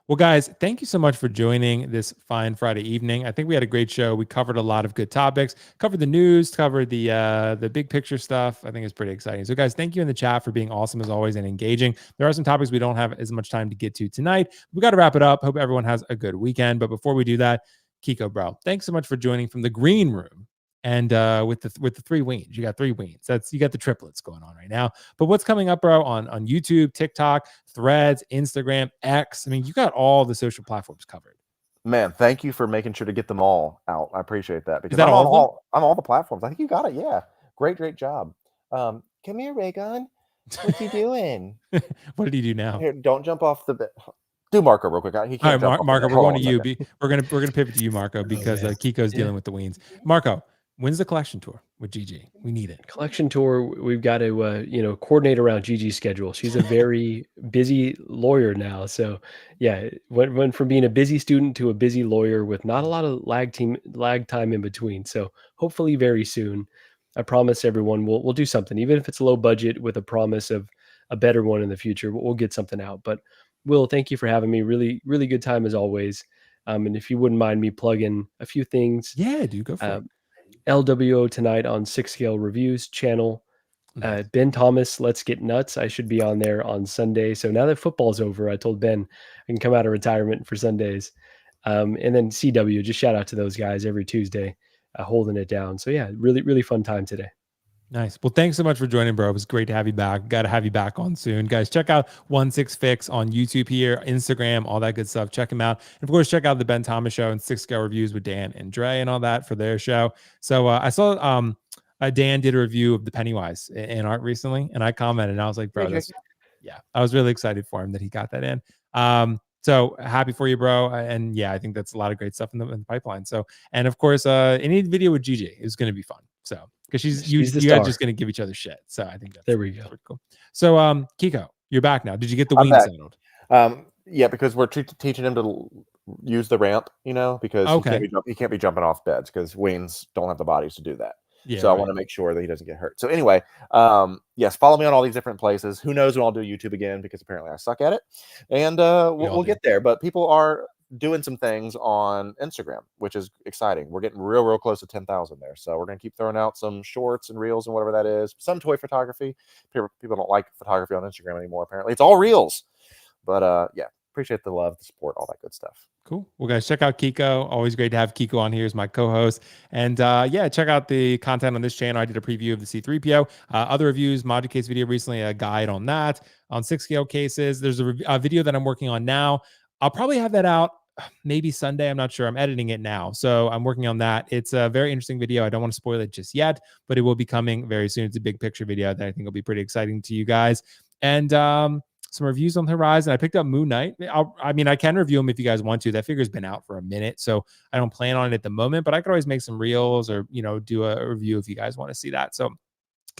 Well, guys, thank you so much for joining this fine Friday evening. I think we had a great show. We covered a lot of good topics, covered the news, covered the big picture stuff. I think it's pretty exciting. So, guys, thank you in the chat for being awesome as always and engaging. There are some topics we don't have as much time to get to tonight. We got to wrap it up. Hope everyone has a good weekend. But before we do that, Keco, bro, thanks so much for joining from the green room. And with the 3 weens, you got 3 weens. You got the triplets going on right now. But what's coming up, bro, on YouTube, TikTok, Threads, Instagram, X? I mean, you got all the social platforms covered. Man, thank you for making sure to get them all out. I appreciate that because Is that I'm all on all the platforms. I think you got it. Yeah, great job. Come here, Raygon. What's he doing? What did he do now? Here, don't jump off the bed. Do Marco real quick. He can't all right, Marco, we're going to you. We're gonna pivot to you, Marco, because Kiko's dealing with the weens. Marco, when's the collection tour with Gigi? We need it. Collection tour, we've got to coordinate around Gigi's schedule. She's a very busy lawyer now, so yeah, went from being a busy student to a busy lawyer with not a lot of lag time in between. So hopefully very soon. I promise everyone we'll do something, even if it's low budget, with a promise of a better one in the future. We'll get something out. But Will, thank you for having me. Really, really good time as always. And if you wouldn't mind me plugging a few things. Yeah, dude, go for it. LWO tonight on 6 Scale Reviews channel. Nice. Ben Thomas, Let's Get Nuts. I should be on there on Sunday. So now that football's over, I told Ben I can come out of retirement for Sundays. And then CW, just shout out to those guys every Tuesday, holding it down. So yeah, really, really fun time today. Nice. Well, thanks so much for joining, bro. It was great to have you back. Got to have you back on soon. Guys, check out 16fix on YouTube here, Instagram, all that good stuff. Check him out. And of course, check out the Ben Thomas Show and 6 Scale Reviews with Dan and Dre and all that for their show. So I saw Dan did a review of the Pennywise in art recently, and I commented, and I was like, bro, I was really excited for him that he got that in. So happy for you, bro. And yeah, I think that's a lot of great stuff in the pipeline. So, and of course, any video with Gigi is going to be fun. So, because you guys are just going to give each other shit. So I think there we go. Cool. So, Keco, you're back now. Did you get the wings settled? Yeah, because we're teaching him to use the ramp, because he can't be jumping off beds because wings don't have the bodies to do that. Yeah, so I want to make sure that he doesn't get hurt. So anyway, yes, follow me on all these different places. Who knows when I'll do YouTube again, because apparently I suck at it. And we'll get there. But people are doing some things on Instagram, which is exciting. We're getting real close to 10,000 there. So we're going to keep throwing out some shorts and reels and whatever that is. Some toy photography. People don't like photography on Instagram anymore, apparently. It's all reels. But yeah, appreciate the love, the support, all that good stuff. Cool. Well, guys, check out Keco. Always great to have Keco on here as my co-host. And yeah, check out the content on this channel. I did a preview of the C-3PO. Other reviews, Module Case video recently, a guide on that. On 6 Scale cases, there's a video that I'm working on now. I'll probably have that out maybe Sunday. I'm not sure. I'm editing it now. So I'm working on that. It's a very interesting video. I don't want to spoil it just yet, but it will be coming very soon. It's a big picture video that I think will be pretty exciting to you guys. And some reviews on the horizon. I picked up Moon Knight. I can review them if you guys want to. That figure's been out for a minute, so I don't plan on it at the moment, but I could always make some reels or, do a review if you guys want to see that. So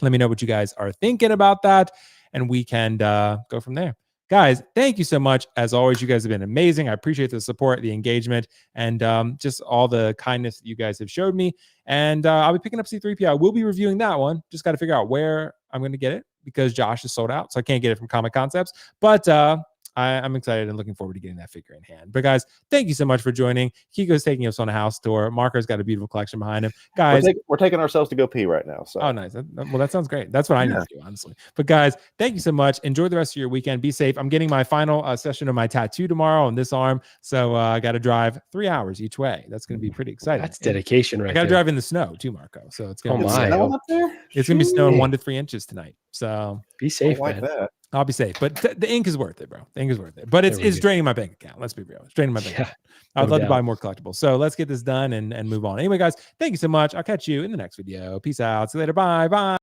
let me know what you guys are thinking about that, and we can go from there. Guys, thank you so much. As always, you guys have been amazing. I appreciate the support, the engagement, and just all the kindness that you guys have showed me. And I'll be picking up C-3PO. I will be reviewing that one. Just got to figure out where I'm going to get it, because Josh is sold out, so I can't get it from Comic Concepts. But I'm excited and looking forward to getting that figure in hand. But guys, thank you so much for joining. Keco's taking us on a house tour. Marco's got a beautiful collection behind him. Guys, we're taking ourselves to go pee right now. So. Oh, nice. Well, that sounds great. That's what I need to do, honestly. But guys, thank you so much. Enjoy the rest of your weekend. Be safe. I'm getting my final session of my tattoo tomorrow on this arm. So I got to drive 3 hours each way. That's going to be pretty exciting. That's dedication, right? I got to drive in the snow too, Marco. So it's going to be it's going to be snowing 1 to 3 inches tonight. So be safe, man. That. I'll be safe. But the ink is worth it, bro. The ink is worth it. But it's draining my bank account. Let's be real. It's draining my bank account. I'd love to buy more collectibles. So let's get this done and move on. Anyway, guys, thank you so much. I'll catch you in the next video. Peace out. See you later. Bye. Bye.